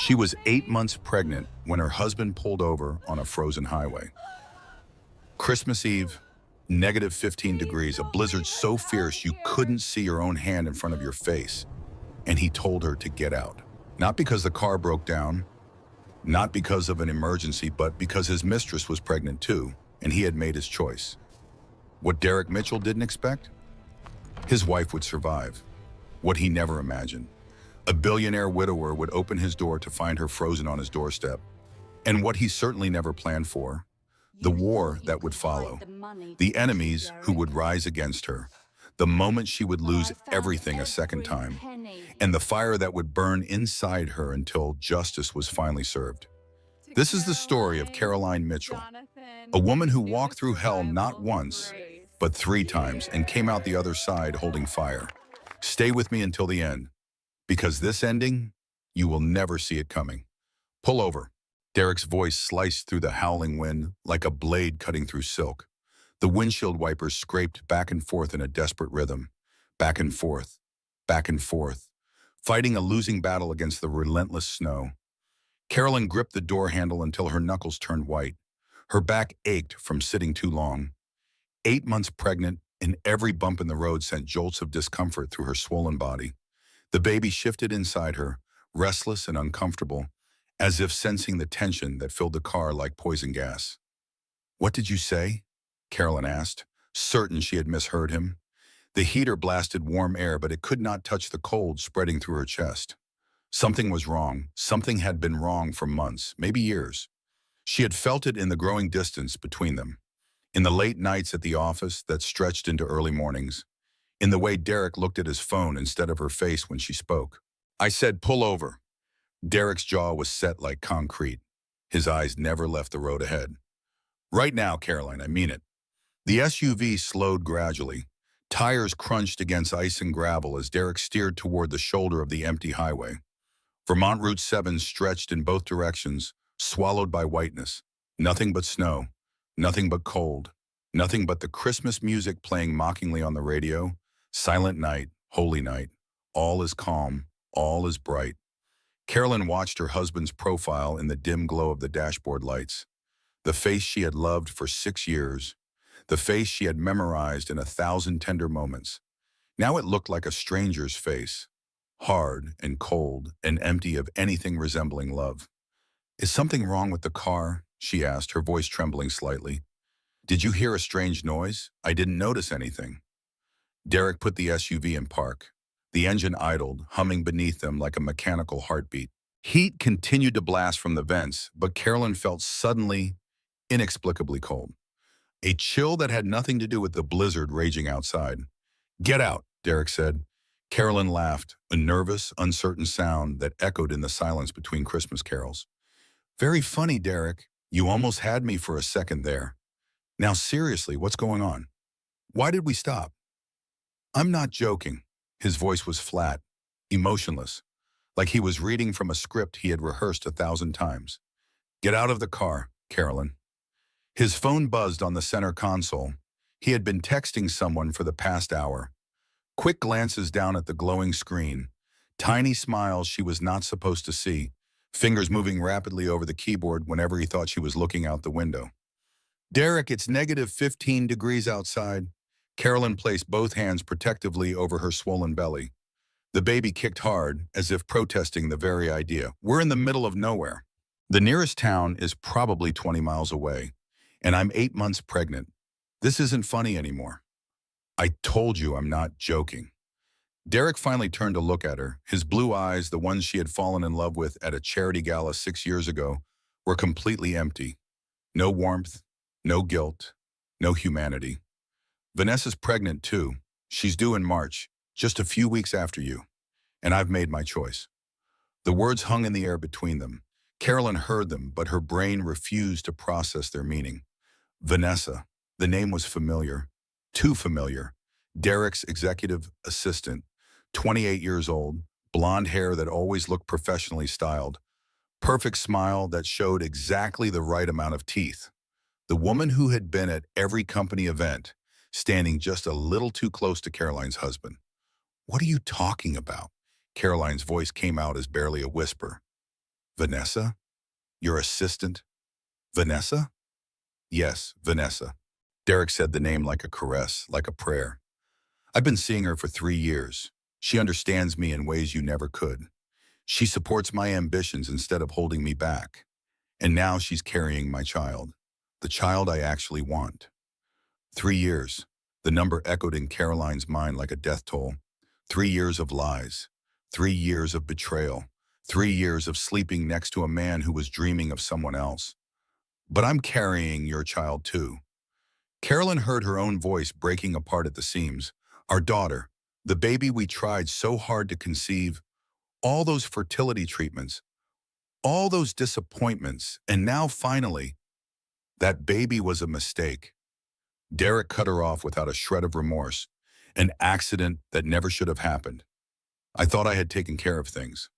She was 8 months pregnant when her husband pulled over on a frozen highway. Christmas Eve, negative 15 degrees, a blizzard so fierce you couldn't see your own hand in front of your face. And he told her to get out. Not because the car broke down, not because of an emergency, but because his mistress was pregnant too, and he had made his choice. What Derek Mitchell didn't expect? His wife would survive. What he never imagined. A billionaire widower would open his door to find her frozen on his doorstep. And what he certainly never planned for, the war that would follow, the enemies who would rise against her, the moment she would lose everything a second time, and the fire that would burn inside her until justice was finally served. This is the story of Caroline Mitchell, a woman who walked through hell not once, but 3 times and came out the other side holding fire. Stay with me until the end, because this ending, you will never see it coming. Pull over. Derek's voice sliced through the howling wind like a blade cutting through silk. The windshield wipers scraped back and forth in a desperate rhythm. Back and forth, fighting a losing battle against the relentless snow. Carolyn gripped the door handle until her knuckles turned white. Her back ached from sitting too long. 8 months pregnant, and every bump in the road sent jolts of discomfort through her swollen body. The baby shifted inside her, restless and uncomfortable, as if sensing the tension that filled the car like poison gas. "What did you say?" Carolyn asked, certain she had misheard him. The heater blasted warm air, but it could not touch the cold spreading through her chest. Something was wrong. Something had been wrong for months, maybe years. She had felt it in the growing distance between them, in the late nights at the office that stretched into early mornings, in the way Derek looked at his phone instead of her face when she spoke. "I said pull over." Derek's jaw was set like concrete. His eyes never left the road ahead. "Right now, Caroline, I mean it." The SUV slowed gradually. Tires crunched against ice and gravel as Derek steered toward the shoulder of the empty highway. Vermont Route 7 stretched in both directions, swallowed by whiteness. Nothing but snow, nothing but cold, nothing but the Christmas music playing mockingly on the radio. Silent night, holy night. All is calm, all is bright. Carolyn watched her husband's profile in the dim glow of the dashboard lights. The face she had loved for 6 years. The face she had memorized in 1,000 tender moments. Now it looked like a stranger's face, hard and cold and empty of anything resembling love. "Is something wrong with the car?" she asked, her voice trembling slightly. "Did you hear a strange noise? I didn't notice anything." Derek put the SUV in park. The engine idled, humming beneath them like a mechanical heartbeat. Heat continued to blast from the vents, but Carolyn felt suddenly, inexplicably cold. A chill that had nothing to do with the blizzard raging outside. "Get out," Derek said. Carolyn laughed, a nervous, uncertain sound that echoed in the silence between Christmas carols. "Very funny, Derek. You almost had me for a second there. Now seriously, what's going on? Why did we stop?" "I'm not joking." His voice was flat, emotionless, like he was reading from a script he had rehearsed 1,000 times. "Get out of the car, Carolyn." His phone buzzed on the center console. He had been texting someone for the past hour. Quick glances down at the glowing screen. Tiny smiles she was not supposed to see. Fingers moving rapidly over the keyboard whenever he thought she was looking out the window. "Derek, it's negative 15 degrees outside." Carolyn placed both hands protectively over her swollen belly. The baby kicked hard, as if protesting the very idea. "We're in the middle of nowhere. The nearest town is probably 20 miles away, and I'm 8 months pregnant. This isn't funny anymore." "I told you I'm not joking." Derek finally turned to look at her. His blue eyes, the ones she had fallen in love with at a charity gala 6 years ago, were completely empty. No warmth, no guilt, no humanity. "Vanessa's pregnant too. She's due in March, just a few weeks after you. And I've made my choice." The words hung in the air between them. Carolyn heard them, but her brain refused to process their meaning. Vanessa. The name was familiar. Too familiar. Derek's executive assistant. 28 years old. Blonde hair that always looked professionally styled. Perfect smile that showed exactly the right amount of teeth. The woman who had been at every company event, standing just a little too close to Caroline's husband. "What are you talking about?" Caroline's voice came out as barely a whisper. Vanessa? Your assistant? Vanessa? Yes, Vanessa. Derek said the name like a caress, like a prayer. I've been seeing her for 3 years. She understands me in ways you never could. She supports my ambitions instead of holding me back. And now she's carrying my child. The child I actually want. 3 years. The number echoed in Caroline's mind like a death toll. 3 years of lies. 3 years of betrayal. 3 years of sleeping next to a man who was dreaming of someone else. But I'm carrying your child too. Carolyn heard her own voice breaking apart at the seams. Our daughter, the baby we tried so hard to conceive, all those fertility treatments, all those disappointments, and now finally, that baby was a mistake. Derek cut her off without a shred of remorse, an accident that never should have happened. I thought I had taken care of things.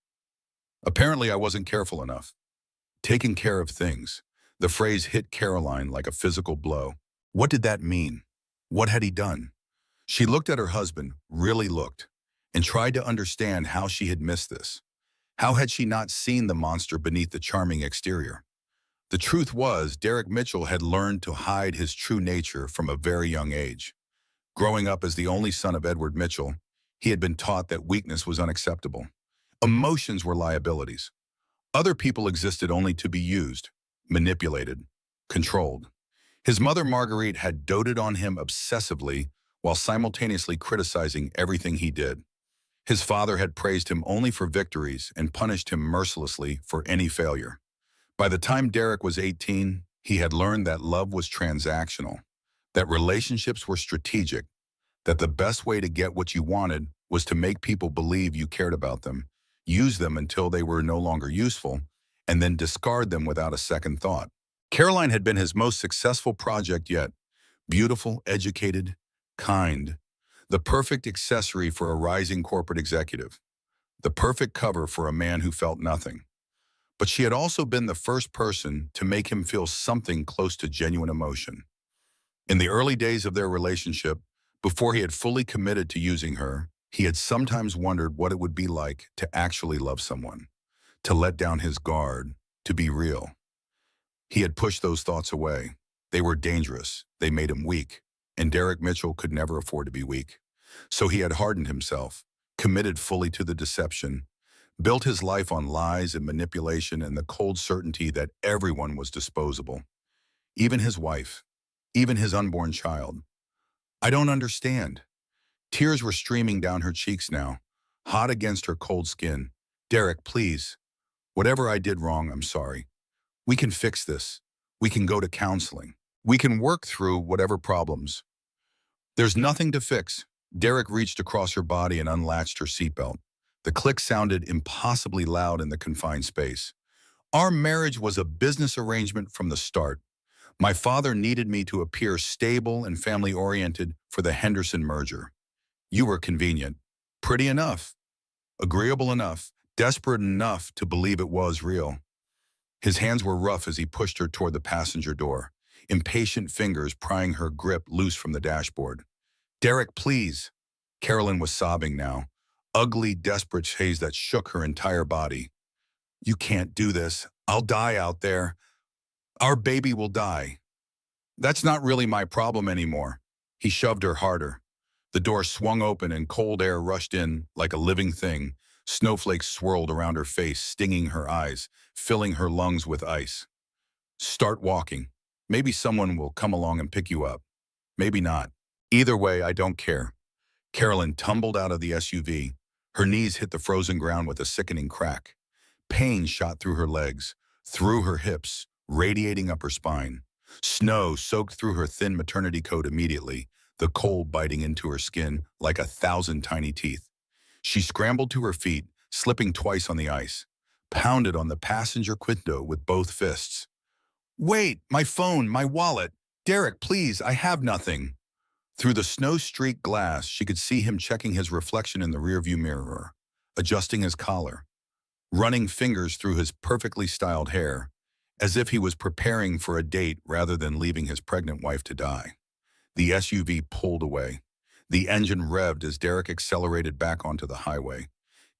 Apparently, I wasn't careful enough. Taking care of things. The phrase hit Caroline like a physical blow. What did that mean? What had he done? She looked at her husband, really looked, and tried to understand how she had missed this. How had she not seen the monster beneath the charming exterior? The truth was, Derek Mitchell had learned to hide his true nature from a very young age. Growing up as the only son of Edward Mitchell, he had been taught that weakness was unacceptable. Emotions were liabilities. Other people existed only to be used, manipulated, controlled. His mother Marguerite had doted on him obsessively while simultaneously criticizing everything he did. His father had praised him only for victories and punished him mercilessly for any failure. By the time Derek was 18, he had learned that love was transactional, that relationships were strategic, that the best way to get what you wanted was to make people believe you cared about them, use them until they were no longer useful, and then discard them without a second thought. Caroline had been his most successful project yet. Beautiful, educated, kind. The perfect accessory for a rising corporate executive. The perfect cover for a man who felt nothing. But she had also been the first person to make him feel something close to genuine emotion. In the early days of their relationship, before he had fully committed to using her, he had sometimes wondered what it would be like to actually love someone, to let down his guard, to be real. He had pushed those thoughts away. They were dangerous. They made him weak. And Derek Mitchell could never afford to be weak. So he had hardened himself, committed fully to the deception, built his life on lies and manipulation and the cold certainty that everyone was disposable. Even his wife, even his unborn child. I don't understand. Tears were streaming down her cheeks now, hot against her cold skin. Derek, please. Whatever I did wrong, I'm sorry. We can fix this. We can go to counseling. We can work through whatever problems. There's nothing to fix. Derek reached across her body and unlatched her seatbelt. The click sounded impossibly loud in the confined space. Our marriage was a business arrangement from the start. My father needed me to appear stable and family-oriented for the Henderson merger. You were convenient, pretty enough, agreeable enough, desperate enough to believe it was real. His hands were rough as he pushed her toward the passenger door, impatient fingers prying her grip loose from the dashboard. Derek, please. Carolyn was sobbing now, ugly, desperate shades that shook her entire body. You can't do this. I'll die out there. Our baby will die. That's not really my problem anymore. He shoved her harder. The door swung open and cold air rushed in like a living thing. Snowflakes swirled around her face, stinging her eyes, filling her lungs with ice. Start walking. Maybe someone will come along and pick you up. Maybe not. Either way, I don't care. Carolyn tumbled out of the SUV. Her knees hit the frozen ground with a sickening crack. Pain shot through her legs, through her hips, radiating up her spine. Snow soaked through her thin maternity coat immediately, the cold biting into her skin like 1,000 tiny teeth. She scrambled to her feet, slipping twice on the ice, pounded on the passenger window with both fists. Wait, my phone, my wallet. Derek, please, I have nothing. Through the snow-streaked glass, she could see him checking his reflection in the rearview mirror, adjusting his collar, running fingers through his perfectly styled hair, as if he was preparing for a date rather than leaving his pregnant wife to die. The SUV pulled away. The engine revved as Derek accelerated back onto the highway.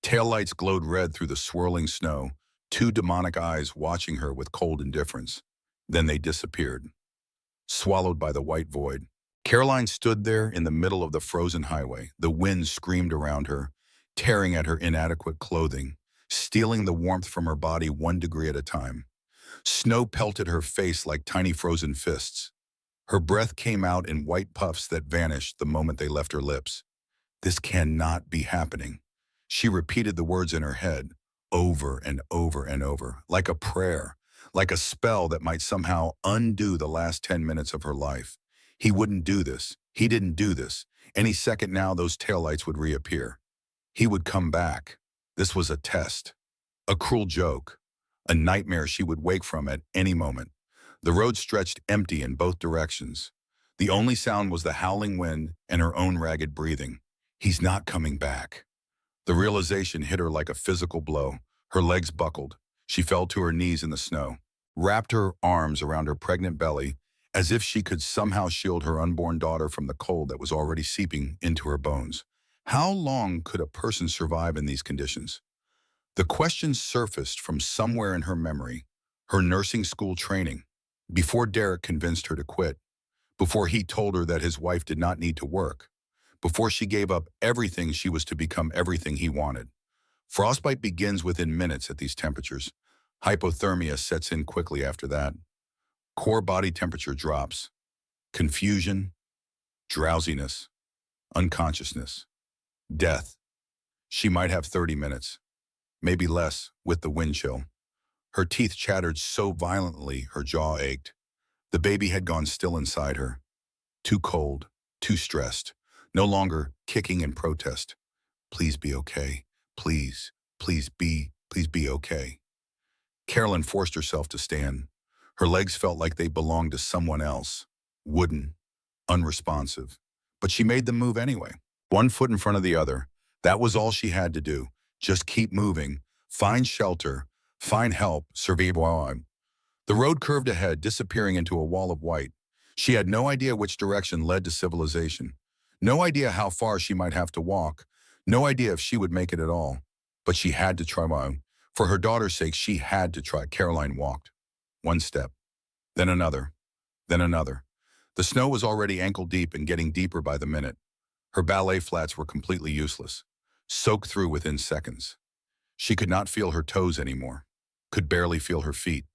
Taillights glowed red through the swirling snow, two demonic eyes watching her with cold indifference. Then they disappeared, swallowed by the white void. Caroline stood there in the middle of the frozen highway. The wind screamed around her, tearing at her inadequate clothing, stealing the warmth from her body 1 degree at a time. Snow pelted her face like tiny frozen fists. Her breath came out in white puffs that vanished the moment they left her lips. This cannot be happening. She repeated the words in her head, over and over and over, like a prayer, like a spell that might somehow undo the last 10 minutes of her life. He wouldn't do this. He didn't do this. Any second now, those taillights would reappear. He would come back. This was a test, a cruel joke, a nightmare she would wake from at any moment. The road stretched empty in both directions. The only sound was the howling wind and her own ragged breathing. He's not coming back. The realization hit her like a physical blow. Her legs buckled. She fell to her knees in the snow, wrapped her arms around her pregnant belly, as if she could somehow shield her unborn daughter from the cold that was already seeping into her bones. How long could a person survive in these conditions? The question surfaced from somewhere in her memory, her nursing school training, before Derek convinced her to quit, before he told her that his wife did not need to work, before she gave up everything she was to become everything he wanted. Frostbite begins within minutes at these temperatures. Hypothermia sets in quickly after that. Core body temperature drops. Confusion, drowsiness, unconsciousness, death. She might have 30 minutes, maybe less, with the wind chill. Her teeth chattered so violently her jaw ached. The baby had gone still inside her. Too cold, too stressed, no longer kicking in protest. Please be okay. Please, please be okay. Carolyn forced herself to stand. Her legs felt like they belonged to someone else, wooden, unresponsive. But she made them move anyway, one foot in front of the other. That was all she had to do. Just keep moving, find shelter, find help, survive. The road curved ahead, disappearing into a wall of white. She had no idea which direction led to civilization. No idea how far she might have to walk. No idea if she would make it at all. But she had to try. For her daughter's sake, she had to try. Caroline walked. One step, then another, then another. The snow was already ankle deep and getting deeper by the minute. Her ballet flats were completely useless, soaked through within seconds. She could not feel her toes anymore, could barely feel her feet.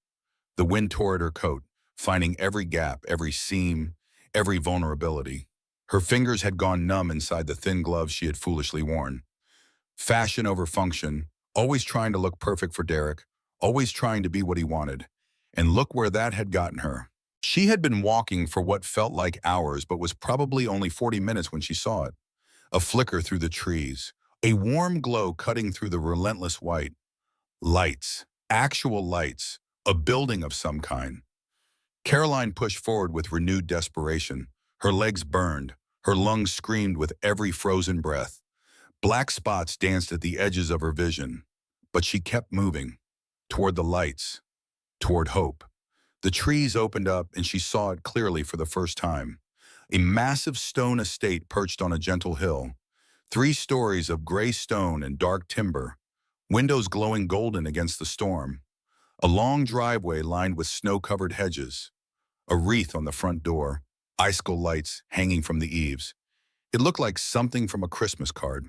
The wind tore at her coat, finding every gap, every seam, every vulnerability. Her fingers had gone numb inside the thin gloves she had foolishly worn. Fashion over function, always trying to look perfect for Derek, always trying to be what he wanted. And look where that had gotten her. She had been walking for what felt like hours, but was probably only 40 minutes when she saw it. A flicker through the trees, a warm glow cutting through the relentless white. Lights, actual lights, a building of some kind. Caroline pushed forward with renewed desperation. Her legs burned, her lungs screamed with every frozen breath. Black spots danced at the edges of her vision, but she kept moving, toward the lights, toward hope. The trees opened up and she saw it clearly for the first time. A massive stone estate perched on a gentle hill. 3 stories of gray stone and dark timber, windows glowing golden against the storm. A long driveway lined with snow-covered hedges. A wreath on the front door, icicle lights hanging from the eaves. It looked like something from a Christmas card,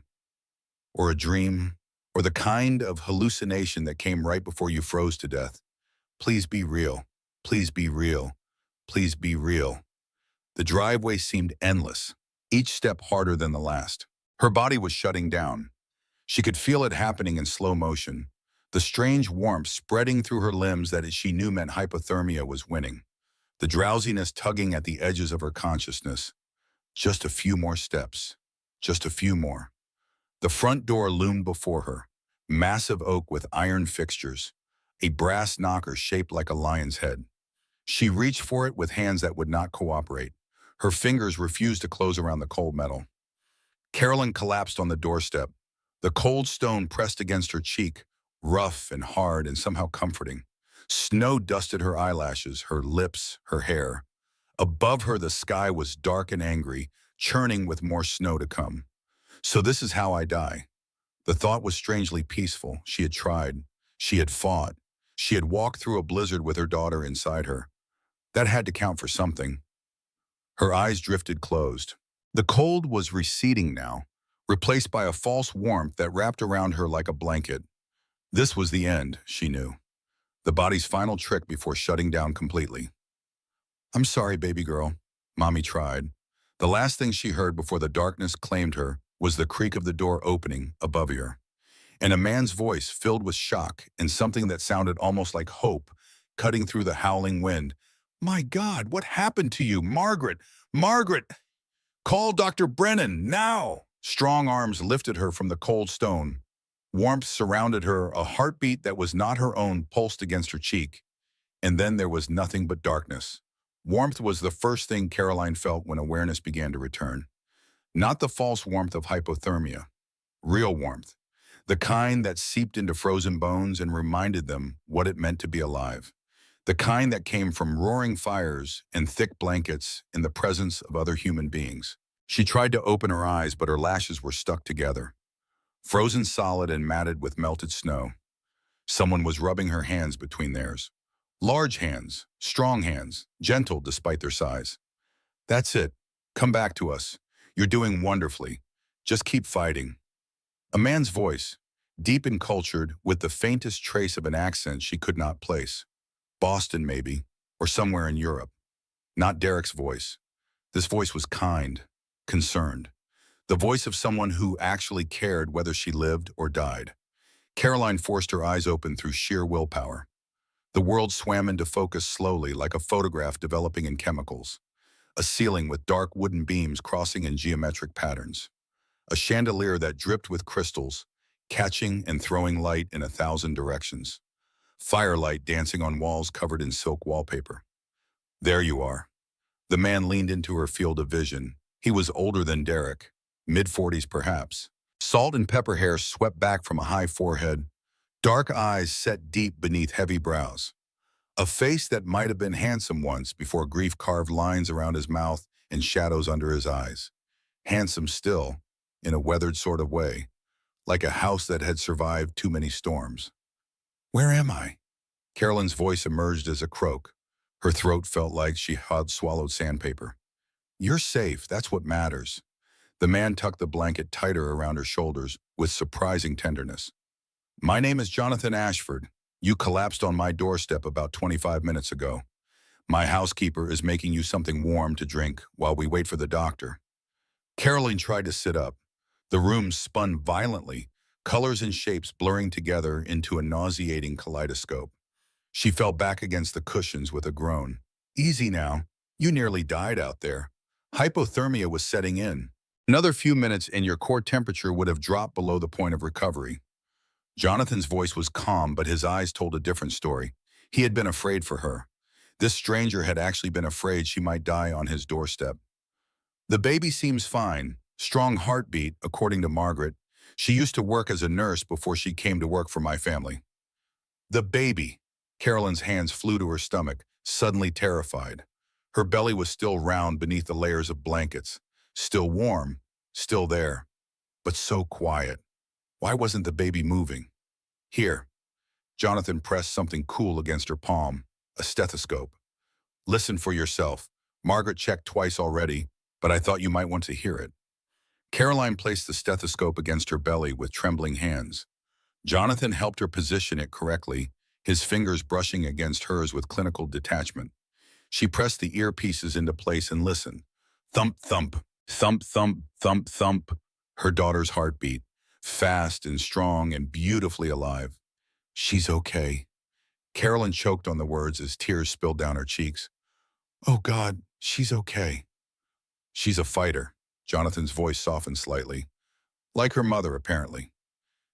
or a dream, or the kind of hallucination that came right before you froze to death. Please be real. Please be real. Please be real. The driveway seemed endless, each step harder than the last. Her body was shutting down. She could feel it happening in slow motion, the strange warmth spreading through her limbs that she knew meant hypothermia was winning, the drowsiness tugging at the edges of her consciousness. Just a few more steps, just a few more. The front door loomed before her, massive oak with iron fixtures, a brass knocker shaped like a lion's head. She reached for it with hands that would not cooperate. Her fingers refused to close around the cold metal. Carolyn collapsed on the doorstep, the cold stone pressed against her cheek, rough and hard and somehow comforting. Snow dusted her eyelashes, her lips, her hair. Above her, the sky was dark and angry, churning with more snow to come. So this is how I die. The thought was strangely peaceful. She had tried. She had fought. She had walked through a blizzard with her daughter inside her. That had to count for something. Her eyes drifted closed. The cold was receding now, replaced by a false warmth that wrapped around her like a blanket. This was the end, she knew. The body's final trick before shutting down completely. "I'm sorry, baby girl," Mommy tried. The last thing she heard before the darkness claimed her was the creak of the door opening above her, and a man's voice filled with shock and something that sounded almost like hope cutting through the howling wind. "My God, what happened to you? Margaret! Margaret! Call Dr. Brennan, now!" Strong arms lifted her from the cold stone. Warmth surrounded her, a heartbeat that was not her own pulsed against her cheek. And then there was nothing but darkness. Warmth was the first thing Caroline felt when awareness began to return. Not the false warmth of hypothermia. Real warmth. The kind that seeped into frozen bones and reminded them what it meant to be alive. The kind that came from roaring fires and thick blankets in the presence of other human beings. She tried to open her eyes, but her lashes were stuck together, frozen solid and matted with melted snow. Someone was rubbing her hands between theirs. Large hands, strong hands, gentle despite their size. "That's it. Come back to us. You're doing wonderfully. Just keep fighting." A man's voice, deep and cultured, with the faintest trace of an accent she could not place. Boston, maybe, or somewhere in Europe. Not Derek's voice. This voice was kind, concerned. The voice of someone who actually cared whether she lived or died. Caroline forced her eyes open through sheer willpower. The world swam into focus slowly, like a photograph developing in chemicals. A ceiling with dark wooden beams crossing in geometric patterns. A chandelier that dripped with crystals, catching and throwing light in 1,000 directions. Firelight dancing on walls covered in silk wallpaper. "There you are." The man leaned into her field of vision. He was older than Derek, mid-40s perhaps. Salt and pepper hair swept back from a high forehead, dark eyes set deep beneath heavy brows. A face that might have been handsome once before grief carved lines around his mouth and shadows under his eyes. Handsome still, in a weathered sort of way, like a house that had survived too many storms. "Where am I?" Carolyn's voice emerged as a croak. Her throat felt like she had swallowed sandpaper. "You're safe, that's what matters." The man tucked the blanket tighter around her shoulders with surprising tenderness. "My name is Jonathan Ashford. You collapsed on my doorstep about 25 minutes ago. My housekeeper is making you something warm to drink while we wait for the doctor." Caroline tried to sit up. The room spun violently, colors and shapes blurring together into a nauseating kaleidoscope. She fell back against the cushions with a groan. "Easy now. You nearly died out there. Hypothermia was setting in. Another few minutes and your core temperature would have dropped below the point of recovery." Jonathan's voice was calm, but his eyes told a different story. He had been afraid for her. This stranger had actually been afraid she might die on his doorstep. "The baby seems fine. Strong heartbeat, according to Margaret. She used to work as a nurse before she came to work for my family." The baby. Carolyn's hands flew to her stomach, suddenly terrified. Her belly was still round beneath the layers of blankets. Still warm, still there, but so quiet. Why wasn't the baby moving? "Here." Jonathan pressed something cool against her palm, a stethoscope. "Listen for yourself. Margaret checked twice already, but I thought you might want to hear it." Caroline placed the stethoscope against her belly with trembling hands. Jonathan helped her position it correctly, his fingers brushing against hers with clinical detachment. She pressed the earpieces into place and listened. Thump, thump, thump, thump, thump, thump. Her daughter's heartbeat, fast and strong and beautifully alive. "She's okay." Carolyn choked on the words as tears spilled down her cheeks. "Oh God, she's okay." "She's a fighter." Jonathan's voice softened slightly. "Like her mother, apparently."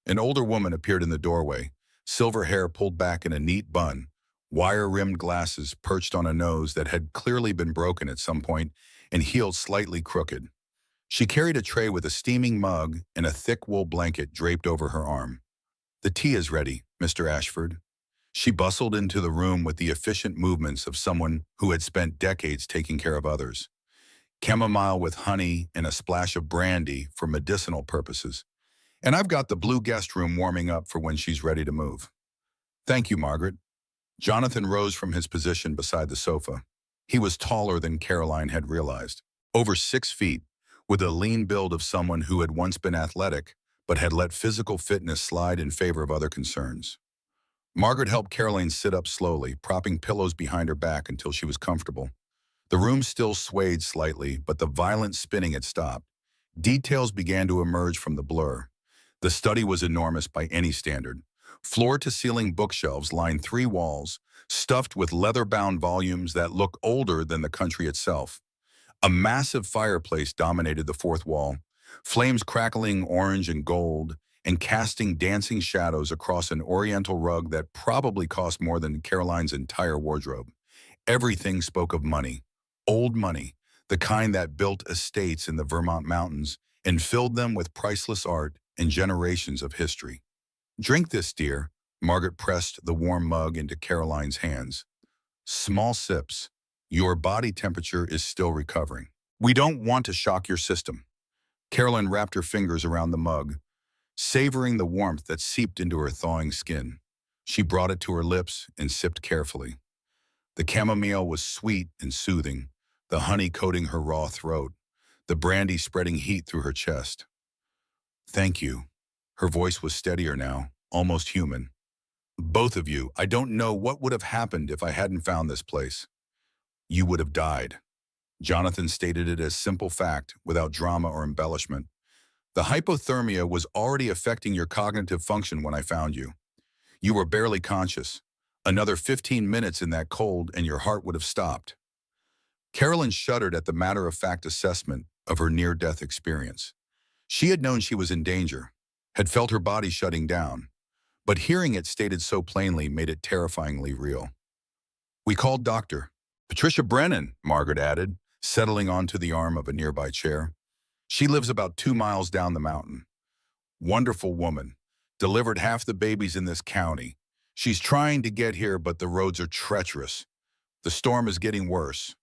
An older woman appeared in the doorway, silver hair pulled back in a neat bun, wire-rimmed glasses perched on a nose that had clearly been broken at some point and healed slightly crooked. She carried a tray with a steaming mug and a thick wool blanket draped over her arm. "The tea is ready, Mr. Ashford." She bustled into the room with the efficient movements of someone who had spent decades taking care of others. Chamomile with honey and a splash of brandy for medicinal purposes. "And I've got the blue guest room warming up for when she's ready to move." Thank you, Margaret. Jonathan rose from his position beside the sofa. He was taller than Caroline had realized, over 6 feet, with a lean build of someone who had once been athletic, but had let physical fitness slide in favor of other concerns. Margaret helped Caroline sit up slowly, propping pillows behind her back until she was comfortable. The room still swayed slightly, but the violent spinning had stopped. Details began to emerge from the blur. The study was enormous by any standard. Floor-to-ceiling bookshelves lined 3 walls, stuffed with leather-bound volumes that looked older than the country itself. A massive fireplace dominated the fourth wall, flames crackling orange and gold and casting dancing shadows across an oriental rug that probably cost more than Caroline's entire wardrobe. Everything spoke of money, old money, the kind that built estates in the Vermont mountains and filled them with priceless art and generations of history. Drink this, dear. Margaret pressed the warm mug into Caroline's hands. Small sips. Your body temperature is still recovering. We don't want to shock your system. Caroline wrapped her fingers around the mug, savoring the warmth that seeped into her thawing skin. She brought it to her lips and sipped carefully. The chamomile was sweet and soothing, the honey coating her raw throat, the brandy spreading heat through her chest. Thank you. Her voice was steadier now, almost human. Both of you, I don't know what would have happened if I hadn't found this place. You would have died. Jonathan stated it as simple fact, without drama or embellishment. The hypothermia was already affecting your cognitive function when I found you. You were barely conscious. Another 15 minutes in that cold and your heart would have stopped. Carolyn shuddered at the matter-of-fact assessment of her near-death experience. She had known she was in danger, had felt her body shutting down, but hearing it stated so plainly made it terrifyingly real. We called Dr. Patricia Brennan, Margaret added, settling onto the arm of a nearby chair. She lives about 2 miles down the mountain. Wonderful woman. Delivered half the babies in this county. She's trying to get here, but the roads are treacherous. The storm is getting worse,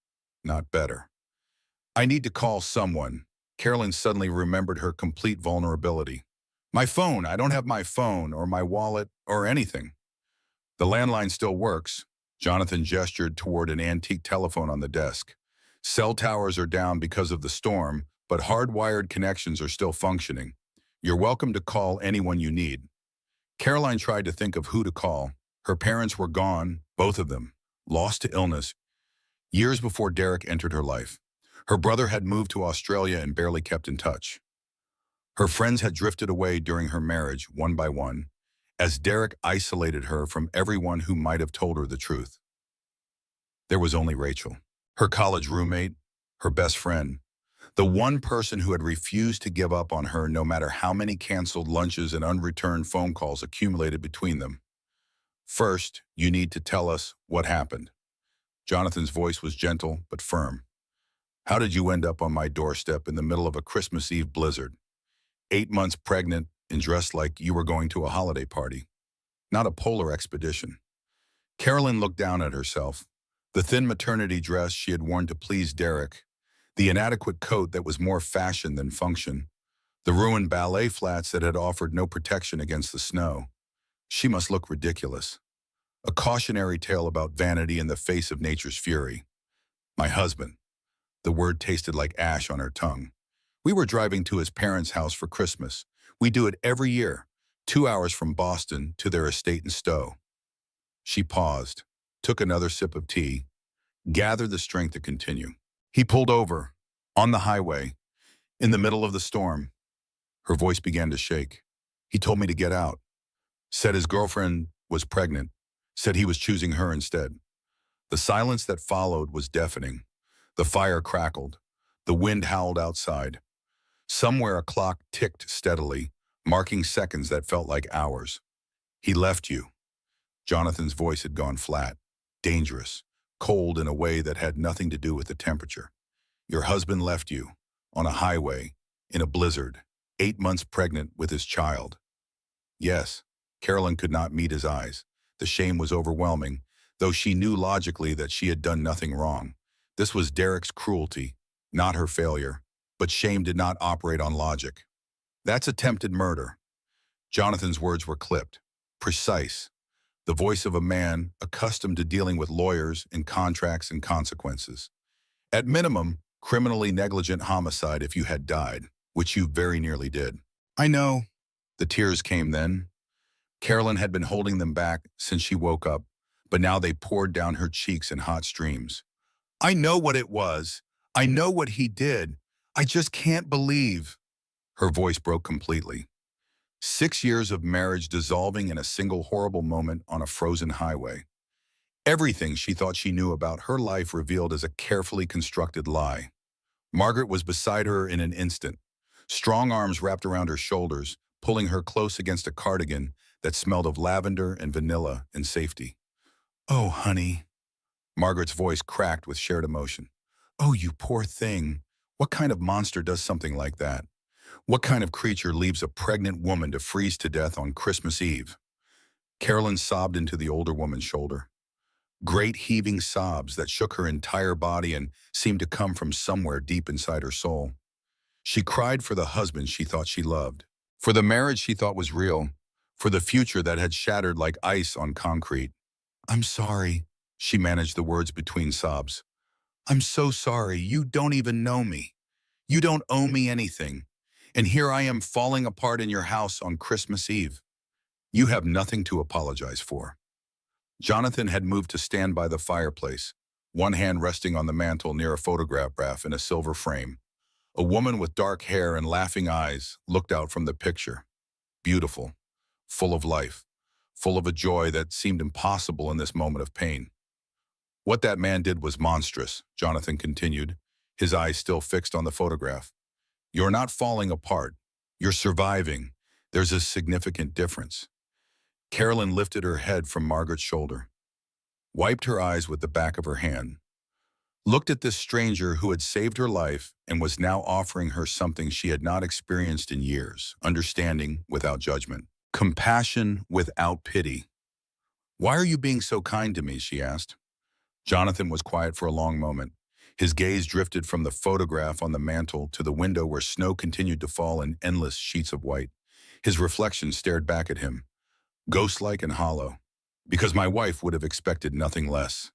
not better. I need to call someone. Carolyn suddenly remembered her complete vulnerability. My phone. I don't have my phone or my wallet or anything. The landline still works. Jonathan gestured toward an antique telephone on the desk. Cell towers are down because of the storm, but hardwired connections are still functioning. You're welcome to call anyone you need. Caroline tried to think of who to call. Her parents were gone, both of them, lost to illness, years before Derek entered her life. Her brother had moved to Australia and barely kept in touch. Her friends had drifted away during her marriage, one by one, as Derek isolated her from everyone who might have told her the truth. There was only Rachel, her college roommate, her best friend, the one person who had refused to give up on her no matter how many canceled lunches and unreturned phone calls accumulated between them. First, you need to tell us what happened. Jonathan's voice was gentle but firm. How did you end up on my doorstep in the middle of a Christmas Eve blizzard? 8 months pregnant and dressed like you were going to a holiday party, not a polar expedition. Carolyn looked down at herself. The thin maternity dress she had worn to please Derek, the inadequate coat that was more fashion than function, the ruined ballet flats that had offered no protection against the snow. She must look ridiculous. A cautionary tale about vanity in the face of nature's fury. My husband. The word tasted like ash on her tongue. We were driving to his parents' house for Christmas. We do it every year, 2 hours from Boston to their estate in Stowe. She paused, took another sip of tea, gathered the strength to continue. He pulled over, on the highway, in the middle of the storm. Her voice began to shake. He told me to get out. Said his girlfriend was pregnant. Said he was choosing her instead. The silence that followed was deafening. The fire crackled. The wind howled outside. Somewhere a clock ticked steadily, marking seconds that felt like hours. He left you. Jonathan's voice had gone flat, dangerous, cold in a way that had nothing to do with the temperature. Your husband left you, on a highway, in a blizzard, 8 months pregnant with his child. Yes, Carolyn could not meet his eyes. The shame was overwhelming, though she knew logically that she had done nothing wrong. This was Derek's cruelty, not her failure, but shame did not operate on logic. That's attempted murder. Jonathan's words were clipped, precise. the voice of a man accustomed to dealing with lawyers and contracts and consequences. At minimum, criminally negligent homicide if you had died, which you very nearly did. I know. The tears came then. Carolyn had been holding them back since she woke up, but now they poured down her cheeks in hot streams. I know what it was. I know what he did. I just can't believe. Her voice broke completely. 6 years of marriage dissolving in a single horrible moment on a frozen highway. Everything she thought she knew about her life revealed as a carefully constructed lie. Margaret was beside her in an instant, strong arms wrapped around her shoulders, pulling her close against a cardigan that smelled of lavender and vanilla and safety. Oh, honey. Margaret's voice cracked with shared emotion. Oh, you poor thing. What kind of monster does something like that? What kind of creature leaves a pregnant woman to freeze to death on Christmas Eve? Carolyn sobbed into the older woman's shoulder. Great heaving sobs that shook her entire body and seemed to come from somewhere deep inside her soul. She cried for the husband she thought she loved, for the marriage she thought was real, for the future that had shattered like ice on concrete. I'm sorry, she managed the words between sobs. I'm so sorry. You don't even know me. You don't owe me anything. And here I am falling apart in your house on Christmas Eve. You have nothing to apologize for. Jonathan had moved to stand by the fireplace, one hand resting on the mantel near a photograph in a silver frame. A woman with dark hair and laughing eyes looked out from the picture. Beautiful, full of life, full of a joy that seemed impossible in this moment of pain. What that man did was monstrous, Jonathan continued, his eyes still fixed on the photograph. You're not falling apart. You're surviving. There's a significant difference. Carolyn lifted her head from Margaret's shoulder, wiped her eyes with the back of her hand, looked at this stranger who had saved her life and was now offering her something she had not experienced in years, understanding without judgment, compassion without pity. Why are you being so kind to me? She asked. Jonathan was quiet for a long moment. His gaze drifted from the photograph on the mantel to the window where snow continued to fall in endless sheets of white. His reflection stared back at him, ghost-like and hollow, because my wife would have expected nothing less.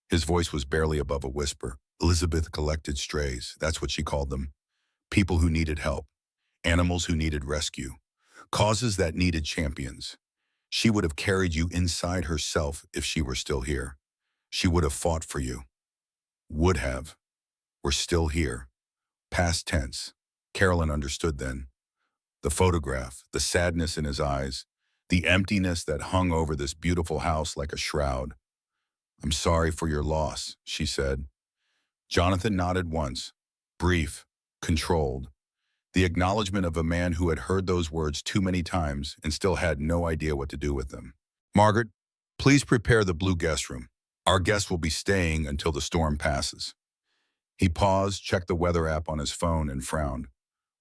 His voice was barely above a whisper. Elizabeth collected strays, that's what she called them. People who needed help, animals who needed rescue, causes that needed champions. She would have carried you inside herself if she were still here. She would have fought for you. Would have. We're still here. Past tense. Carolyn understood then. The photograph, the sadness in his eyes, the emptiness that hung over this beautiful house like a shroud. I'm sorry for your loss, she said. Jonathan nodded once, brief, controlled, the acknowledgement of a man who had heard those words too many times and still had no idea what to do with them. Margaret, please prepare the blue guest room. Our guests will be staying until the storm passes. He paused, checked the weather app on his phone, and frowned,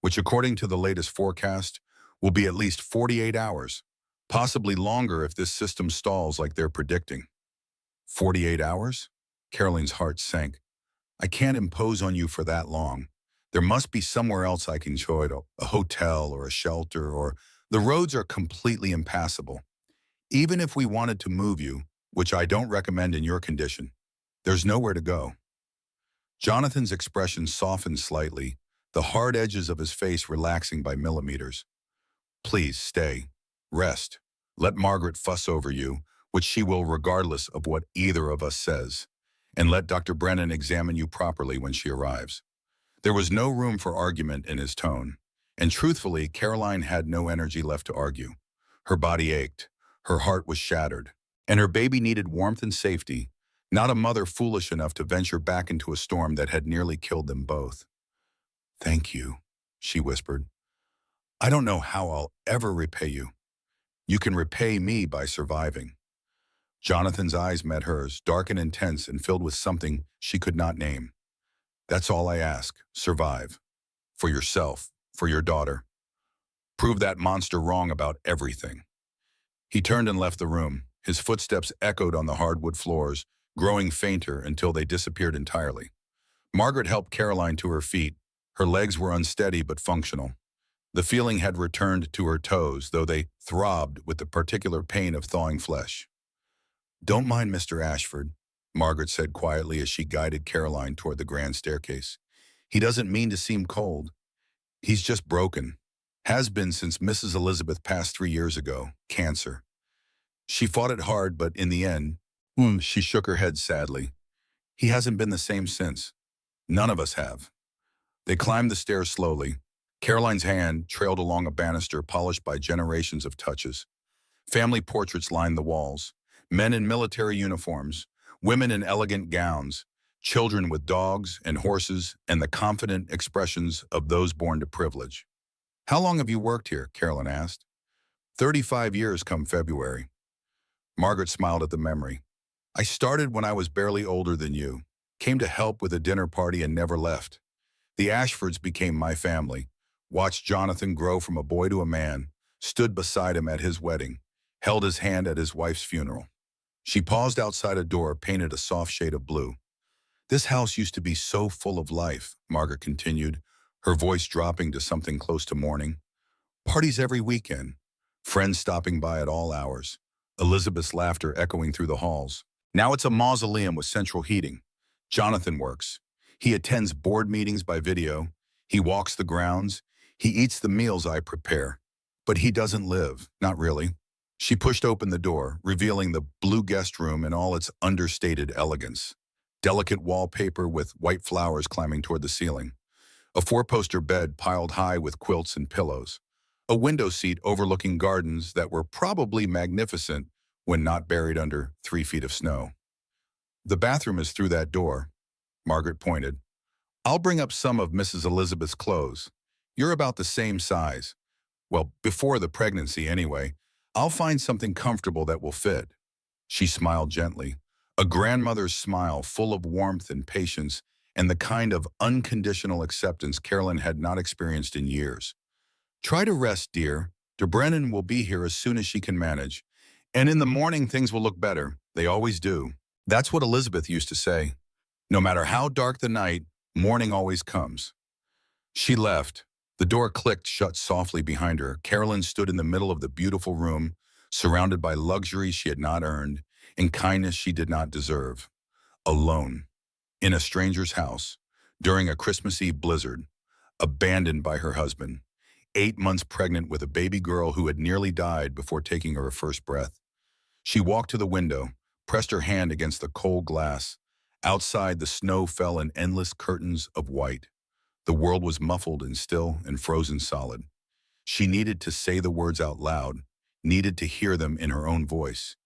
which according to the latest forecast will be at least 48 hours, possibly longer if this system stalls like they're predicting. 48 hours? Carolyn's heart sank. I can't impose on you for that long. There must be somewhere else I can join, a hotel or a shelter, or the roads are completely impassable. Even if we wanted to move you, which I don't recommend in your condition, there's nowhere to go. Jonathan's expression softened slightly, the hard edges of his face relaxing by millimeters. Please stay. Rest. Let Margaret fuss over you, which she will regardless of what either of us says, and let Dr. Brennan examine you properly when she arrives. There was no room for argument in his tone, and truthfully, Caroline had no energy left to argue. Her body ached, her heart was shattered, and her baby needed warmth and safety, not a mother foolish enough to venture back into a storm that had nearly killed them both. Thank you, she whispered. I don't know how I'll ever repay you. You can repay me by surviving. Jonathan's eyes met hers, dark and intense and filled with something she could not name. That's all I ask, survive. For yourself, for your daughter. Prove that monster wrong about everything. He turned and left the room. His footsteps echoed on the hardwood floors, growing fainter until they disappeared entirely. Margaret helped Caroline to her feet. Her legs were unsteady but functional. The feeling had returned to her toes, though they throbbed with the particular pain of thawing flesh. Don't mind Mr. Ashford, Margaret said quietly as she guided Caroline toward the grand staircase. He doesn't mean to seem cold. He's just broken. Has been since Mrs. Elizabeth passed 3 years ago. Cancer. She fought it hard, but in the end, she shook her head sadly. He hasn't been the same since. None of us have. They climbed the stairs slowly. Caroline's hand trailed along a banister polished by generations of touches. Family portraits lined the walls. Men in military uniforms, women in elegant gowns, children with dogs and horses, and the confident expressions of those born to privilege. How long have you worked here? Caroline asked. 35 years come February. Margaret smiled at the memory. I started when I was barely older than you, came to help with a dinner party and never left. The Ashfords became my family, watched Jonathan grow from a boy to a man, stood beside him at his wedding, held his hand at his wife's funeral. She paused outside a door painted a soft shade of blue. This house used to be so full of life, Margaret continued, her voice dropping to something close to mourning. Parties every weekend, friends stopping by at all hours, Elizabeth's laughter echoing through the halls. Now it's a mausoleum with central heating. Jonathan works. He attends board meetings by video. He walks the grounds. He eats the meals I prepare. But he doesn't live, not really. She pushed open the door, revealing the blue guest room in all its understated elegance. Delicate wallpaper with white flowers climbing toward the ceiling. A four-poster bed piled high with quilts and pillows. A window seat overlooking gardens that were probably magnificent when not buried under 3 feet of snow. The bathroom is through that door, Margaret pointed. I'll bring up some of Mrs. Elizabeth's clothes. You're about the same size. Well, before the pregnancy anyway. I'll find something comfortable that will fit. She smiled gently, a grandmother's smile full of warmth and patience and the kind of unconditional acceptance Carolyn had not experienced in years. Try to rest, dear. De Brennan will be here as soon as she can manage. And in the morning, things will look better. They always do. That's what Elizabeth used to say. No matter how dark the night, morning always comes. She left. The door clicked shut softly behind her. Carolyn stood in the middle of the beautiful room, surrounded by luxury she had not earned and kindness she did not deserve. Alone, in a stranger's house, during a Christmas Eve blizzard, abandoned by her husband, 8 months pregnant with a baby girl who had nearly died before taking her first breath. She walked to the window, pressed her hand against the cold glass. Outside, the snow fell in endless curtains of white. The world was muffled and still and frozen solid. She needed to say the words out loud, needed to hear them in her own voice,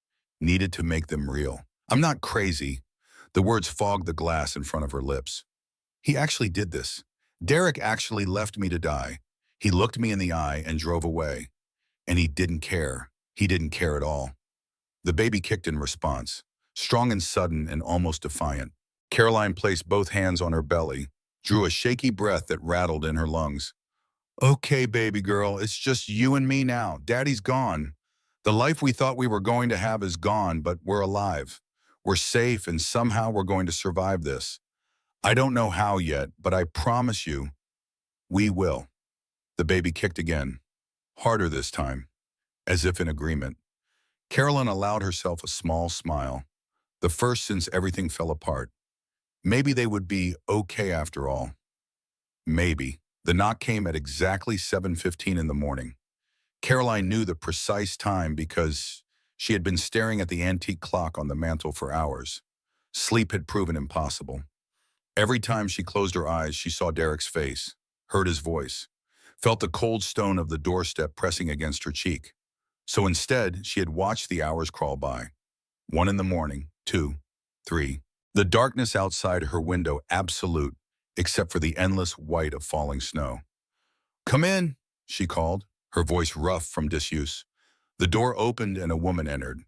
needed to make them real. I'm not crazy. The words fogged the glass in front of her lips. He actually did this. Derek actually left me to die. He looked me in the eye and drove away. And he didn't care. He didn't care at all. The baby kicked in response, strong and sudden and almost defiant. Caroline placed both hands on her belly, drew a shaky breath that rattled in her lungs. Okay, baby girl, it's just you and me now. Daddy's gone. The life we thought we were going to have is gone, but we're alive. We're safe, and somehow we're going to survive this. I don't know how yet, but I promise you, we will. The baby kicked again, harder this time, as if in agreement. Carolyn allowed herself a small smile, the first since everything fell apart. Maybe they would be okay after all. Maybe. The knock came at exactly 7:15 in the morning. Caroline knew the precise time because she had been staring at the antique clock on the mantel for hours. Sleep had proven impossible. Every time she closed her eyes, she saw Derek's face, heard his voice, felt the cold stone of the doorstep pressing against her cheek. So instead, she had watched the hours crawl by. 1 in the morning, 2, 3. The darkness outside her window absolute, except for the endless white of falling snow. Come in, she called, her voice rough from disuse. The door opened and a woman entered.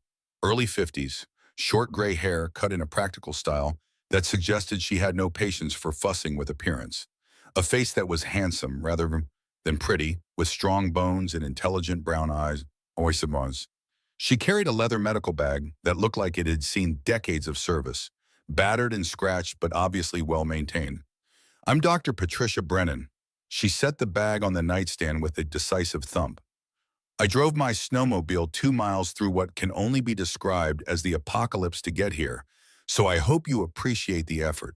Early 50s, short gray hair cut in a practical style that suggested she had no patience for fussing with appearance. A face that was handsome rather than pretty, with strong bones and intelligent brown eyes. She carried a leather medical bag that looked like it had seen decades of service, battered and scratched but obviously well-maintained. I'm Dr. Patricia Brennan. She set the bag on the nightstand with a decisive thump. I drove my snowmobile 2 miles through what can only be described as the apocalypse to get here, so I hope you appreciate the effort.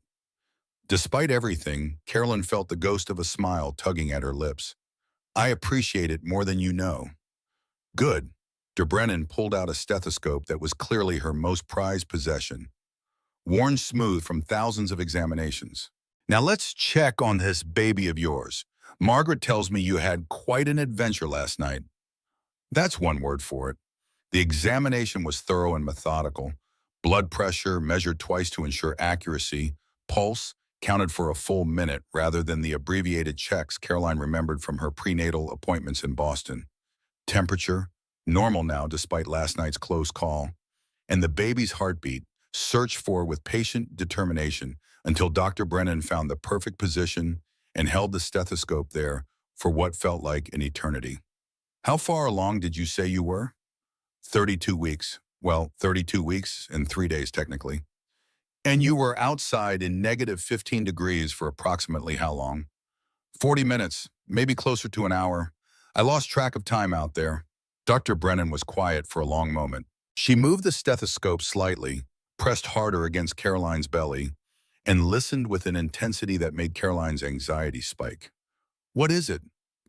Despite everything, Carolyn felt the ghost of a smile tugging at her lips. I appreciate it more than you know. Good. DeBrennan pulled out a stethoscope that was clearly her most prized possession, worn smooth from thousands of examinations. Now let's check on this baby of yours. Margaret tells me you had quite an adventure last night. That's one word for it. The examination was thorough and methodical. Blood pressure measured twice to ensure accuracy. Pulse counted for a full minute rather than the abbreviated checks Caroline remembered from her prenatal appointments in Boston. Temperature, normal now despite last night's close call. And the baby's heartbeat, searched for with patient determination until Dr. Brennan found the perfect position and held the stethoscope there for what felt like an eternity. How far along did you say you were? 32 weeks. Well, 32 weeks and 3 days technically. And you were outside in negative 15 degrees for approximately how long? 40 minutes, maybe closer to an hour. I lost track of time out there. Dr. Brennan was quiet for a long moment. She moved the stethoscope slightly, pressed harder against Caroline's belly, and listened with an intensity that made Caroline's anxiety spike. What is it?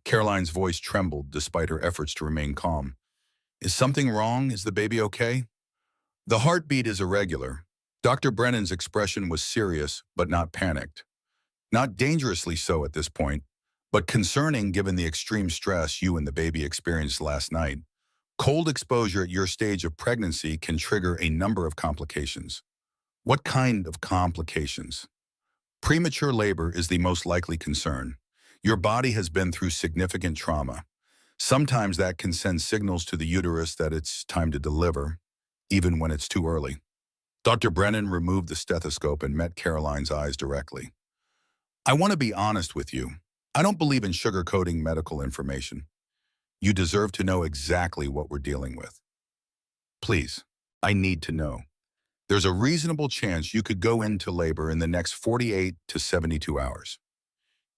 Caroline's voice trembled despite her efforts to remain calm. Is something wrong? Is the baby okay? The heartbeat is irregular. Dr. Brennan's expression was serious, but not panicked. Not dangerously so at this point, but concerning given the extreme stress you and the baby experienced last night. Cold exposure at your stage of pregnancy can trigger a number of complications. What kind of complications? Premature labor is the most likely concern. Your body has been through significant trauma. Sometimes that can send signals to the uterus that it's time to deliver, even when it's too early. Dr. Brennan removed the stethoscope and met Caroline's eyes directly. I want to be honest with you. I don't believe in sugarcoating medical information. You deserve to know exactly what we're dealing with. Please, I need to know. There's a reasonable chance you could go into labor in the next 48 to 72 hours.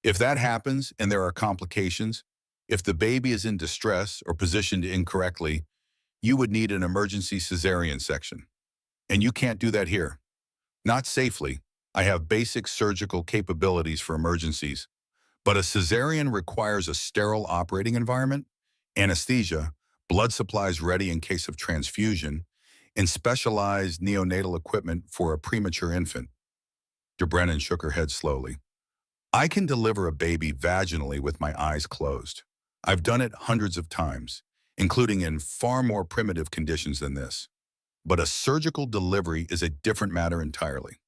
If that happens and there are complications, if the baby is in distress or positioned incorrectly, you would need an emergency cesarean section. And you can't do that here. Not safely. I have basic surgical capabilities for emergencies, but a cesarean requires a sterile operating environment, anesthesia, blood supplies ready in case of transfusion, and specialized neonatal equipment for a premature infant. DeBrennan shook her head slowly. I can deliver a baby vaginally with my eyes closed. I've done it hundreds of times, including in far more primitive conditions than this. But a surgical delivery is a different matter entirely.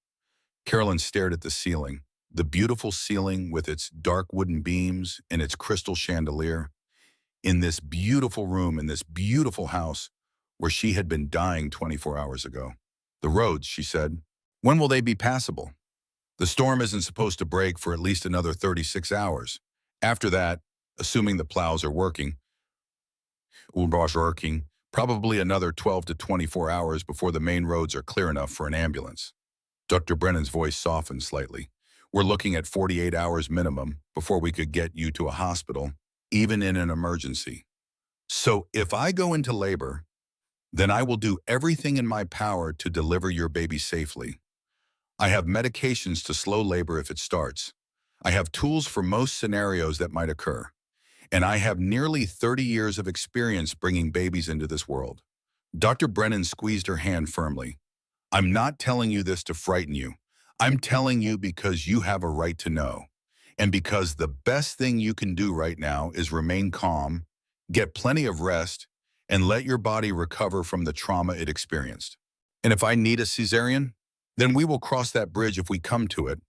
Carolyn stared at the ceiling, the beautiful ceiling with its dark wooden beams and its crystal chandelier. In this beautiful room, in this beautiful house, where she had been dying 24 hours ago. The roads, she said, when will they be passable? The storm isn't supposed to break for at least another 36 hours. After that, assuming the plows are working, probably another 12 to 24 hours before the main roads are clear enough for an ambulance. Dr. Brennan's voice softened slightly. We're looking at 48 hours minimum before we could get you to a hospital, even in an emergency. So if I go into labor, then I will do everything in my power to deliver your baby safely. I have medications to slow labor if it starts. I have tools for most scenarios that might occur. And I have nearly 30 years of experience bringing babies into this world. Dr. Brennan squeezed her hand firmly. I'm not telling you this to frighten you. I'm telling you because you have a right to know. And because the best thing you can do right now is remain calm, get plenty of rest, and let your body recover from the trauma it experienced. And if I need a cesarean, then we will cross that bridge if we come to it.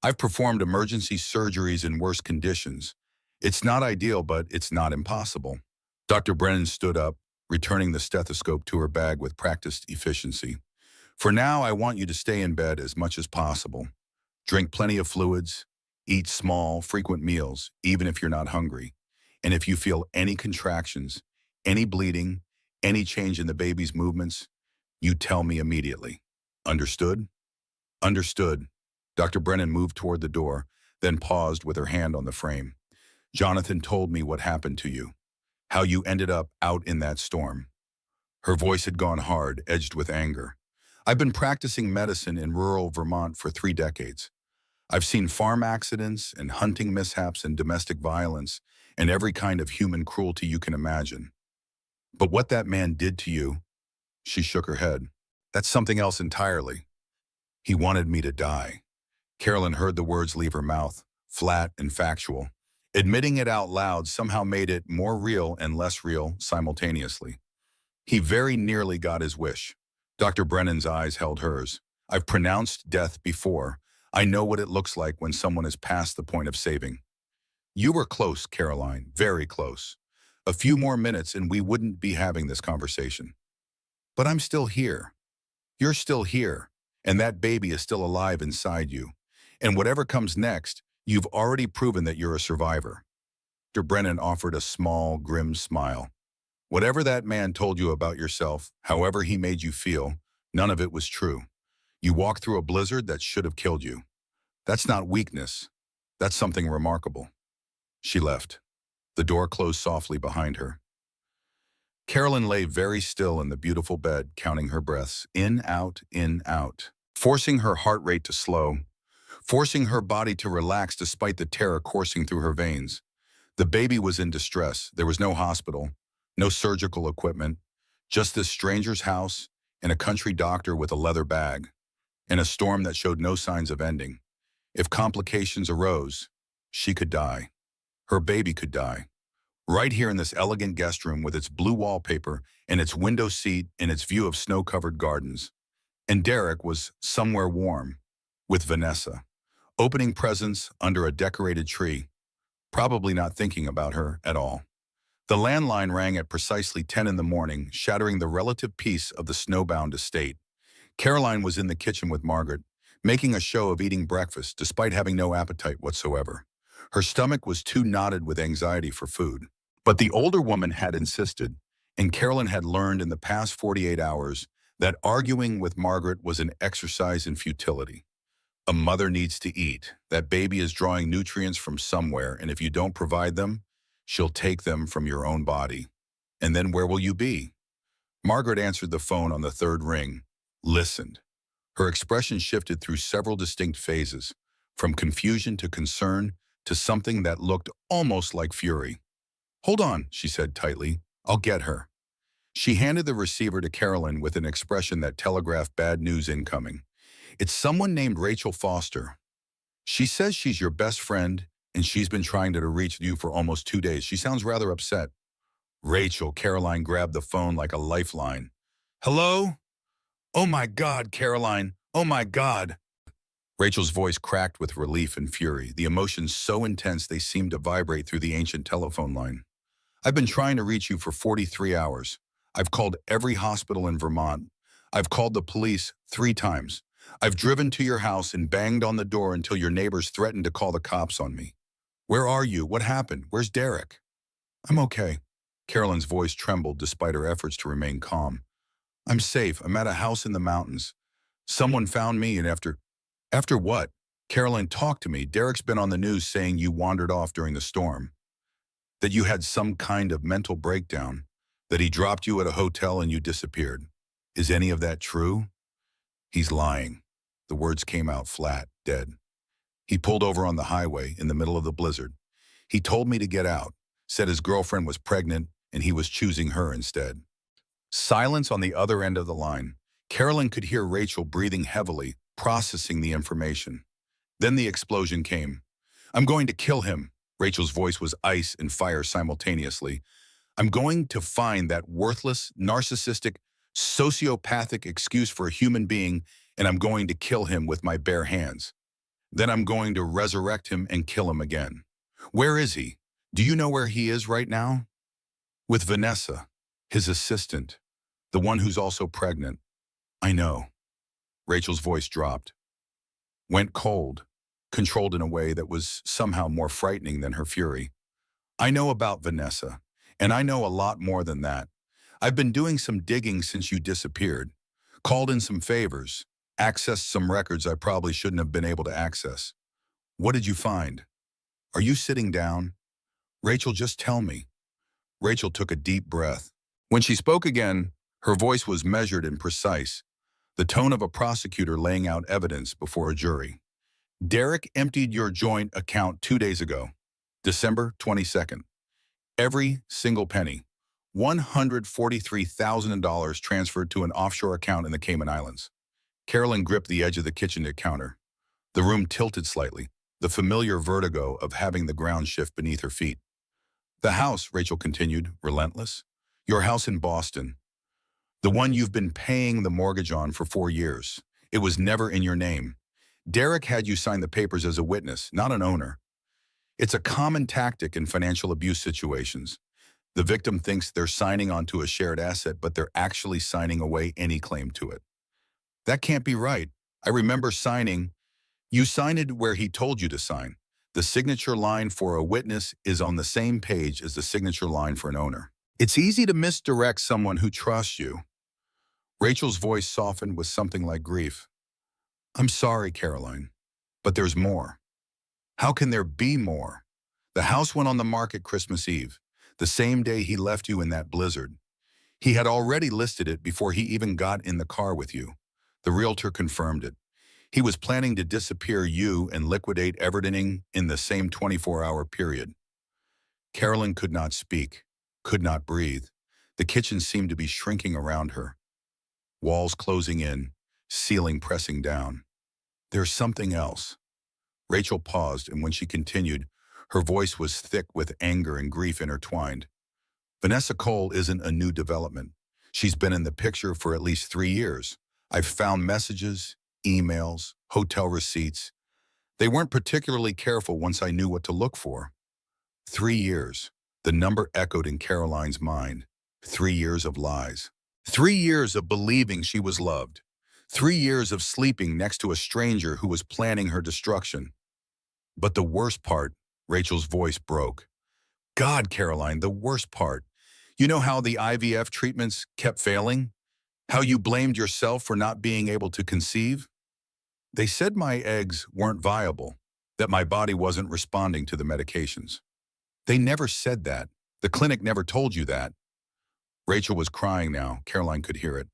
I've performed emergency surgeries in worse conditions. It's not ideal, but it's not impossible. Dr. Brennan stood up, returning the stethoscope to her bag with practiced efficiency. For now, I want you to stay in bed as much as possible. Drink plenty of fluids, eat small, frequent meals, even if you're not hungry. And if you feel any contractions, any bleeding, any change in the baby's movements, you tell me immediately. Understood? Understood. Dr. Brennan moved toward the door, then paused with her hand on the frame. Jonathan told me what happened to you. how you ended up out in that storm. Her voice had gone hard, edged with anger. I've been practicing medicine in rural Vermont for 3 decades. I've seen farm accidents and hunting mishaps and domestic violence and every kind of human cruelty you can imagine. But what that man did to you, she shook her head. That's something else entirely. He wanted me to die. Carolyn heard the words leave her mouth, flat and factual. Admitting it out loud somehow made it more real and less real simultaneously. He very nearly got his wish. Dr. Brennan's eyes held hers. I've pronounced death before. I know what it looks like when someone is past the point of saving. You were close, Caroline, very close. A few more minutes and we wouldn't be having this conversation. But I'm still here. You're still here. And that baby is still alive inside you. And whatever comes next, you've already proven that you're a survivor. Dr. Brennan offered a small, grim smile. Whatever that man told you about yourself, however he made you feel, none of it was true. You walked through a blizzard that should have killed you. That's not weakness. That's something remarkable. She left. The door closed softly behind her. Carolyn lay very still in the beautiful bed, counting her breaths, in, out, forcing her heart rate to slow, forcing her body to relax despite the terror coursing through her veins. The baby was in distress. There was no hospital, no surgical equipment, just this stranger's house and a country doctor with a leather bag, and a storm that showed no signs of ending. If complications arose, she could die. Her baby could die. Right here in this elegant guest room with its blue wallpaper and its window seat and its view of snow-covered gardens. And Derek was somewhere warm, with Vanessa, opening presents under a decorated tree, probably not thinking about her at all. The landline rang at precisely 10 in the morning, shattering the relative peace of the snowbound estate. Caroline was in the kitchen with Margaret, making a show of eating breakfast despite having no appetite whatsoever. Her stomach was too knotted with anxiety for food. But the older woman had insisted, and Carolyn had learned in the past 48 hours that arguing with Margaret was an exercise in futility. A mother needs to eat. That baby is drawing nutrients from somewhere, and if you don't provide them, she'll take them from your own body. And then where will you be? Margaret answered the phone on the third ring, listened. Her expression shifted through several distinct phases, from confusion to concern to something that looked almost like fury. Hold on, she said tightly. I'll get her. She handed the receiver to Carolyn with an expression that telegraphed bad news incoming. It's someone named Rachel Foster. She says she's your best friend, and she's been trying to reach you for almost 2 days. She sounds rather upset. Rachel, Caroline grabbed the phone like a lifeline. Hello? Oh my God, Caroline. Oh my God. Rachel's voice cracked with relief and fury, the emotions so intense they seemed to vibrate through the ancient telephone line. I've been trying to reach you for 43 hours. I've called every hospital in Vermont. I've called the police 3 times. I've driven to your house and banged on the door until your neighbors threatened to call the cops on me. Where are you? What happened? Where's Derek? I'm okay. Carolyn's voice trembled despite her efforts to remain calm. I'm safe. I'm at a house in the mountains. Someone found me and After what? Caroline, talk to me. Derek's been on the news saying you wandered off during the storm. That you had some kind of mental breakdown. That he dropped you at a hotel and you disappeared. Is any of that true? He's lying. The words came out flat, dead. He pulled over on the highway in the middle of the blizzard. He told me to get out, said his girlfriend was pregnant and he was choosing her instead. Silence on the other end of the line. Carolyn could hear Rachel breathing heavily, processing the information. Then the explosion came. I'm going to kill him. Rachel's voice was ice and fire simultaneously. I'm going to find that worthless, narcissistic, sociopathic excuse for a human being, and I'm going to kill him with my bare hands. Then I'm going to resurrect him and kill him again. Where is he? Do you know where he is right now? With Vanessa, his assistant, the one who's also pregnant. I know. Rachel's voice dropped. Went cold, controlled in a way that was somehow more frightening than her fury. I know about Vanessa, and I know a lot more than that. I've been doing some digging since you disappeared, called in some favors, accessed some records I probably shouldn't have been able to access. What did you find? Are you sitting down? Rachel, just tell me. Rachel took a deep breath. When she spoke again, her voice was measured and precise, the tone of a prosecutor laying out evidence before a jury. Derek emptied your joint account 2 days ago, December 22nd. Every single penny, $143,000 transferred to an offshore account in the Cayman Islands. Carolyn gripped the edge of the kitchen counter. The room tilted slightly, the familiar vertigo of having the ground shift beneath her feet. The house, Rachel continued, relentless. Your house in Boston. The one you've been paying the mortgage on for 4 years. It was never in your name. Derek had you sign the papers as a witness, not an owner. It's a common tactic in financial abuse situations. The victim thinks they're signing onto a shared asset, but they're actually signing away any claim to it. That can't be right. I remember signing. You signed it where he told you to sign. The signature line for a witness is on the same page as the signature line for an owner. It's easy to misdirect someone who trusts you. Rachel's voice softened with something like grief. I'm sorry, Caroline, but there's more. How can there be more? The house went on the market Christmas Eve, the same day he left you in that blizzard. He had already listed it before he even got in the car with you. The realtor confirmed it. He was planning to disappear you and liquidate everything in the same 24-hour period. Carolyn could not speak, could not breathe. The kitchen seemed to be shrinking around her. Walls closing in, ceiling pressing down. There's something else. Rachel paused, and when she continued, her voice was thick with anger and grief intertwined. Vanessa Cole isn't a new development. She's been in the picture for at least 3 years. I've found messages, emails, hotel receipts. They weren't particularly careful once I knew what to look for. 3 years. The number echoed in Caroline's mind. 3 years of lies. 3 years of believing she was loved. 3 years of sleeping next to a stranger who was planning her destruction. But the worst part, Rachel's voice broke. God, Caroline, the worst part. You know how the IVF treatments kept failing? How you blamed yourself for not being able to conceive? They said my eggs weren't viable, that my body wasn't responding to the medications. They never said that. The clinic never told you that. Rachel was crying now. Caroline could hear it.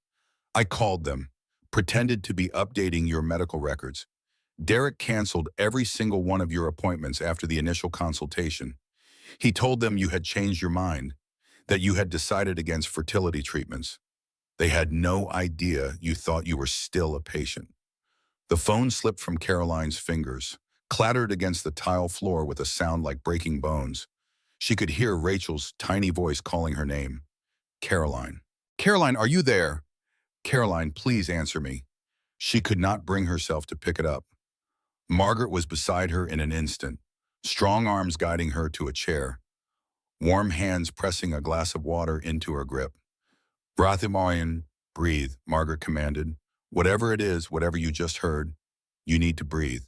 I called them, pretended to be updating your medical records. Derek canceled every single one of your appointments after the initial consultation. He told them you had changed your mind, that you had decided against fertility treatments. They had no idea you thought you were still a patient. The phone slipped from Caroline's fingers, clattered against the tile floor with a sound like breaking bones. She could hear Rachel's tiny voice calling her name. Caroline. Caroline, are you there? Caroline, please answer me. She could not bring herself to pick it up. Margaret was beside her in an instant, strong arms guiding her to a chair, warm hands pressing a glass of water into her grip. Brathimarian, breathe, Margaret commanded. Whatever it is, whatever you just heard, you need to breathe.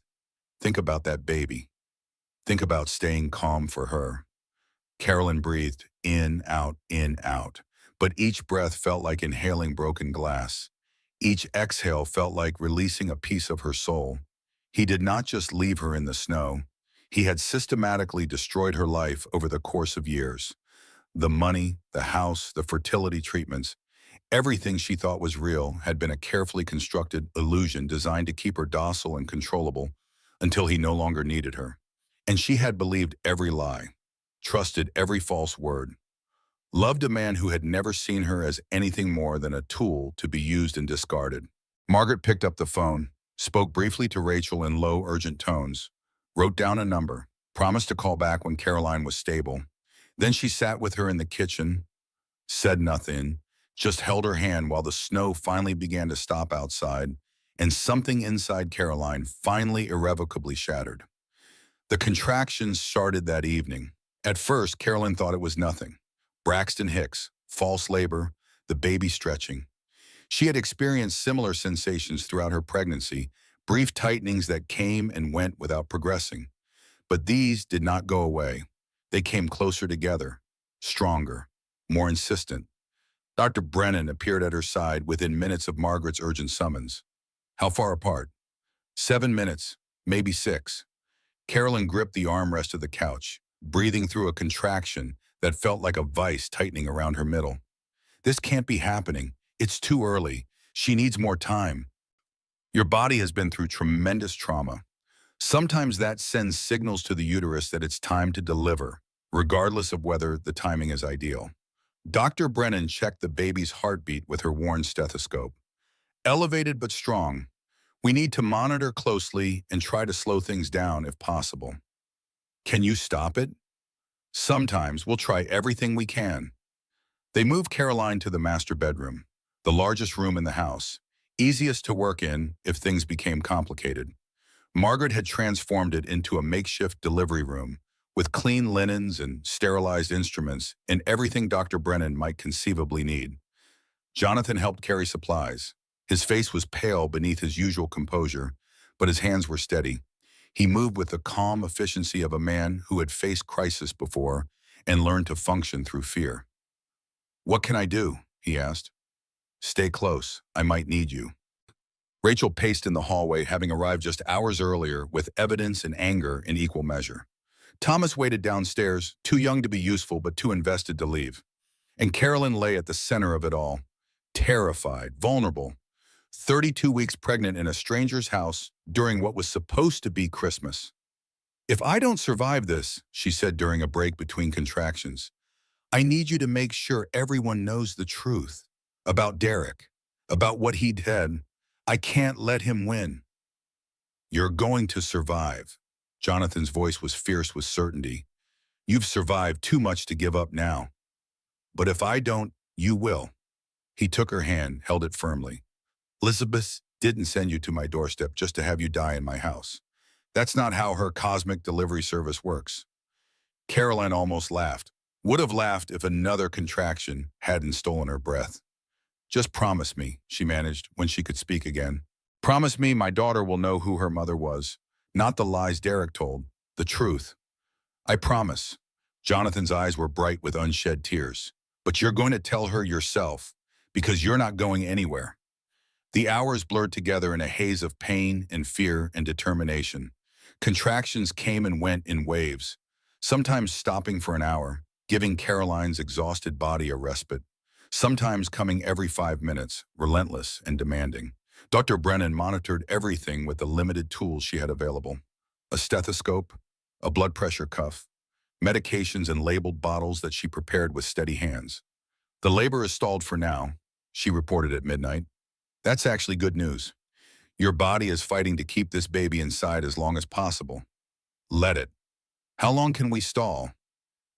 Think about that baby. Think about staying calm for her. Carolyn breathed in, out, but each breath felt like inhaling broken glass. Each exhale felt like releasing a piece of her soul. He did not just leave her in the snow. He had systematically destroyed her life over the course of years. The money, the house, the fertility treatments, everything she thought was real had been a carefully constructed illusion designed to keep her docile and controllable until he no longer needed her. And she had believed every lie, trusted every false word, loved a man who had never seen her as anything more than a tool to be used and discarded. Margaret picked up the phone, spoke briefly to Rachel in low, urgent tones, wrote down a number, promised to call back when Caroline was stable. Then she sat with her in the kitchen, said nothing, just held her hand while the snow finally began to stop outside, and something inside Caroline finally irrevocably shattered. The contractions started that evening. At first, Caroline thought it was nothing. Braxton Hicks, false labor, the baby stretching. She had experienced similar sensations throughout her pregnancy, brief tightenings that came and went without progressing. But these did not go away. They came closer together, stronger, more insistent. Dr. Brennan appeared at her side within minutes of Margaret's urgent summons. How far apart? 7 minutes, maybe 6. Carolyn gripped the armrest of the couch, breathing through a contraction that felt like a vice tightening around her middle. This can't be happening. It's too early. She needs more time. Your body has been through tremendous trauma. Sometimes that sends signals to the uterus that it's time to deliver, regardless of whether the timing is ideal. Dr. Brennan checked the baby's heartbeat with her worn stethoscope. Elevated but strong. We need to monitor closely and try to slow things down if possible. Can you stop it? Sometimes we'll try everything we can. They moved Caroline to the master bedroom, the largest room in the house, easiest to work in if things became complicated. Margaret had transformed it into a makeshift delivery room with clean linens and sterilized instruments and everything Dr. Brennan might conceivably need. Jonathan helped carry supplies. His face was pale beneath his usual composure, but his hands were steady. He moved with the calm efficiency of a man who had faced crisis before and learned to function through fear. "What can I do?" he asked. "Stay close. I might need you." Rachel paced in the hallway, having arrived just hours earlier with evidence and anger in equal measure. Thomas waited downstairs, too young to be useful but too invested to leave. And Carolyn lay at the center of it all, terrified, vulnerable, 32 weeks pregnant in a stranger's house during what was supposed to be Christmas. "If I don't survive this," she said during a break between contractions, "I need you to make sure everyone knows the truth about Derek, about what he did. I can't let him win." "You're going to survive." Jonathan's voice was fierce with certainty. "You've survived too much to give up now. But if I don't, you will." He took her hand, held it firmly. "Elizabeth didn't send you to my doorstep just to have you die in my house. That's not how her cosmic delivery service works." Caroline almost laughed. Would have laughed if another contraction hadn't stolen her breath. "Just promise me," she managed when she could speak again. "Promise me my daughter will know who her mother was. Not the lies Derek told, the truth." "I promise." Jonathan's eyes were bright with unshed tears. "But you're going to tell her yourself, because you're not going anywhere." The hours blurred together in a haze of pain and fear and determination. Contractions came and went in waves, sometimes stopping for an hour, giving Caroline's exhausted body a respite, sometimes coming every 5 minutes, relentless and demanding. Dr. Brennan monitored everything with the limited tools she had available. A stethoscope, a blood pressure cuff, medications and labeled bottles that she prepared with steady hands. "The labor is stalled for now," she reported at midnight. "That's actually good news. Your body is fighting to keep this baby inside as long as possible. Let it." "How long can we stall?"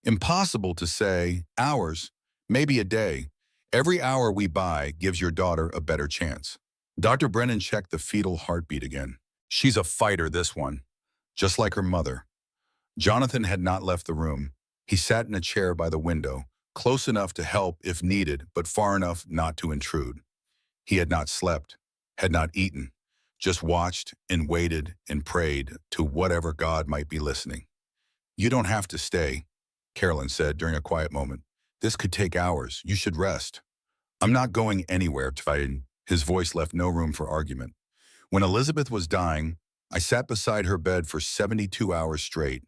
"Impossible to say. Hours, maybe a day. Every hour we buy gives your daughter a better chance." Dr. Brennan checked the fetal heartbeat again. "She's a fighter, this one. Just like her mother." Jonathan had not left the room. He sat in a chair by the window, close enough to help if needed, but far enough not to intrude. He had not slept, had not eaten, just watched and waited and prayed to whatever God might be listening. "You don't have to stay," Carolyn said during a quiet moment. "This could take hours. You should rest." "I'm not going anywhere," Tvain. His voice left no room for argument. "When Elizabeth was dying, I sat beside her bed for 72 hours straight.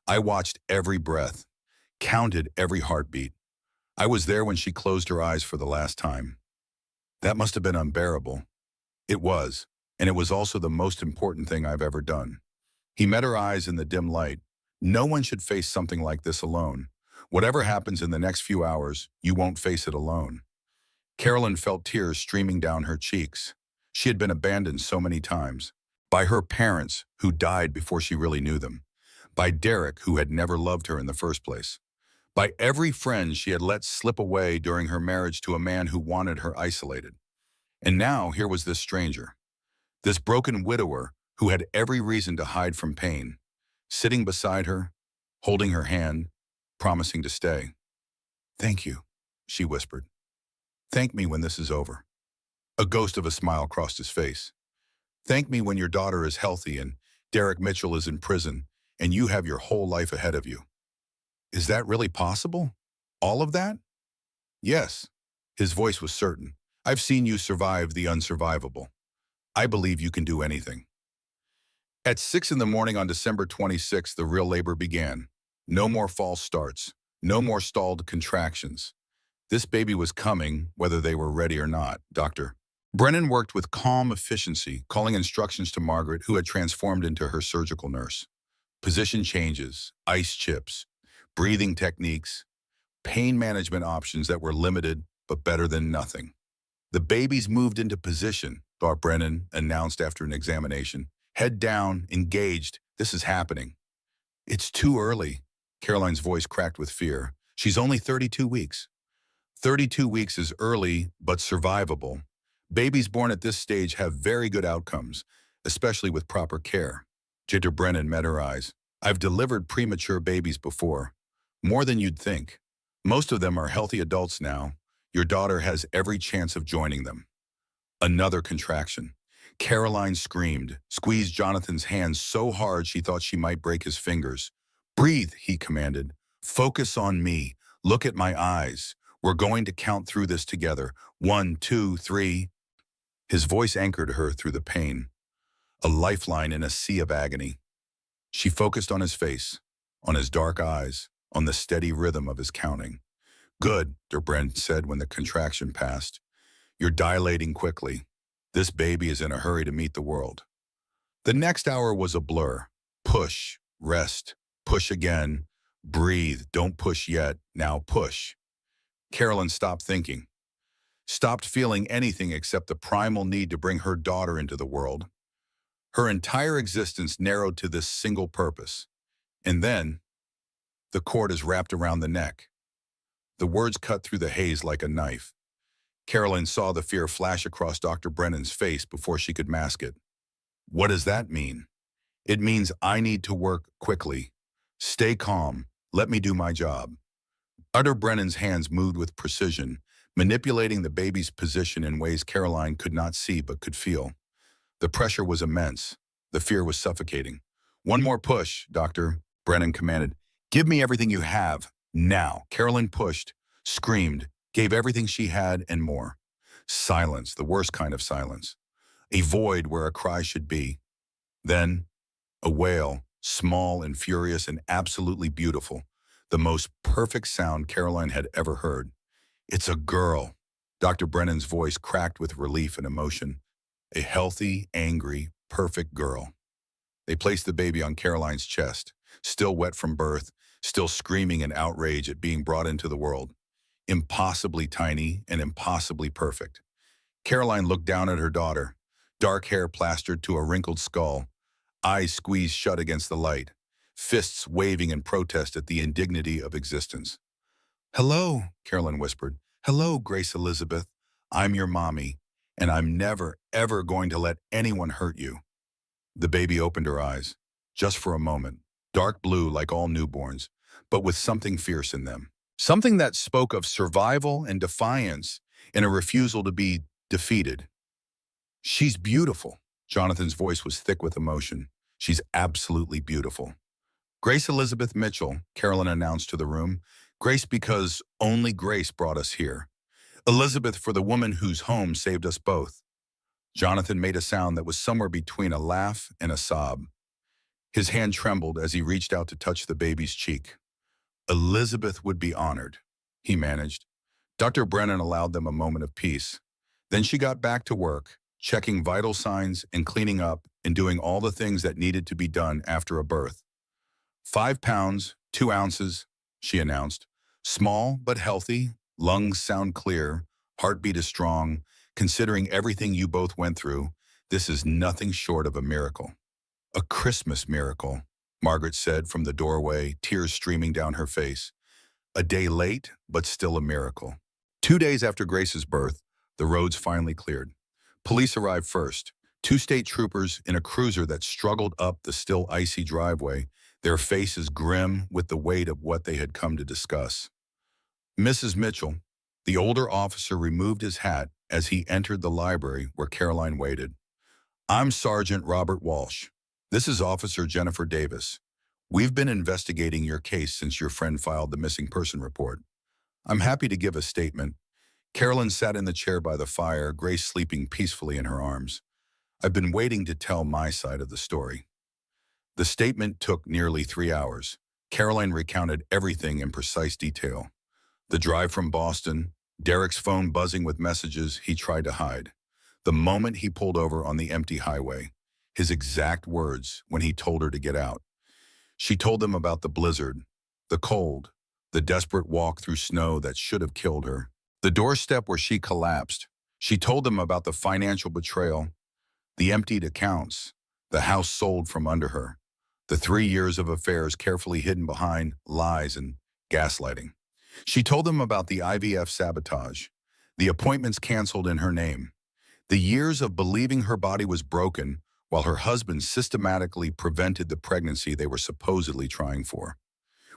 I watched every breath, counted every heartbeat. I was there when she closed her eyes for the last time. That must have been unbearable." "It was, and it was also the most important thing I've ever done." He met her eyes in the dim light. "No one should face something like this alone. Whatever happens in the next few hours, you won't face it alone." Carolyn felt tears streaming down her cheeks. She had been abandoned so many times. By her parents, who died before she really knew them. By Derek, who had never loved her in the first place. By every friend she had let slip away during her marriage to a man who wanted her isolated. And now here was this stranger. This broken widower who had every reason to hide from pain. Sitting beside her, holding her hand, promising to stay. "Thank you," she whispered. "Thank me when this is over." A ghost of a smile crossed his face. "Thank me when your daughter is healthy and Derek Mitchell is in prison and you have your whole life ahead of you." "Is that really possible? All of that?" "Yes." His voice was certain. "I've seen you survive the unsurvivable. I believe you can do anything." At 6 in the morning on December 26th, the real labor began. No more false starts. No more stalled contractions. This baby was coming, whether they were ready or not, Doctor. Brennan worked with calm efficiency, calling instructions to Margaret, who had transformed into her surgical nurse. Position changes, ice chips, breathing techniques, pain management options that were limited but better than nothing. The baby's moved into position, thought Brennan announced after an examination. Head down, engaged, this is happening. It's too early. Caroline's voice cracked with fear. She's only 32 weeks. 32 weeks is early, but survivable. Babies born at this stage have very good outcomes, especially with proper care. Jitter Brennan met her eyes. I've delivered premature babies before. More than you'd think. Most of them are healthy adults now. Your daughter has every chance of joining them. Another contraction. Caroline screamed, squeezed Jonathan's hands so hard she thought she might break his fingers. Breathe, he commanded. Focus on me. Look at my eyes. We're going to count through this together. 1, 2, 3. His voice anchored her through the pain, a lifeline in a sea of agony. She focused on his face, on his dark eyes, on the steady rhythm of his counting. Good, Brent said when the contraction passed. You're dilating quickly. This baby is in a hurry to meet the world. The next hour was a blur. Push, rest, push again, breathe, don't push yet, now push. Carolyn stopped thinking, stopped feeling anything except the primal need to bring her daughter into the world. Her entire existence narrowed to this single purpose. And then, the cord is wrapped around the neck. The words cut through the haze like a knife. Carolyn saw the fear flash across Dr. Brennan's face before she could mask it. What does that mean? It means I need to work quickly. Stay calm. Let me do my job. Dr. Brennan's hands moved with precision, manipulating the baby's position in ways Caroline could not see but could feel. The pressure was immense. The fear was suffocating. One more push, Doctor, Brennan commanded. Give me everything you have, now. Caroline pushed, screamed, gave everything she had and more. Silence, the worst kind of silence. A void where a cry should be. Then, a wail, small and furious and absolutely beautiful. The most perfect sound Caroline had ever heard. It's a girl. Dr. Brennan's voice cracked with relief and emotion. A healthy, angry, perfect girl. They placed the baby on Caroline's chest, still wet from birth, still screaming in outrage at being brought into the world. Impossibly tiny and impossibly perfect. Caroline looked down at her daughter, dark hair plastered to a wrinkled skull, eyes squeezed shut against the light, fists waving in protest at the indignity of existence. Hello, Caroline whispered. Hello, Grace Elizabeth. I'm your mommy, and I'm never, ever going to let anyone hurt you. The baby opened her eyes, just for a moment, dark blue like all newborns, but with something fierce in them. Something that spoke of survival and defiance and a refusal to be defeated. She's beautiful. Jonathan's voice was thick with emotion. She's absolutely beautiful. Grace Elizabeth Mitchell, Carolyn announced to the room. Grace because only Grace brought us here. Elizabeth for the woman whose home saved us both. Jonathan made a sound that was somewhere between a laugh and a sob. His hand trembled as he reached out to touch the baby's cheek. Elizabeth would be honored, he managed. Dr. Brennan allowed them a moment of peace. Then she got back to work, checking vital signs and cleaning up and doing all the things that needed to be done after a birth. 5 pounds, 2 ounces, she announced. Small but healthy, lungs sound clear, heartbeat is strong. Considering everything you both went through, this is nothing short of a miracle. A Christmas miracle, Margaret said from the doorway, tears streaming down her face. A day late, but still a miracle. 2 days after Grace's birth, the roads finally cleared. Police arrived first, 2 state troopers in a cruiser that struggled up the still icy driveway, their faces grim with the weight of what they had come to discuss. Mrs. Mitchell, the older officer, removed his hat as he entered the library where Caroline waited. I'm Sergeant Robert Walsh. This is Officer Jennifer Davis. We've been investigating your case since your friend filed the missing person report. I'm happy to give a statement. Carolyn sat in the chair by the fire, Grace sleeping peacefully in her arms. I've been waiting to tell my side of the story. The statement took nearly 3 hours. Caroline recounted everything in precise detail. The drive from Boston, Derek's phone buzzing with messages he tried to hide. The moment he pulled over on the empty highway, his exact words when he told her to get out. She told them about the blizzard, the cold, the desperate walk through snow that should have killed her, the doorstep where she collapsed. She told them about the financial betrayal, the emptied accounts, the house sold from under her, the 3 years of affairs carefully hidden behind lies and gaslighting. She told them about the IVF sabotage, the appointments canceled in her name, the years of believing her body was broken while her husband systematically prevented the pregnancy they were supposedly trying for.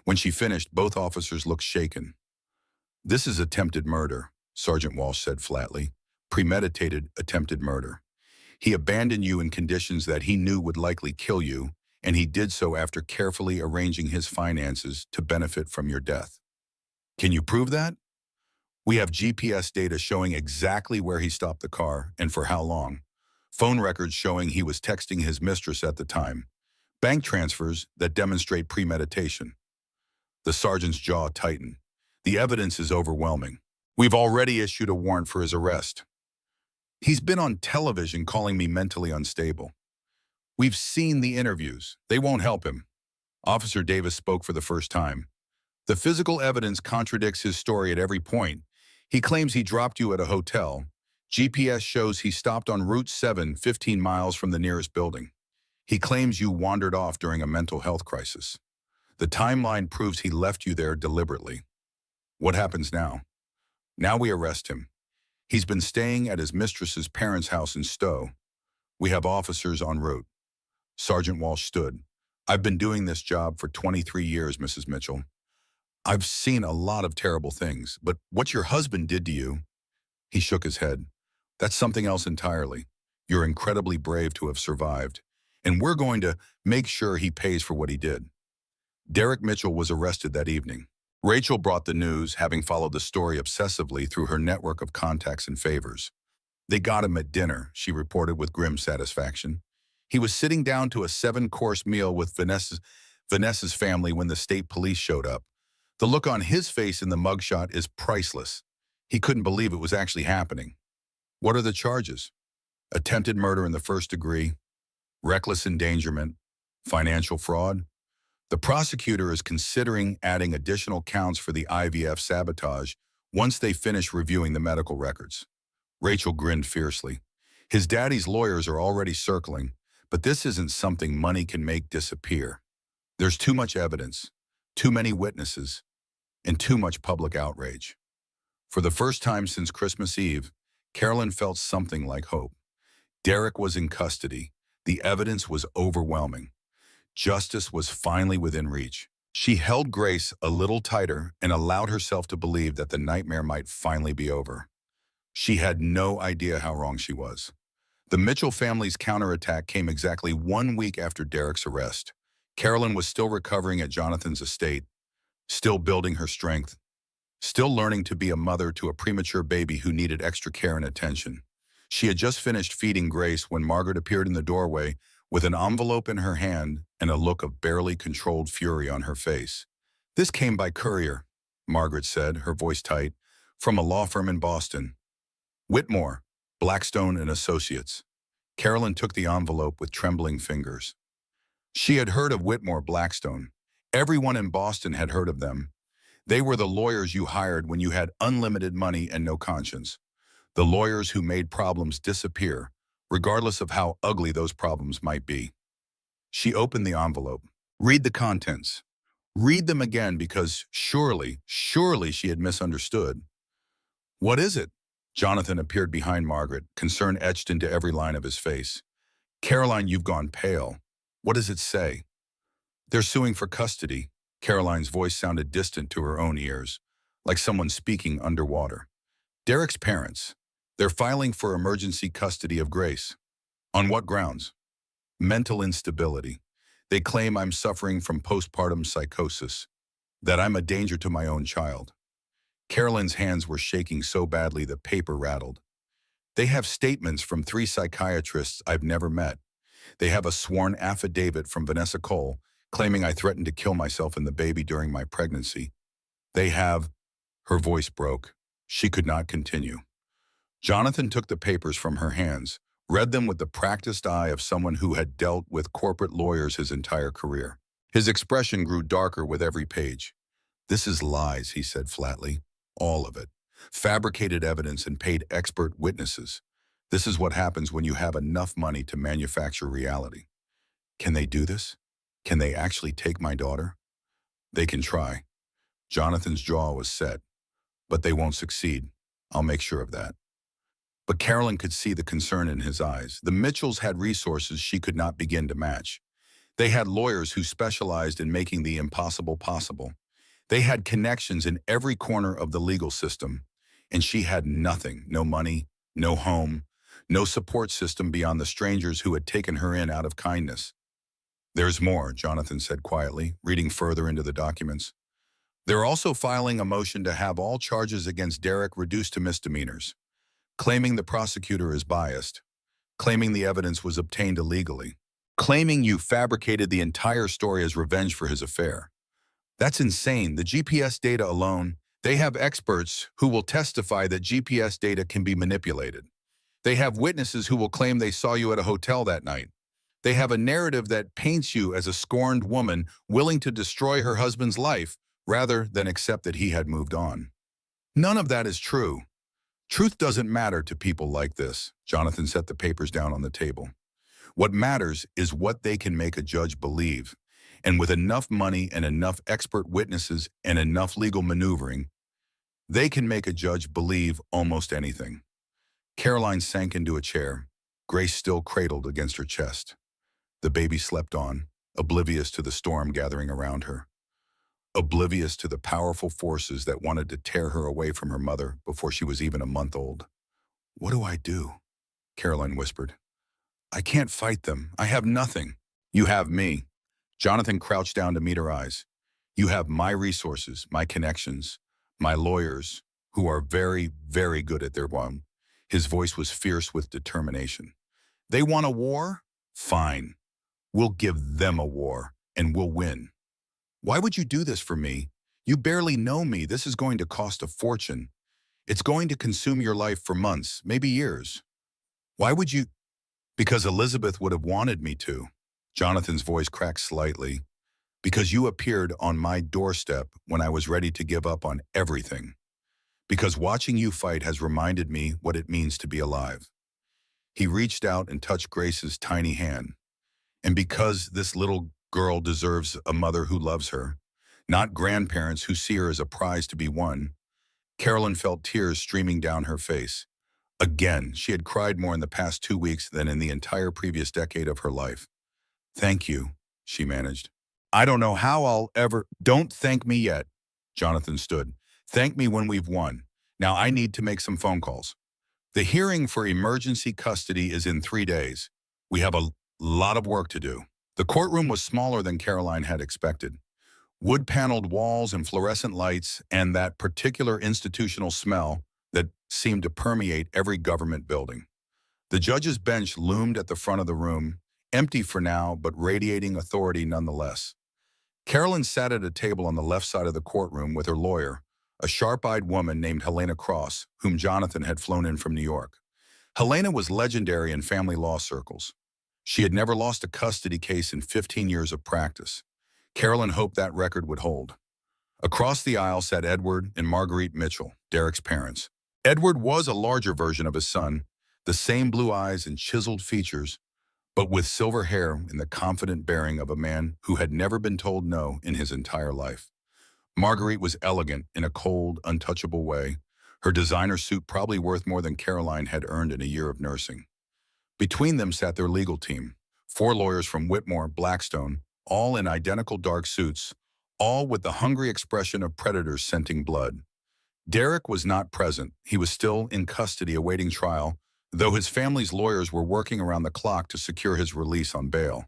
When she finished, both officers looked shaken. "This is attempted murder," Sergeant Walsh said flatly. "Premeditated attempted murder. He abandoned you in conditions that he knew would likely kill you, and he did so after carefully arranging his finances to benefit from your death." "Can you prove that?" "We have GPS data showing exactly where he stopped the car and for how long. Phone records showing he was texting his mistress at the time. Bank transfers that demonstrate premeditation." The sergeant's jaw tightened. "The evidence is overwhelming. We've already issued a warrant for his arrest. He's been on television calling me mentally unstable. We've seen the interviews. They won't help him." Officer Davis spoke for the first time. "The physical evidence contradicts his story at every point. He claims he dropped you at a hotel. GPS shows he stopped on Route 7, 15 miles from the nearest building. He claims you wandered off during a mental health crisis. The timeline proves he left you there deliberately. What happens now?" "Now we arrest him. He's been staying at his mistress's parents' house in Stowe. We have officers en route." Sergeant Walsh stood. "I've been doing this job for 23 years, Mrs. Mitchell. I've seen a lot of terrible things, but what your husband did to you..." He shook his head. "That's something else entirely. You're incredibly brave to have survived, and we're going to make sure he pays for what he did." Derek Mitchell was arrested that evening. Rachel brought the news, having followed the story obsessively through her network of contacts and favors. "They got him at dinner," she reported with grim satisfaction. "He was sitting down to a 7-course meal with Vanessa's family when the state police showed up. The look on his face in the mugshot is priceless. He couldn't believe it was actually happening." "What are the charges?" "Attempted murder in the first degree, reckless endangerment, financial fraud. The prosecutor is considering adding additional counts for the IVF sabotage once they finish reviewing the medical records." Rachel grinned fiercely. "His daddy's lawyers are already circling, but this isn't something money can make disappear. There's too much evidence, too many witnesses, and too much public outrage." For the first time since Christmas Eve, Carolyn felt something like hope. Derek was in custody. The evidence was overwhelming. Justice was finally within reach. She held Grace a little tighter and allowed herself to believe that the nightmare might finally be over. She had no idea how wrong she was. The Mitchell family's counterattack came exactly 1 week after Derek's arrest. Carolyn was still recovering at Jonathan's estate, still building her strength, still learning to be a mother to a premature baby who needed extra care and attention. She had just finished feeding Grace when Margaret appeared in the doorway with an envelope in her hand and a look of barely controlled fury on her face. "This came by courier," Margaret said, her voice tight, "from a law firm in Boston. Whitmore, Blackstone and Associates." Carolyn took the envelope with trembling fingers. She had heard of Whitmore Blackstone. Everyone in Boston had heard of them. They were the lawyers you hired when you had unlimited money and no conscience. The lawyers who made problems disappear, regardless of how ugly those problems might be. She opened the envelope. "Read the contents. Read them again because surely she had misunderstood." "What is it?" Jonathan appeared behind Margaret, concern etched into every line of his face. "Caroline, you've gone pale. What does it say?" "They're suing for custody." Caroline's voice sounded distant to her own ears, like someone speaking underwater. "Derek's parents. They're filing for emergency custody of Grace." "On what grounds?" "Mental instability. They claim I'm suffering from postpartum psychosis, that I'm a danger to my own child." Carolyn's hands were shaking so badly the paper rattled. "They have statements from 3 psychiatrists I've never met. They have a sworn affidavit from Vanessa Cole claiming I threatened to kill myself and the baby during my pregnancy. They have, her voice broke. She could not continue. Jonathan took the papers from her hands, read them with the practiced eye of someone who had dealt with corporate lawyers his entire career. His expression grew darker with every page. "This is lies," he said flatly. "All of it. Fabricated evidence and paid expert witnesses. This is what happens when you have enough money to manufacture reality. Can they do this? Can they actually take my daughter? They can try." Jonathan's jaw was set. "But they won't succeed. I'll make sure of that." But Carolyn could see the concern in his eyes. The Mitchells had resources she could not begin to match. They had lawyers who specialized in making the impossible possible. They had connections in every corner of the legal system, and she had nothing, no money, no home, no support system beyond the strangers who had taken her in out of kindness. "There's more," Jonathan said quietly, reading further into the documents. "They're also filing a motion to have all charges against Derek reduced to misdemeanors, claiming the prosecutor is biased, claiming the evidence was obtained illegally, claiming you fabricated the entire story as revenge for his affair. That's insane. The GPS data alone, they have experts who will testify that GPS data can be manipulated. They have witnesses who will claim they saw you at a hotel that night. They have a narrative that paints you as a scorned woman willing to destroy her husband's life rather than accept that he had moved on. None of that is true. Truth doesn't matter to people like this." Jonathan set the papers down on the table. "What matters is what they can make a judge believe. And with enough money and enough expert witnesses and enough legal maneuvering, they can make a judge believe almost anything." Caroline sank into a chair, Grace still cradled against her chest. The baby slept on, oblivious to the storm gathering around her, oblivious to the powerful forces that wanted to tear her away from her mother before she was even a month old. "What do I do?" Caroline whispered. "I can't fight them. I have nothing." "You have me." Jonathan crouched down to meet her eyes. "You have my resources, my connections, my lawyers, who are very, very good at their job." His voice was fierce with determination. "They want a war? Fine. We'll give them a war, and we'll win. Why would you do this for me? You barely know me. This is going to cost a fortune. It's going to consume your life for months, maybe years. Why would you?" "Because Elizabeth would have wanted me to." Jonathan's voice cracked slightly. "Because you appeared on my doorstep when I was ready to give up on everything. Because watching you fight has reminded me what it means to be alive." He reached out and touched Grace's tiny hand. "And because this little girl deserves a mother who loves her, not grandparents who see her as a prize to be won." Carolyn felt tears streaming down her face. Again, she had cried more in the past 2 weeks than in the entire previous decade of her life. "Thank you," she managed. "I don't know how I'll ever—" "Don't thank me yet." Jonathan stood. "Thank me when we've won. Now I need to make some phone calls. The hearing for emergency custody is in 3 days. We have a lot of work to do." The courtroom was smaller than Caroline had expected. Wood-paneled walls and fluorescent lights and that particular institutional smell that seemed to permeate every government building. The judge's bench loomed at the front of the room, empty for now but radiating authority nonetheless. Carolyn sat at a table on the left side of the courtroom with her lawyer, a sharp-eyed woman named Helena Cross, whom Jonathan had flown in from New York. Helena was legendary in family law circles. She had never lost a custody case in 15 years of practice. Carolyn hoped that record would hold. Across the aisle sat Edward and Marguerite Mitchell, Derek's parents. Edward was a larger version of his son, the same blue eyes and chiseled features, but with silver hair and the confident bearing of a man who had never been told no in his entire life. Marguerite was elegant in a cold, untouchable way, her designer suit probably worth more than Caroline had earned in a year of nursing. Between them sat their legal team, 4 lawyers from Whitmore, Blackstone, all in identical dark suits, all with the hungry expression of predators scenting blood. Derek was not present. He was still in custody awaiting trial, though his family's lawyers were working around the clock to secure his release on bail.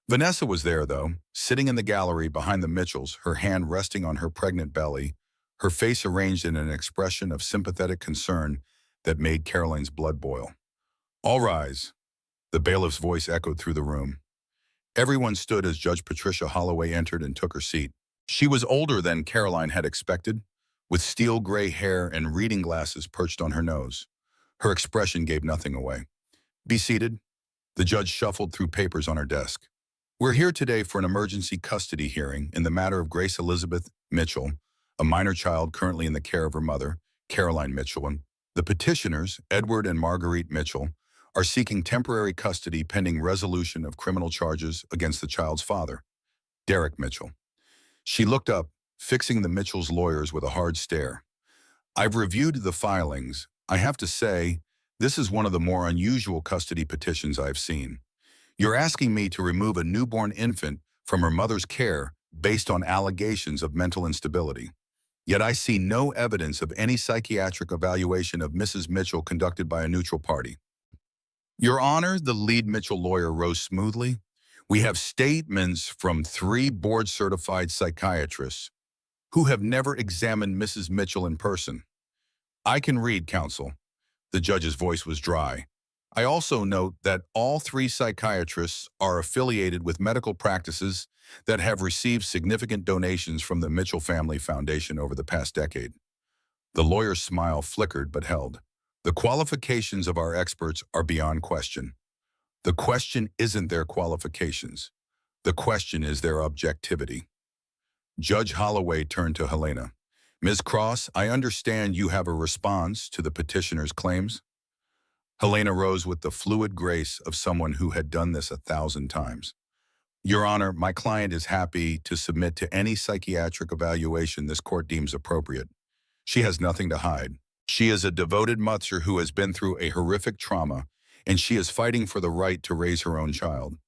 Vanessa was there, though, sitting in the gallery behind the Mitchells, her hand resting on her pregnant belly, her face arranged in an expression of sympathetic concern that made Caroline's blood boil. "All rise." The bailiff's voice echoed through the room. Everyone stood as Judge Patricia Holloway entered and took her seat. She was older than Caroline had expected, with steel gray hair and reading glasses perched on her nose. Her expression gave nothing away. "Be seated." The judge shuffled through papers on her desk. "We're here today for an emergency custody hearing in the matter of Grace Elizabeth Mitchell, a minor child currently in the care of her mother, Caroline Mitchell. And the petitioners, Edward and Marguerite Mitchell, are seeking temporary custody pending resolution of criminal charges against the child's father, Derek Mitchell." She looked up, fixing the Mitchell's lawyers with a hard stare. "I've reviewed the filings. I have to say, this is one of the more unusual custody petitions I've seen. You're asking me to remove a newborn infant from her mother's care based on allegations of mental instability. Yet I see no evidence of any psychiatric evaluation of Mrs. Mitchell conducted by a neutral party." "Your Honor," the lead Mitchell lawyer rose smoothly, "we have statements from 3 board-certified psychiatrists who have never examined Mrs. Mitchell in person." "I can read, counsel." The judge's voice was dry. "I also note that all 3 psychiatrists are affiliated with medical practices that have received significant donations from the Mitchell Family Foundation over the past decade." The lawyer's smile flickered but held. "The qualifications of our experts are beyond question. The question isn't their qualifications. The question is their objectivity." Judge Holloway turned to Helena. "Ms. Cross, I understand you have a response to the petitioner's claims?" Helena rose with the fluid grace of someone who had done this 1,000 times. "Your Honor, my client is happy to submit to any psychiatric evaluation this court deems appropriate. She has nothing to hide. She is a devoted mother who has been through a horrific trauma, and she is fighting for the right to raise her own child.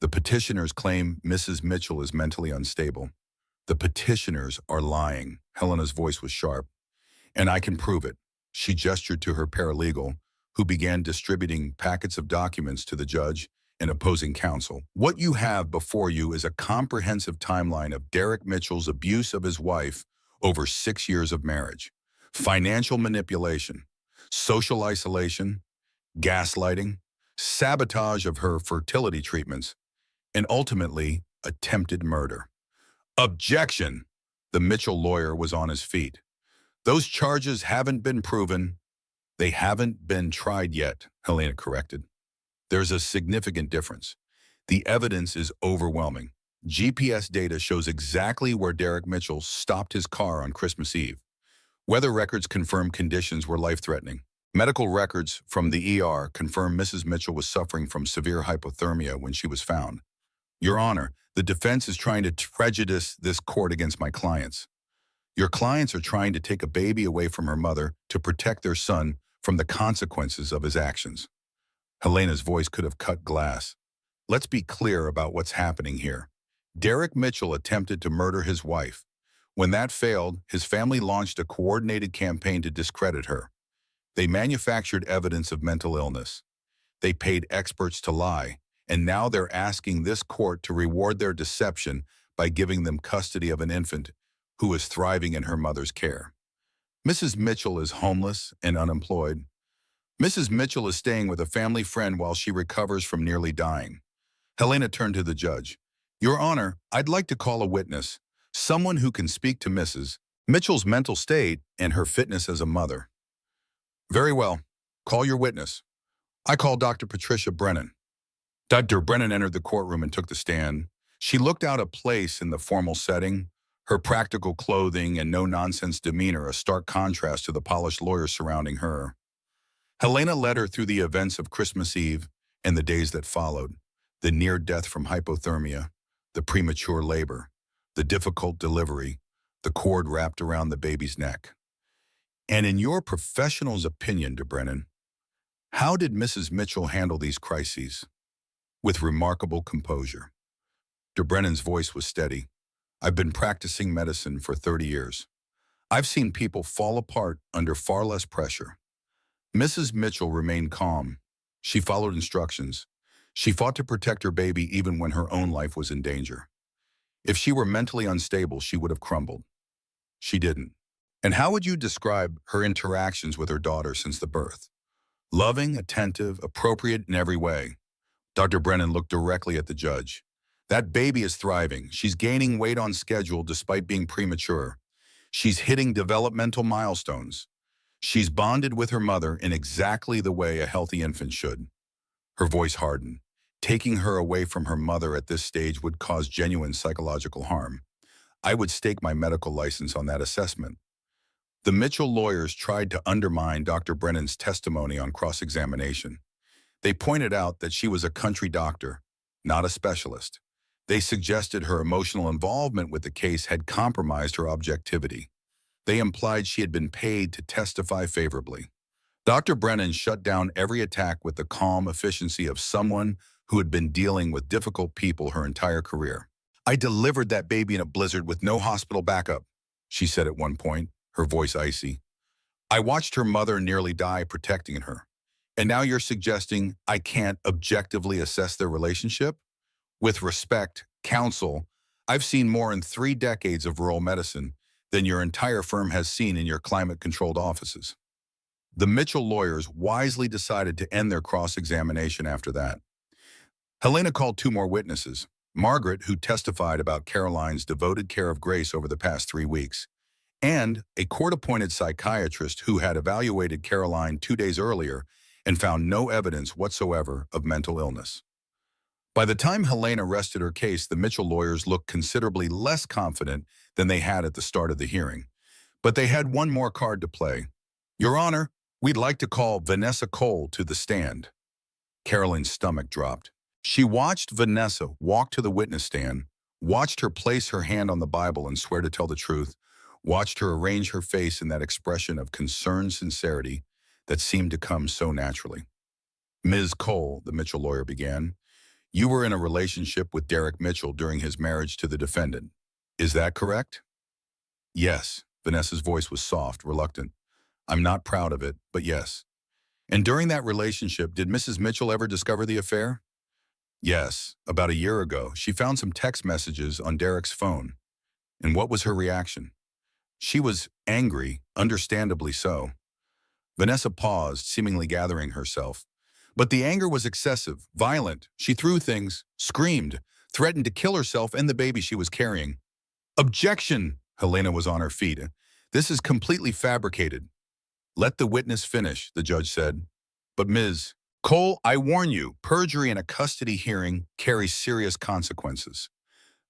The petitioners claim Mrs. Mitchell is mentally unstable." "The petitioners are lying." Helena's voice was sharp. "And I can prove it." She gestured to her paralegal, who began distributing packets of documents to the judge and opposing counsel. "What you have before you is a comprehensive timeline of Derek Mitchell's abuse of his wife over 6 years of marriage, financial manipulation, social isolation, gaslighting, sabotage of her fertility treatments, and ultimately, attempted murder." "Objection!" The Mitchell lawyer was on his feet. "Those charges haven't been proven." "They haven't been tried yet," Helena corrected. "There's a significant difference. The evidence is overwhelming. GPS data shows exactly where Derek Mitchell stopped his car on Christmas Eve. Weather records confirm conditions were life-threatening. Medical records from the ER confirm Mrs. Mitchell was suffering from severe hypothermia when she was found. Your Honor, the defense is trying to prejudice this court against my clients. Your clients are trying to take a baby away from her mother to protect their son from the consequences of his actions." Helena's voice could have cut glass. "Let's be clear about what's happening here. Derek Mitchell attempted to murder his wife. When that failed, his family launched a coordinated campaign to discredit her. They manufactured evidence of mental illness. They paid experts to lie, and now they're asking this court to reward their deception by giving them custody of an infant who is thriving in her mother's care. Mrs. Mitchell is homeless and unemployed. Mrs. Mitchell is staying with a family friend while she recovers from nearly dying." Helena turned to the judge. "Your Honor, I'd like to call a witness, someone who can speak to Mrs. Mitchell's mental state and her fitness as a mother." "Very well. Call your witness." "I call Dr. Patricia Brennan." Dr. Brennan entered the courtroom and took the stand. She looked out of place in the formal setting, her practical clothing and no-nonsense demeanor a stark contrast to the polished lawyers surrounding her. Helena led her through the events of Christmas Eve and the days that followed, the near death from hypothermia, the premature labor, the difficult delivery, the cord wrapped around the baby's neck. "And in your professional's opinion, De Brennan, how did Mrs. Mitchell handle these crises?" "With remarkable composure." De Brennan's voice was steady. "I've been practicing medicine for 30 years. I've seen people fall apart under far less pressure. Mrs. Mitchell remained calm. She followed instructions. She fought to protect her baby even when her own life was in danger. If she were mentally unstable, she would have crumbled. She didn't." "And how would you describe her interactions with her daughter since the birth?" "Loving, attentive, appropriate in every way." Dr. Brennan looked directly at the judge. That baby is thriving. She's gaining weight on schedule despite being premature. She's hitting developmental milestones. She's bonded with her mother in exactly the way a healthy infant should. Her voice hardened. Taking her away from her mother at this stage would cause genuine psychological harm. I would stake my medical license on that assessment. The Mitchell lawyers tried to undermine Dr. Brennan's testimony on cross-examination. They pointed out that she was a country doctor, not a specialist. They suggested her emotional involvement with the case had compromised her objectivity. They implied she had been paid to testify favorably. Dr. Brennan shut down every attack with the calm efficiency of someone who had been dealing with difficult people her entire career. "I delivered that baby in a blizzard with no hospital backup," she said at one point, her voice icy. "I watched her mother nearly die protecting her. And now you're suggesting I can't objectively assess their relationship? With respect, counsel, I've seen more in 3 decades of rural medicine than your entire firm has seen in your climate-controlled offices." The Mitchell lawyers wisely decided to end their cross-examination after that. Helena called 2 more witnesses, Margaret, who testified about Caroline's devoted care of Grace over the past 3 weeks, and a court-appointed psychiatrist who had evaluated Caroline 2 days earlier and found no evidence whatsoever of mental illness. By the time Helena rested her case, the Mitchell lawyers looked considerably less confident than they had at the start of the hearing. But they had one more card to play. "Your Honor, we'd like to call Vanessa Cole to the stand." Caroline's stomach dropped. She watched Vanessa walk to the witness stand, watched her place her hand on the Bible and swear to tell the truth, watched her arrange her face in that expression of concerned sincerity that seemed to come so naturally. "Ms. Cole," the Mitchell lawyer began, "you were in a relationship with Derek Mitchell during his marriage to the defendant. Is that correct?" "Yes." Vanessa's voice was soft, reluctant. "I'm not proud of it, but yes." "And during that relationship, did Mrs. Mitchell ever discover the affair?" "Yes. About a year ago, she found some text messages on Derek's phone." "And what was her reaction?" "She was angry, understandably so." Vanessa paused, seemingly gathering herself. But the anger was excessive, violent. She threw things, screamed, threatened to kill herself and the baby she was carrying. "Objection!" Helena was on her feet. "This is completely fabricated." "Let the witness finish," the judge said. "But Ms. Cole, I warn you, perjury in a custody hearing carries serious consequences."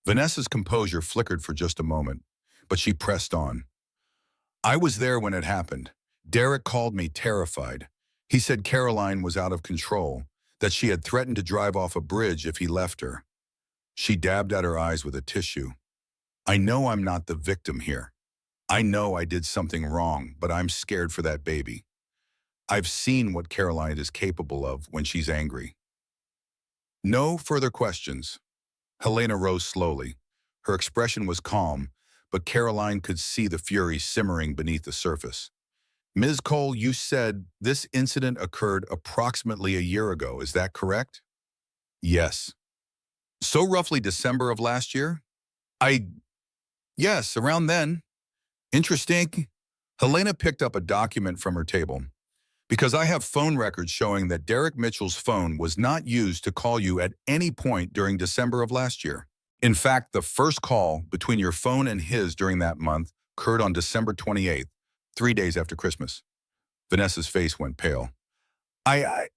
Vanessa's composure flickered for just a moment, but she pressed on. "I was there when it happened. Derek called me terrified. He said Caroline was out of control, that she had threatened to drive off a bridge if he left her." She dabbed at her eyes with a tissue. "I know I'm not the victim here. I know I did something wrong, but I'm scared for that baby. I've seen what Caroline is capable of when she's angry." No further questions. Helena rose slowly. Her expression was calm, but Caroline could see the fury simmering beneath the surface. "Ms. Cole, you said this incident occurred approximately a year ago, is that correct?" "Yes." "So roughly December of last year?" Yes, around then." "Interesting." Helena picked up a document from her table. "Because I have phone records showing that Derek Mitchell's phone was not used to call you at any point during December of last year. In fact, the first call between your phone and his during that month occurred on December 28th, 3 days after Christmas." Vanessa's face went pale. I,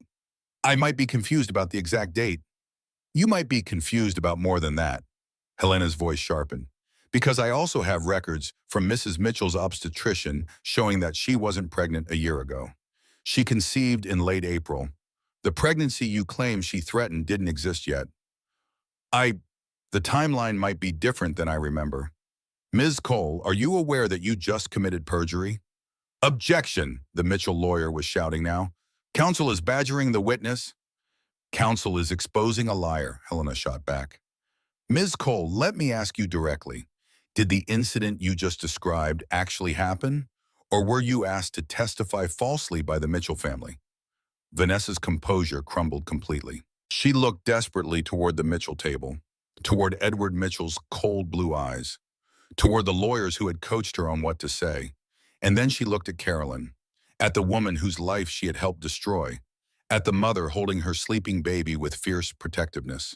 I might be confused about the exact date." "You might be confused about more than that." Helena's voice sharpened. "Because I also have records from Mrs. Mitchell's obstetrician showing that she wasn't pregnant a year ago. She conceived in late April. The pregnancy you claim she threatened didn't exist yet." The timeline might be different than I remember." "Ms. Cole, are you aware that you just committed perjury?" "Objection!" the Mitchell lawyer was shouting now. "Counsel is badgering the witness." "Counsel is exposing a liar," Helena shot back. "Ms. Cole, let me ask you directly. Did the incident you just described actually happen? Or were you asked to testify falsely by the Mitchell family?" Vanessa's composure crumbled completely. She looked desperately toward the Mitchell table, toward Edward Mitchell's cold blue eyes, toward the lawyers who had coached her on what to say. And then she looked at Carolyn, at the woman whose life she had helped destroy, at the mother holding her sleeping baby with fierce protectiveness.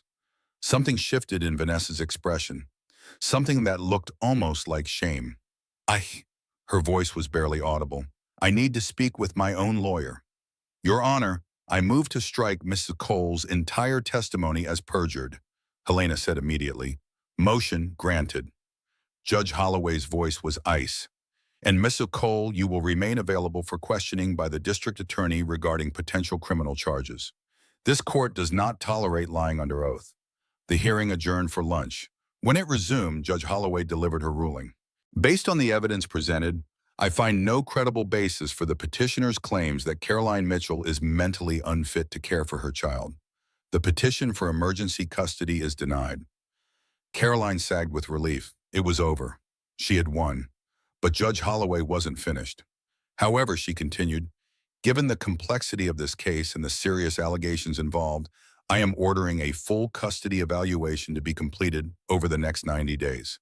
Something shifted in Vanessa's expression, something that looked almost like shame. I, her voice was barely audible. I need to speak with my own lawyer. Your Honor, I move to strike Mrs. Cole's entire testimony as perjured, Helena said immediately. Motion granted. Judge Holloway's voice was ice. And Mrs. Cole, you will remain available for questioning by the district attorney regarding potential criminal charges. This court does not tolerate lying under oath. The hearing adjourned for lunch. When it resumed, Judge Holloway delivered her ruling. Based on the evidence presented, I find no credible basis for the petitioner's claims that Caroline Mitchell is mentally unfit to care for her child. The petition for emergency custody is denied. Caroline sagged with relief. It was over. She had won. But Judge Holloway wasn't finished. However, she continued, given the complexity of this case and the serious allegations involved, I am ordering a full custody evaluation to be completed over the next 90 days.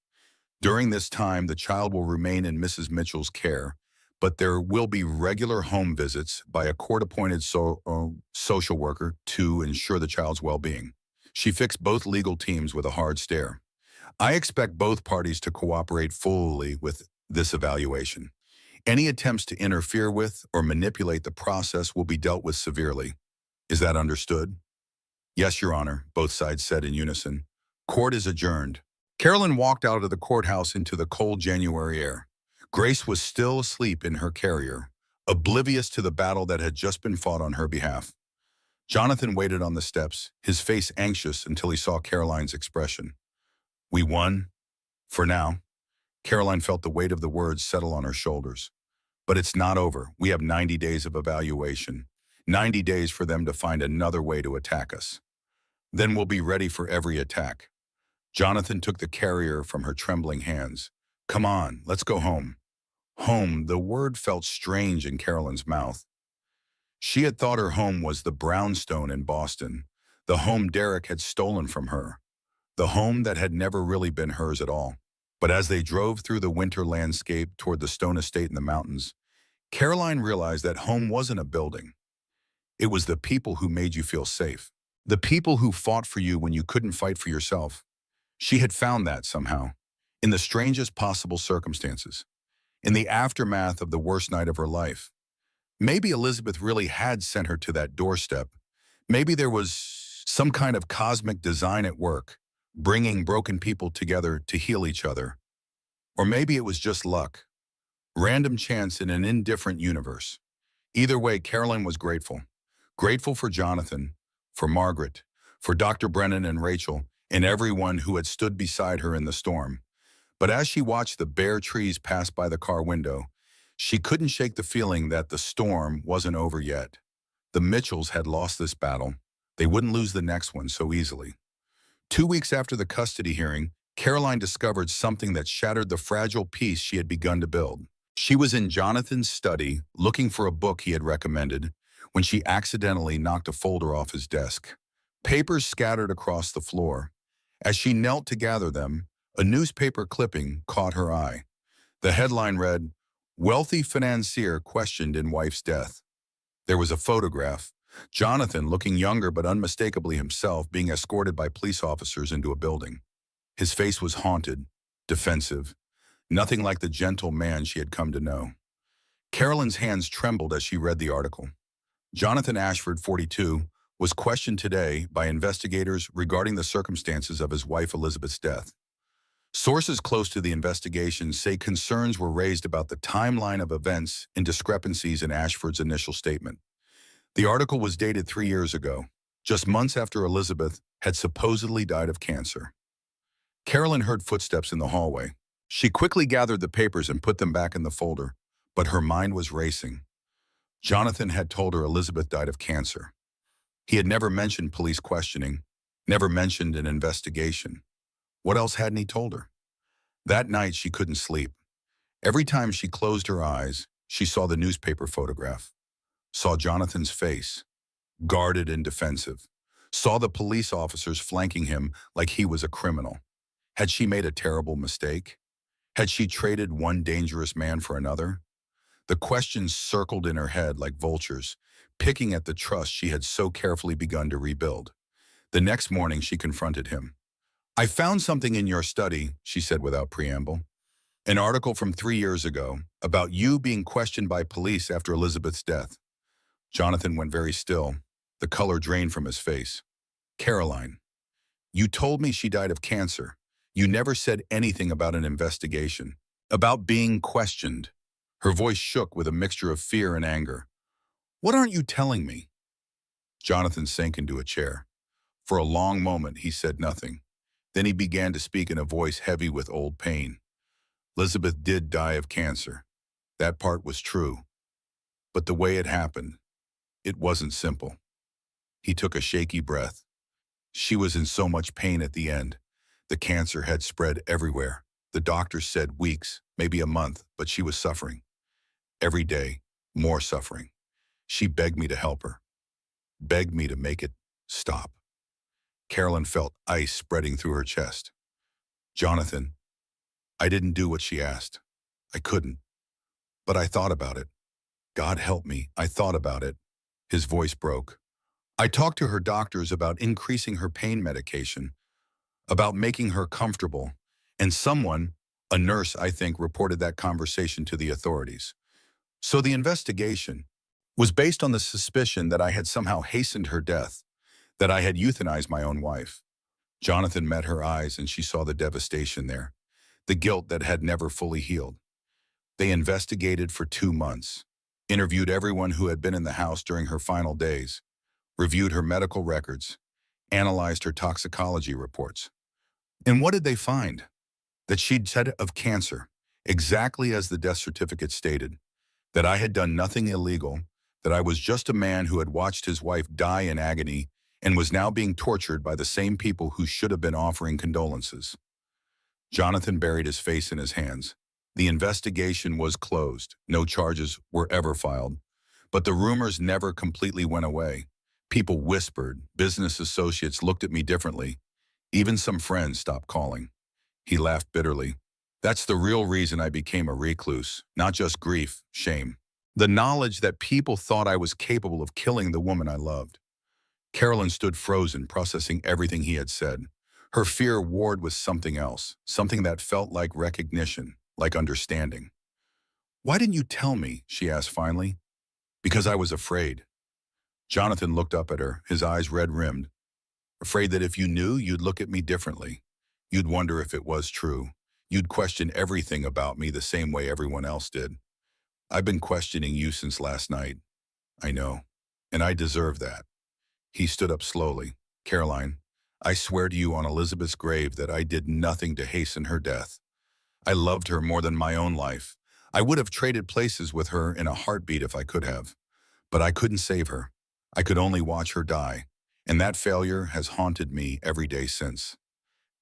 During this time, the child will remain in Mrs. Mitchell's care, but there will be regular home visits by a court-appointed social worker to ensure the child's well-being. She fixed both legal teams with a hard stare. I expect both parties to cooperate fully with this evaluation. Any attempts to interfere with or manipulate the process will be dealt with severely. Is that understood? Yes, Your Honor, both sides said in unison. Court is adjourned. Carolyn walked out of the courthouse into the cold January air. Grace was still asleep in her carrier, oblivious to the battle that had just been fought on her behalf. Jonathan waited on the steps, his face anxious until he saw Caroline's expression. We won? For now. Caroline felt the weight of the words settle on her shoulders. But it's not over. We have 90 days of evaluation. 90 days for them to find another way to attack us. Then we'll be ready for every attack. Jonathan took the carrier from her trembling hands. Come on, let's go home. Home, the word felt strange in Carolyn's mouth. She had thought her home was the brownstone in Boston, the home Derek had stolen from her, the home that had never really been hers at all. But as they drove through the winter landscape toward the stone estate in the mountains, Caroline realized that home wasn't a building. It was the people who made you feel safe, the people who fought for you when you couldn't fight for yourself. She had found that somehow, in the strangest possible circumstances, in the aftermath of the worst night of her life. Maybe Elizabeth really had sent her to that doorstep. Maybe there was some kind of cosmic design at work, bringing broken people together to heal each other. Or maybe it was just luck, random chance in an indifferent universe. Either way, Caroline was grateful. Grateful for Jonathan, for Margaret, for Dr. Brennan and Rachel, and everyone who had stood beside her in the storm. But as she watched the bare trees pass by the car window, she couldn't shake the feeling that the storm wasn't over yet. The Mitchells had lost this battle. They wouldn't lose the next one so easily. 2 weeks after the custody hearing, Caroline discovered something that shattered the fragile peace she had begun to build. She was in Jonathan's study, looking for a book he had recommended, when she accidentally knocked a folder off his desk. Papers scattered across the floor. As she knelt to gather them, a newspaper clipping caught her eye. The headline read, "Wealthy financier questioned in wife's death." There was a photograph. Jonathan, looking younger but unmistakably himself, being escorted by police officers into a building. His face was haunted, defensive, nothing like the gentle man she had come to know. Carolyn's hands trembled as she read the article. Jonathan Ashford, 42, was questioned today by investigators regarding the circumstances of his wife Elizabeth's death. Sources close to the investigation say concerns were raised about the timeline of events and discrepancies in Ashford's initial statement. The article was dated 3 years ago, just months after Elizabeth had supposedly died of cancer. Carolyn heard footsteps in the hallway. She quickly gathered the papers and put them back in the folder, but her mind was racing. Jonathan had told her Elizabeth died of cancer. He had never mentioned police questioning, never mentioned an investigation. What else hadn't he told her? That night, she couldn't sleep. Every time she closed her eyes, she saw the newspaper photograph, saw Jonathan's face, guarded and defensive, saw the police officers flanking him like he was a criminal. Had she made a terrible mistake? Had she traded one dangerous man for another? The questions circled in her head like vultures, picking at the trust she had so carefully begun to rebuild. The next morning, she confronted him. I found something in your study, she said without preamble. An article from 3 years ago about you being questioned by police after Elizabeth's death. Jonathan went very still. The color drained from his face. Caroline, you told me she died of cancer. You never said anything about an investigation, about being questioned. Her voice shook with a mixture of fear and anger. What aren't you telling me? Jonathan sank into a chair. For a long moment, he said nothing. Then he began to speak in a voice heavy with old pain. Elizabeth did die of cancer. That part was true. But the way it happened, it wasn't simple. He took a shaky breath. She was in so much pain at the end. The cancer had spread everywhere. The doctors said weeks, maybe a month, but she was suffering. Every day, more suffering. She begged me to help her. Begged me to make it stop. Carolyn felt ice spreading through her chest. Jonathan, I didn't do what she asked. I couldn't. But I thought about it. God help me, I thought about it. His voice broke. I talked to her doctors about increasing her pain medication, about making her comfortable, and someone, a nurse I think, reported that conversation to the authorities. So the investigation was based on the suspicion that I had somehow hastened her death, that I had euthanized my own wife. Jonathan met her eyes and she saw the devastation there, the guilt that had never fully healed. They investigated for 2 months, interviewed everyone who had been in the house during her final days, reviewed her medical records, analyzed her toxicology reports. And what did they find? That she'd died of cancer, exactly as the death certificate stated, that I had done nothing illegal, that I was just a man who had watched his wife die in agony and was now being tortured by the same people who should have been offering condolences. Jonathan buried his face in his hands. The investigation was closed. No charges were ever filed. But the rumors never completely went away. People whispered. Business associates looked at me differently. Even some friends stopped calling. He laughed bitterly. That's the real reason I became a recluse, not just grief, shame. The knowledge that people thought I was capable of killing the woman I loved. Carolyn stood frozen, processing everything he had said. Her fear warred with something else, something that felt like recognition, like understanding. Why didn't you tell me? She asked finally. Because I was afraid. Jonathan looked up at her, his eyes red-rimmed. Afraid that if you knew, you'd look at me differently. You'd wonder if it was true. You'd question everything about me the same way everyone else did. I've been questioning you since last night. I know. And I deserve that. He stood up slowly. Caroline, I swear to you on Elizabeth's grave that I did nothing to hasten her death. I loved her more than my own life. I would have traded places with her in a heartbeat if I could have. But I couldn't save her. I could only watch her die. And that failure has haunted me every day since.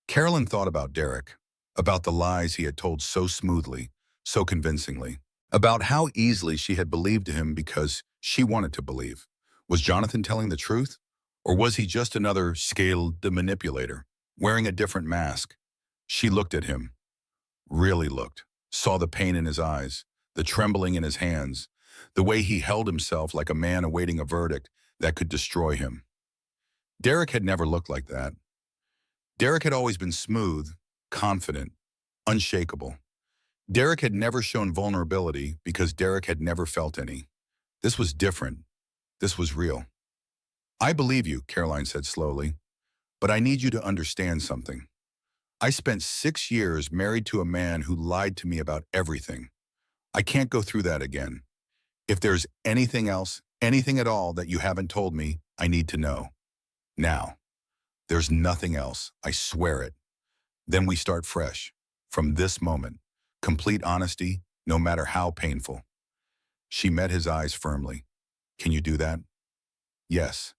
Carolyn thought about Derek, about the lies he had told so smoothly, so convincingly, about how easily she had believed him because she wanted to believe. Was Jonathan telling the truth? Or was he just another scaled manipulator, wearing a different mask? She looked at him, really looked, saw the pain in his eyes, the trembling in his hands, the way he held himself like a man awaiting a verdict that could destroy him. Derek had never looked like that. Derek had always been smooth, confident, unshakable. Derek had never shown vulnerability because Derek had never felt any. This was different. This was real. I believe you, Caroline said slowly, but I need you to understand something. I spent 6 years married to a man who lied to me about everything. I can't go through that again. If there's anything else, anything at all that you haven't told me, I need to know. Now. There's nothing else, I swear it. Then we start fresh. From this moment. Complete honesty, no matter how painful. She met his eyes firmly. Can you do that? Yes.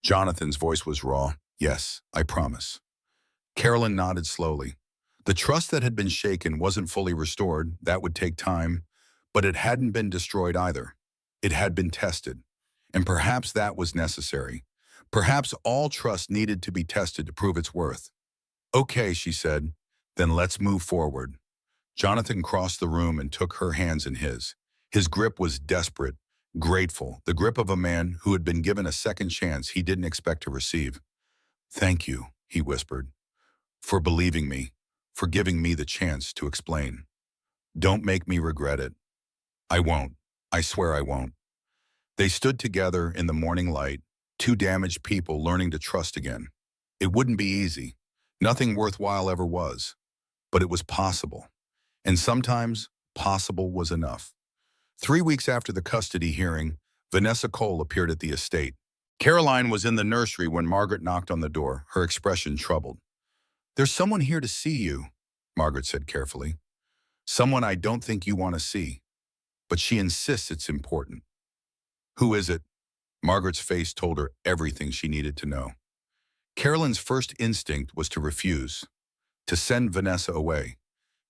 Jonathan's voice was raw. Yes, I promise. Carolyn nodded slowly. The trust that had been shaken wasn't fully restored. That would take time. But it hadn't been destroyed either. It had been tested. And perhaps that was necessary. Perhaps all trust needed to be tested to prove its worth. Okay, she said. Then let's move forward. Jonathan crossed the room and took her hands in his. His grip was desperate, grateful, the grip of a man who had been given a second chance he didn't expect to receive. Thank you, he whispered, for believing me, for giving me the chance to explain. Don't make me regret it. I won't. I swear I won't. They stood together in the morning light, two damaged people learning to trust again. It wouldn't be easy. Nothing worthwhile ever was. But it was possible. And sometimes, possible was enough. 3 weeks after the custody hearing, Vanessa Cole appeared at the estate. Caroline was in the nursery when Margaret knocked on the door, her expression troubled. "There's someone here to see you," Margaret said carefully. "Someone I don't think you want to see. But she insists it's important." "Who is it?" Margaret's face told her everything she needed to know. Carolyn's first instinct was to refuse, to send Vanessa away,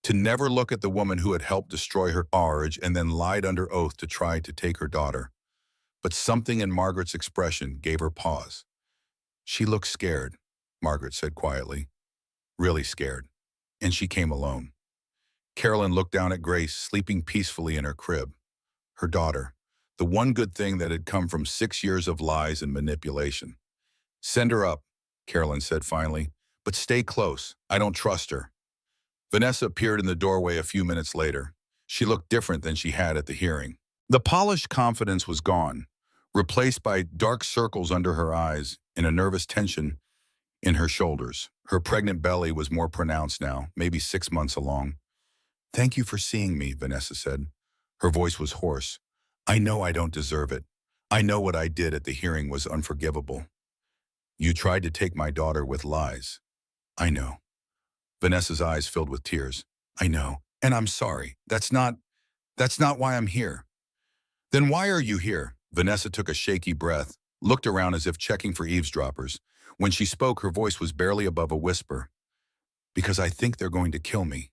to never look at the woman who had helped destroy her marriage and then lied under oath to try to take her daughter. But something in Margaret's expression gave her pause. "She looks scared," Margaret said quietly. "Really scared." And she came alone. Carolyn looked down at Grace, sleeping peacefully in her crib. Her daughter, the one good thing that had come from 6 years of lies and manipulation. "Send her up," Carolyn said finally, "but stay close. I don't trust her." Vanessa appeared in the doorway a few minutes later. She looked different than she had at the hearing. The polished confidence was gone, replaced by dark circles under her eyes and a nervous tension in her shoulders. Her pregnant belly was more pronounced now, maybe 6 months along. "Thank you for seeing me," Vanessa said. Her voice was hoarse. "I know I don't deserve it. I know what I did at the hearing was unforgivable. You tried to take my daughter with lies." "I know." Vanessa's eyes filled with tears. "I know, and I'm sorry. That's not why I'm here." "Then why are you here?" Vanessa took a shaky breath, looked around as if checking for eavesdroppers. When she spoke, her voice was barely above a whisper. "Because I think they're going to kill me."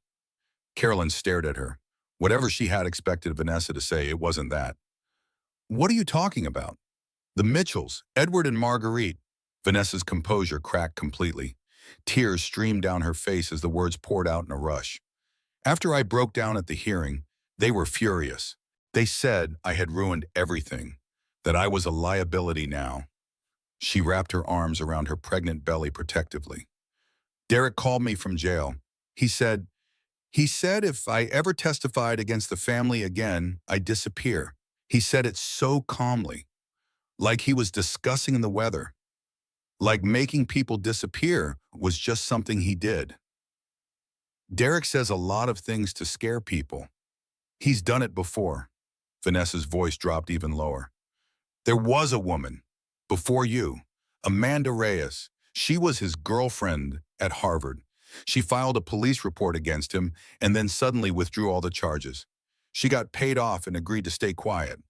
Carolyn stared at her. Whatever she had expected Vanessa to say, it wasn't that. "What are you talking about?" "The Mitchells, Edward and Marguerite." Vanessa's composure cracked completely. Tears streamed down her face as the words poured out in a rush. "After I broke down at the hearing, they were furious. They said I had ruined everything, that I was a liability now." She wrapped her arms around her pregnant belly protectively. "Derek called me from jail. He said if I ever testified against the family again, I'd disappear. He said it so calmly, like he was discussing the weather, like making people disappear was just something he did. Derek says a lot of things to scare people. He's done it before." Vanessa's voice dropped even lower. "There was a woman, before you, Amanda Reyes. She was his girlfriend at Harvard. She filed a police report against him and then suddenly withdrew all the charges. She got paid off and agreed to stay quiet.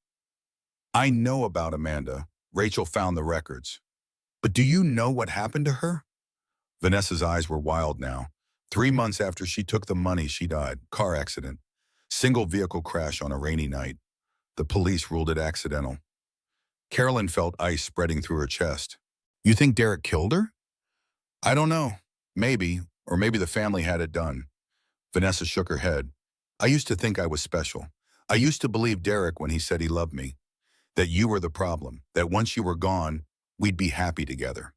I know about Amanda. Rachel found the records. But do you know what happened to her?" Vanessa's eyes were wild now. 3 months after she took the money, she died. Car accident. Single vehicle crash on a rainy night. The police ruled it accidental. Carolyn felt ice spreading through her chest. "You think Derek killed her?" "I don't know. Maybe, or maybe the family had it done." Vanessa shook her head. "I used to think I was special. I used to believe Derek when he said he loved me. That you were the problem. That once you were gone, we'd be happy together."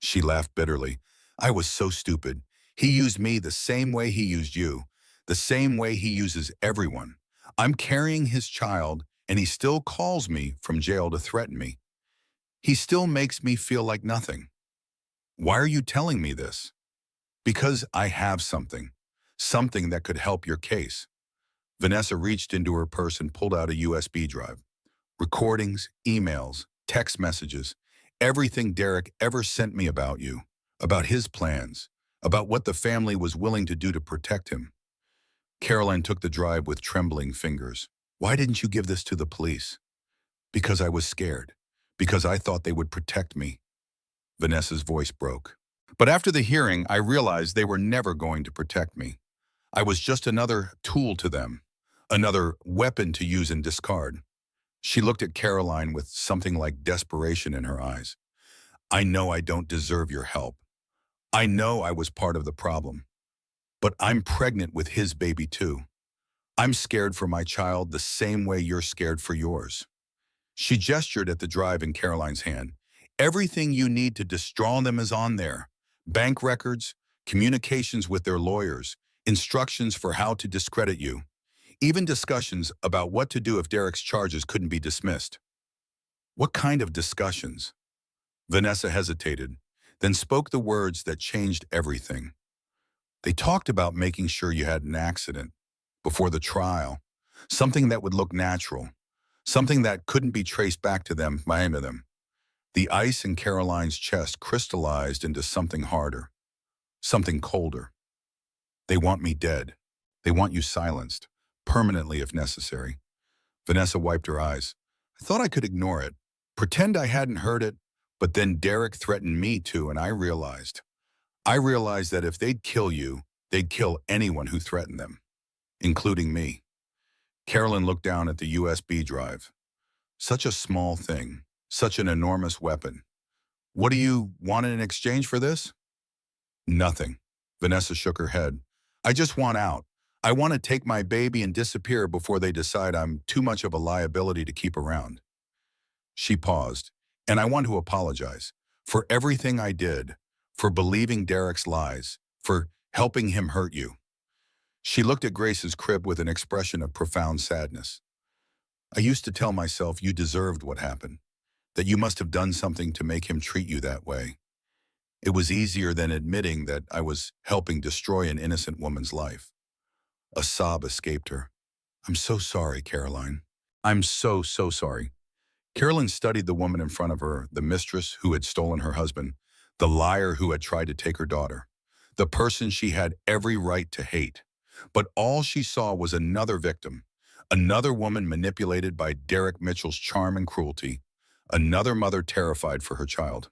She laughed bitterly. "I was so stupid. He used me the same way he used you. The same way he uses everyone. I'm carrying his child, and he still calls me from jail to threaten me. He still makes me feel like nothing. Why are you telling me this?" "Because I have something. Something that could help your case." Vanessa reached into her purse and pulled out a USB drive. Recordings, emails, text messages, everything Derek ever sent me about you, about his plans, about what the family was willing to do to protect him. Caroline took the drive with trembling fingers. "Why didn't you give this to the police?" "Because I was scared. Because I thought they would protect me." Vanessa's voice broke. "But after the hearing, I realized they were never going to protect me. I was just another tool to them, another weapon to use and discard." She looked at Caroline with something like desperation in her eyes. "I know I don't deserve your help. I know I was part of the problem. But I'm pregnant with his baby too. I'm scared for my child the same way you're scared for yours." She gestured at the drive in Caroline's hand. Everything you need to destroy them is on there. Bank records, communications with their lawyers, instructions for how to discredit you, even discussions about what to do if Derek's charges couldn't be dismissed. What kind of discussions? Vanessa hesitated, then spoke the words that changed everything. They talked about making sure you had an accident before the trial, something that would look natural, something that couldn't be traced back to them by any of them. The ice in Caroline's chest crystallized into something harder, something colder. They want me dead. They want you silenced, permanently if necessary. Vanessa wiped her eyes. I thought I could ignore it, pretend I hadn't heard it, but then Derek threatened me too, and I realized that if they'd kill you, they'd kill anyone who threatened them, including me. Carolyn looked down at the USB drive. Such a small thing, such an enormous weapon. What do you want in exchange for this? Nothing. Vanessa shook her head. I just want out. I want to take my baby and disappear before they decide I'm too much of a liability to keep around. She paused, and I want to apologize for everything I did, for believing Derek's lies, for helping him hurt you. She looked at Grace's crib with an expression of profound sadness. I used to tell myself you deserved what happened, that you must have done something to make him treat you that way. It was easier than admitting that I was helping destroy an innocent woman's life. A sob escaped her. I'm so sorry, Caroline. I'm so sorry. Carolyn studied the woman in front of her, the mistress who had stolen her husband, the liar who had tried to take her daughter, the person she had every right to hate. But all she saw was another victim, another woman manipulated by Derek Mitchell's charm and cruelty, another mother terrified for her child.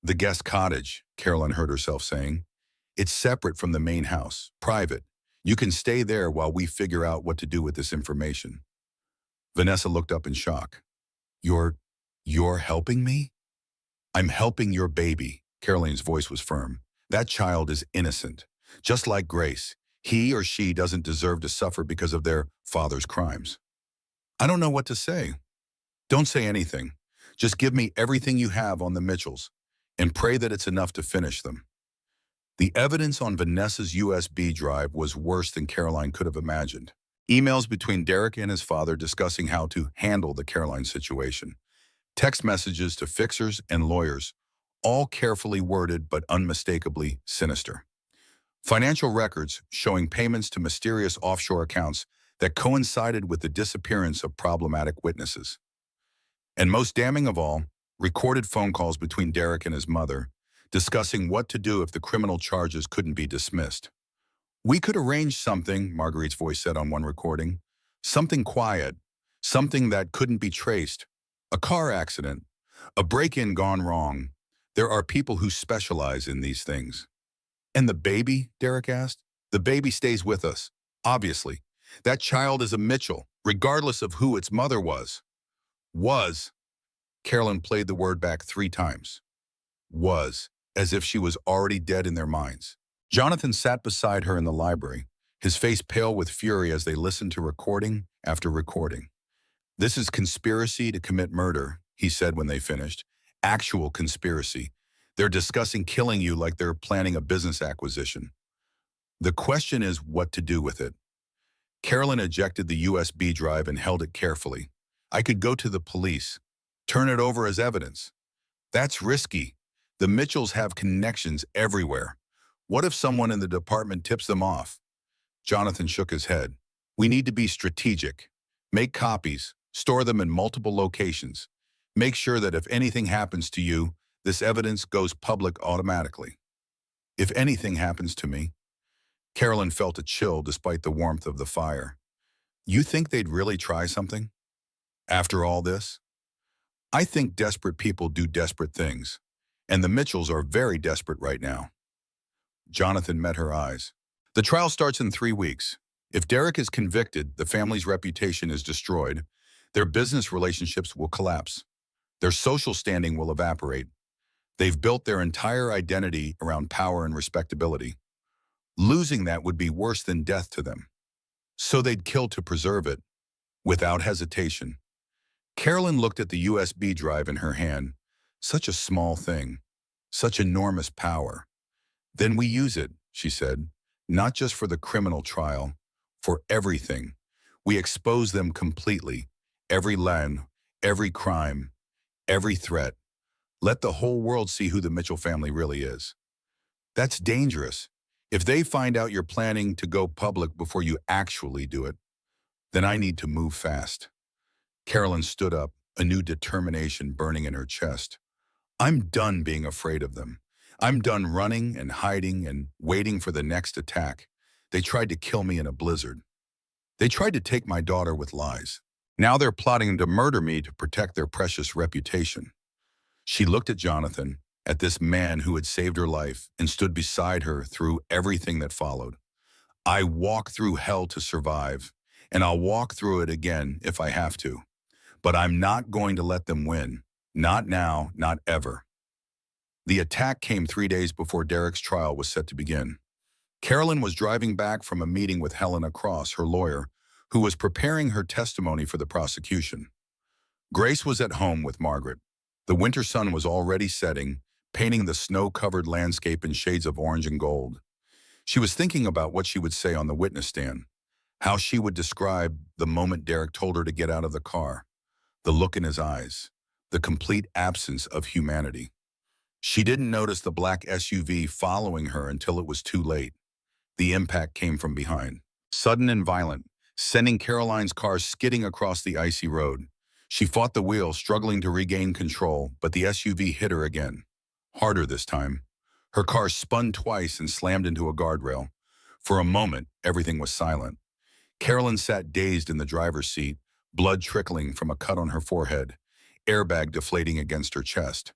The guest cottage, Carolyn heard herself saying. It's separate from the main house, private. You can stay there while we figure out what to do with this information. Vanessa looked up in shock. You're helping me? I'm helping your baby. Caroline's voice was firm. That child is innocent. Just like Grace, he or she doesn't deserve to suffer because of their father's crimes. I don't know what to say. Don't say anything. Just give me everything you have on the Mitchells and pray that it's enough to finish them. The evidence on Vanessa's USB drive was worse than Caroline could have imagined. Emails between Derek and his father discussing how to handle the Caroline situation. Text messages to fixers and lawyers, all carefully worded but unmistakably sinister. Financial records showing payments to mysterious offshore accounts that coincided with the disappearance of problematic witnesses. And most damning of all, recorded phone calls between Derek and his mother, discussing what to do if the criminal charges couldn't be dismissed. We could arrange something, Marguerite's voice said on one recording. Something quiet, something that couldn't be traced. A car accident, a break-in gone wrong. There are people who specialize in these things. And the baby, Derek asked? The baby stays with us, obviously. That child is a Mitchell, regardless of who its mother was. Was. Carolyn played the word back 3 times. Was, as if she was already dead in their minds. Jonathan sat beside her in the library, his face pale with fury as they listened to recording after recording. This is conspiracy to commit murder, he said when they finished. Actual conspiracy. They're discussing killing you like they're planning a business acquisition. The question is what to do with it. Carolyn ejected the USB drive and held it carefully. I could go to the police, turn it over as evidence. That's risky. The Mitchells have connections everywhere. What if someone in the department tips them off? Jonathan shook his head. We need to be strategic. Make copies, store them in multiple locations. Make sure that if anything happens to you, this evidence goes public automatically. If anything happens to me, Carolyn felt a chill despite the warmth of the fire. You think they'd really try something? After all this? I think desperate people do desperate things, and the Mitchells are very desperate right now. Jonathan met her eyes. The trial starts in 3 weeks. If Derek is convicted, the family's reputation is destroyed. Their business relationships will collapse. Their social standing will evaporate. They've built their entire identity around power and respectability. Losing that would be worse than death to them. So they'd kill to preserve it, without hesitation. Carolyn looked at the USB drive in her hand, Such a small thing. Such enormous power. Then we use it, she said, not just for the criminal trial, for everything. We expose them completely. Every line, every crime, every threat. Let the whole world see who the Mitchell family really is. That's dangerous. If they find out you're planning to go public before you actually do it, then I need to move fast. Carolyn stood up, a new determination burning in her chest. I'm done being afraid of them. I'm done running and hiding and waiting for the next attack. They tried to kill me in a blizzard. They tried to take my daughter with lies. Now they're plotting to murder me to protect their precious reputation. She looked at Jonathan, at this man who had saved her life and stood beside her through everything that followed. I walk through hell to survive, and I'll walk through it again if I have to. But I'm not going to let them win. Not now, not ever. The attack came 3 days before Derek's trial was set to begin. Carolyn was driving back from a meeting with Helena Cross, her lawyer, who was preparing her testimony for the prosecution. Grace was at home with Margaret. The winter sun was already setting, painting the snow-covered landscape in shades of orange and gold. She was thinking about what she would say on the witness stand, how she would describe the moment Derek told her to get out of the car, the look in his eyes, the complete absence of humanity. She didn't notice the black SUV following her until it was too late. The impact came from behind, sudden and violent, sending Caroline's car skidding across the icy road. She fought the wheel, struggling to regain control, but the SUV hit her again. Harder this time. Her car spun twice and slammed into a guardrail. For a moment, everything was silent. Carolyn sat dazed in the driver's seat, blood trickling from a cut on her forehead, airbag deflating against her chest.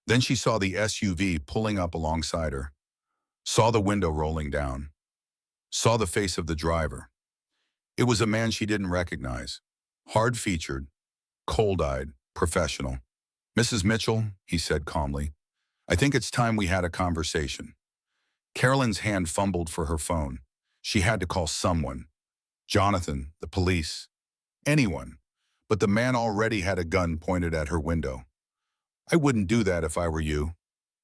Then she saw the SUV pulling up alongside her, saw the window rolling down, saw the face of the driver. It was a man she didn't recognize, hard-featured, cold-eyed, professional. "Mrs. Mitchell," he said calmly, "I think it's time we had a conversation." Carolyn's hand fumbled for her phone. She had to call someone. Jonathan, the police, anyone. But the man already had a gun pointed at her window. "I wouldn't do that if I were you."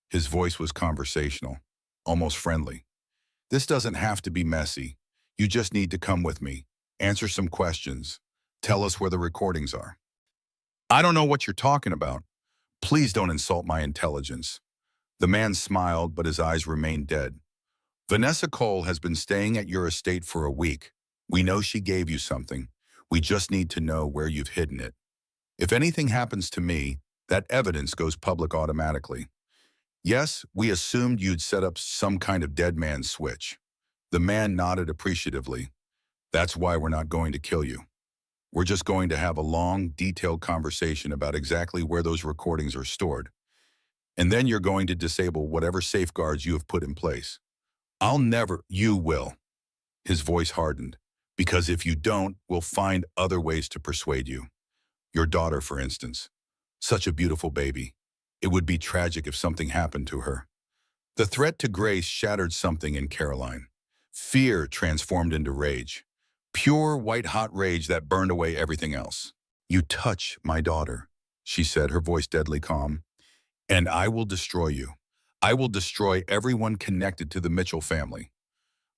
His voice was conversational, almost friendly. "This doesn't have to be messy. You just need to come with me, answer some questions, tell us where the recordings are." "I don't know what you're talking about. Please don't insult my intelligence." The man smiled, but his eyes remained dead. "Vanessa Cole has been staying at your estate for a week. We know she gave you something. We just need to know where you've hidden it. If anything happens to me, that evidence goes public automatically. Yes, we assumed you'd set up some kind of dead man switch." The man nodded appreciatively. "That's why we're not going to kill you. We're just going to have a long, detailed conversation about exactly where those recordings are stored. And then you're going to disable whatever safeguards you have put in place." You will." His voice hardened. "Because if you don't, we'll find other ways to persuade you. Your daughter, for instance. Such a beautiful baby. It would be tragic if something happened to her." The threat to Grace shattered something in Caroline. Fear transformed into rage. Pure, white-hot rage that burned away everything else. "You touch my daughter," she said, her voice deadly calm, "and I will destroy you. I will destroy everyone connected to the Mitchell family.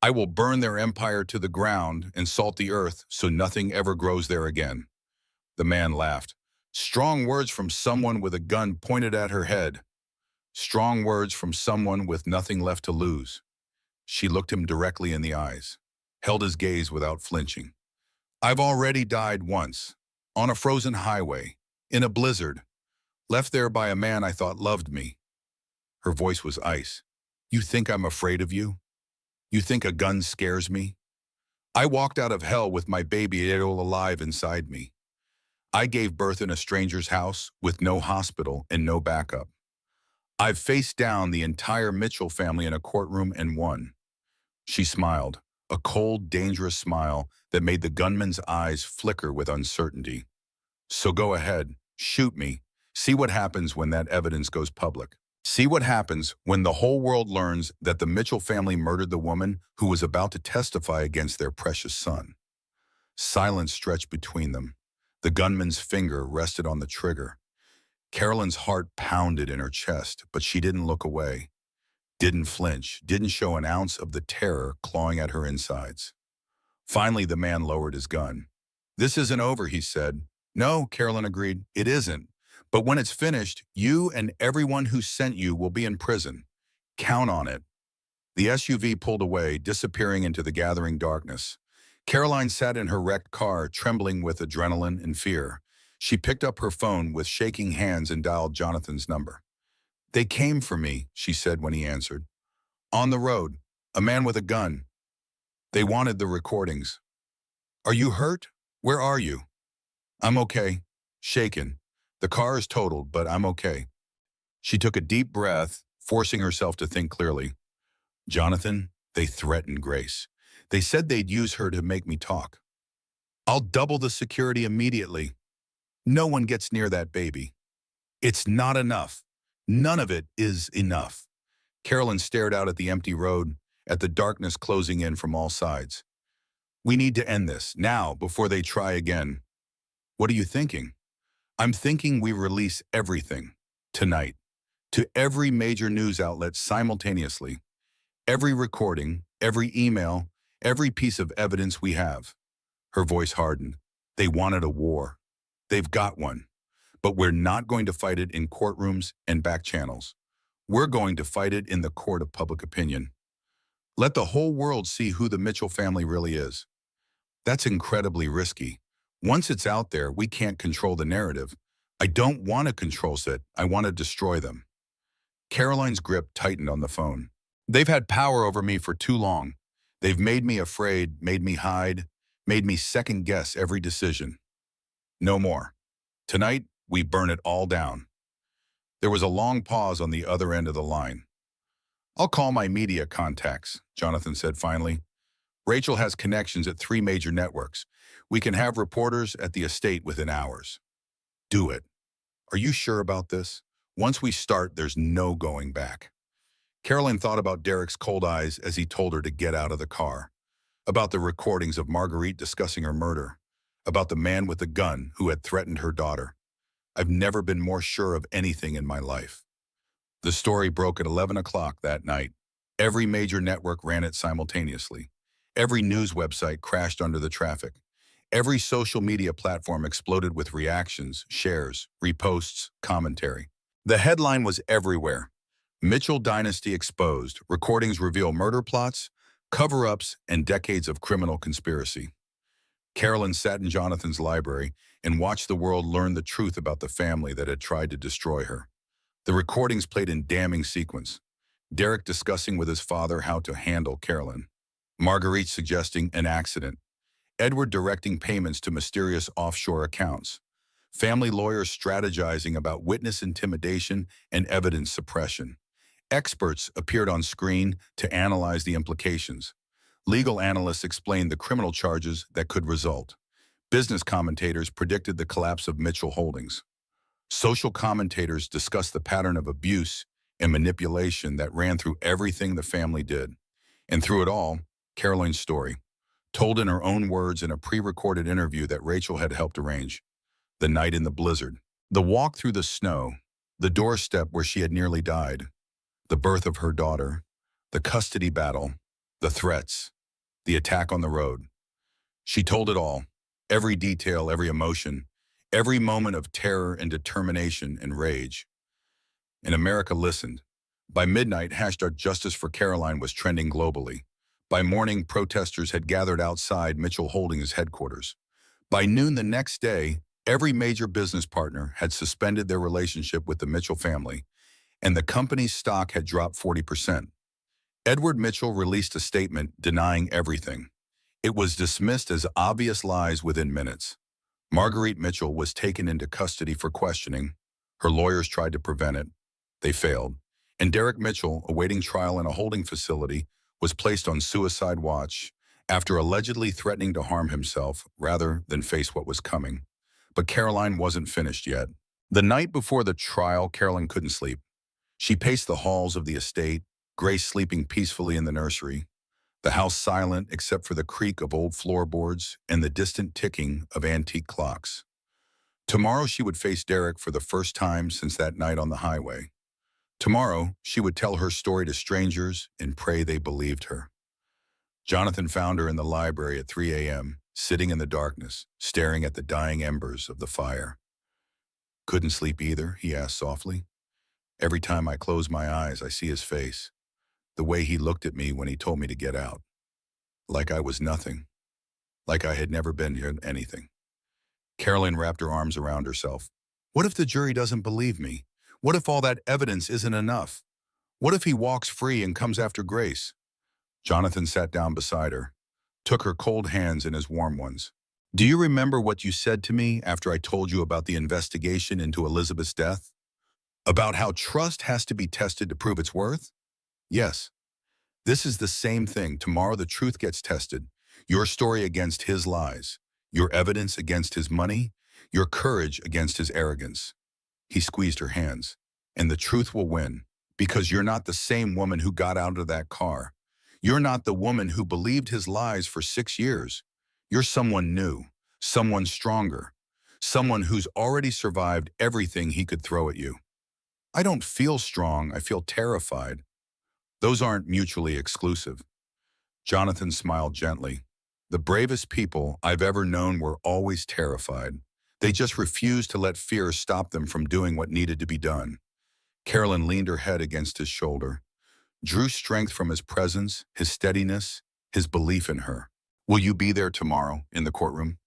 I will burn their empire to the ground and salt the earth so nothing ever grows there again." The man laughed. Strong words from someone with a gun pointed at her head. Strong words from someone with nothing left to lose. She looked him directly in the eyes, held his gaze without flinching. "I've already died once, on a frozen highway, in a blizzard, left there by a man I thought loved me." Her voice was ice. "You think I'm afraid of you? You think a gun scares me? I walked out of hell with my baby still alive inside me. I gave birth in a stranger's house with no hospital and no backup. I've faced down the entire Mitchell family in a courtroom and won." She smiled, a cold, dangerous smile that made the gunman's eyes flicker with uncertainty. "So go ahead, shoot me. See what happens when that evidence goes public. See what happens when the whole world learns that the Mitchell family murdered the woman who was about to testify against their precious son." Silence stretched between them. The gunman's finger rested on the trigger. Carolyn's heart pounded in her chest, but she didn't look away, didn't flinch, didn't show an ounce of the terror clawing at her insides. Finally, the man lowered his gun. "This isn't over," he said. "No," Carolyn agreed, "it isn't. But when it's finished, you and everyone who sent you will be in prison. Count on it." The SUV pulled away, disappearing into the gathering darkness. Caroline sat in her wrecked car, trembling with adrenaline and fear. She picked up her phone with shaking hands and dialed Jonathan's number. "They came for me," she said when he answered. "On the road. A man with a gun. They wanted the recordings." "Are you hurt? Where are you?" "I'm okay. Shaken. The car is totaled, but I'm okay." She took a deep breath, forcing herself to think clearly. "Jonathan, they threatened Grace. They said they'd use her to make me talk. I'll double the security immediately. No one gets near that baby. It's not enough. None of it is enough." Carolyn stared out at the empty road, at the darkness closing in from all sides. "We need to end this, now, before they try again." "What are you thinking?" "I'm thinking we release everything, tonight, to every major news outlet simultaneously. Every recording, every email, every piece of evidence we have." Her voice hardened. "They wanted a war. They've got one. But we're not going to fight it in courtrooms and back channels. We're going to fight it in the court of public opinion. Let the whole world see who the Mitchell family really is." "That's incredibly risky. Once it's out there, we can't control the narrative. I don't want to control it. I want to destroy them." Caroline's grip tightened on the phone. "They've had power over me for too long. They've made me afraid, made me hide, made me second-guess every decision. No more. Tonight, we burn it all down." There was a long pause on the other end of the line. "I'll call my media contacts," Jonathan said finally. "Rachel has connections at 3 major networks. We can have reporters at the estate within hours." "Do it. Are you sure about this? Once we start, there's no going back." Caroline thought about Derek's cold eyes as he told her to get out of the car, about the recordings of Marguerite discussing her murder, about the man with the gun who had threatened her daughter. "I've never been more sure of anything in my life." The story broke at 11 o'clock that night. Every major network ran it simultaneously. Every news website crashed under the traffic. Every social media platform exploded with reactions, shares, reposts, commentary. The headline was everywhere. "Mitchell Dynasty Exposed. Recordings reveal murder plots, cover-ups, and decades of criminal conspiracy." Carolyn sat in Jonathan's library and watched the world learn the truth about the family that had tried to destroy her. The recordings played in damning sequence. Derek discussing with his father how to handle Carolyn. Marguerite suggesting an accident. Edward directing payments to mysterious offshore accounts. Family lawyers strategizing about witness intimidation and evidence suppression. Experts appeared on screen to analyze the implications. Legal analysts explained the criminal charges that could result. Business commentators predicted the collapse of Mitchell Holdings. Social commentators discussed the pattern of abuse and manipulation that ran through everything the family did. And through it all, Caroline's story, told in her own words in a pre-recorded interview that Rachel had helped arrange. The night in the blizzard, the walk through the snow, the doorstep where she had nearly died, the birth of her daughter, the custody battle, the threats, the attack on the road. She told it all, every detail, every emotion, every moment of terror and determination and rage. And America listened. By midnight, #Justice for Caroline was trending globally. By morning, protesters had gathered outside Mitchell Holdings headquarters. By noon the next day, every major business partner had suspended their relationship with the Mitchell family, and the company's stock had dropped 40%. Edward Mitchell released a statement denying everything. It was dismissed as obvious lies within minutes. Marguerite Mitchell was taken into custody for questioning. Her lawyers tried to prevent it. They failed. And Derek Mitchell, awaiting trial in a holding facility, was placed on suicide watch after allegedly threatening to harm himself rather than face what was coming. But Caroline wasn't finished yet. The night before the trial, Caroline couldn't sleep. She paced the halls of the estate, Grace sleeping peacefully in the nursery, the house silent except for the creak of old floorboards and the distant ticking of antique clocks. Tomorrow she would face Derek for the first time since that night on the highway. Tomorrow she would tell her story to strangers and pray they believed her. Jonathan found her in the library at 3 a.m., sitting in the darkness, staring at the dying embers of the fire. "Couldn't sleep either?" he asked softly. "Every time I close my eyes, I see his face, the way he looked at me when he told me to get out. Like I was nothing, like I had never been here anything." Carolyn wrapped her arms around herself. "What if the jury doesn't believe me? What if all that evidence isn't enough? What if he walks free and comes after Grace?" Jonathan sat down beside her, took her cold hands in his warm ones. "Do you remember what you said to me after I told you about the investigation into Elizabeth's death? About how trust has to be tested to prove its worth? Yes. This is the same thing. Tomorrow the truth gets tested. Your story against his lies. Your evidence against his money. Your courage against his arrogance." He squeezed her hands. "And the truth will win, because you're not the same woman who got out of that car. You're not the woman who believed his lies for 6 years. You're someone new, someone stronger, someone who's already survived everything he could throw at you." "I don't feel strong, I feel terrified." "Those aren't mutually exclusive." Jonathan smiled gently. "The bravest people I've ever known were always terrified. They just refused to let fear stop them from doing what needed to be done." Carolyn leaned her head against his shoulder, drew strength from his presence, his steadiness, his belief in her. "Will you be there tomorrow in the courtroom?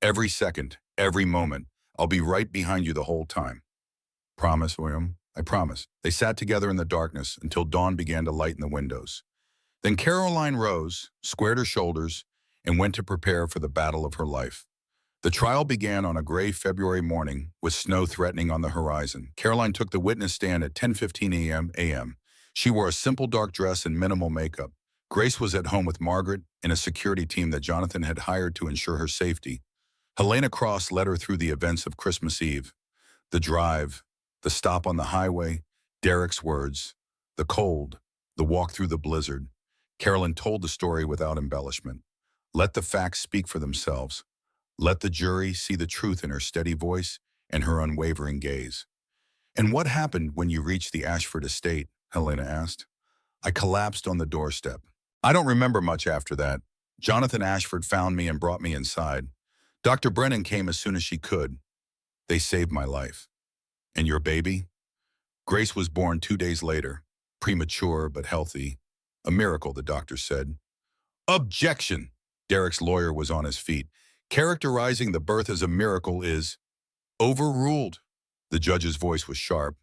Every second, every moment. I'll be right behind you the whole time." "Promise, William. I promise." They sat together in the darkness until dawn began to lighten the windows. Then Caroline rose, squared her shoulders, and went to prepare for the battle of her life. The trial began on a gray February morning with snow threatening on the horizon. Caroline took the witness stand at 10:15 a.m. She wore a simple dark dress and minimal makeup. Grace was at home with Margaret and a security team that Jonathan had hired to ensure her safety. Helena Cross led her through the events of Christmas Eve. The drive, the stop on the highway, Derek's words, the cold, the walk through the blizzard. Carolyn told the story without embellishment. Let the facts speak for themselves. Let the jury see the truth in her steady voice and her unwavering gaze. "And what happened when you reached the Ashford estate?" Helena asked. "I collapsed on the doorstep. I don't remember much after that. Jonathan Ashford found me and brought me inside. Dr. Brennan came as soon as she could. They saved my life." "And your baby?" "Grace was born 2 days later, premature but healthy. A miracle," the doctor said. "Objection!" Derek's lawyer was on his feet. "Characterizing the birth as a miracle is overruled." The judge's voice was sharp.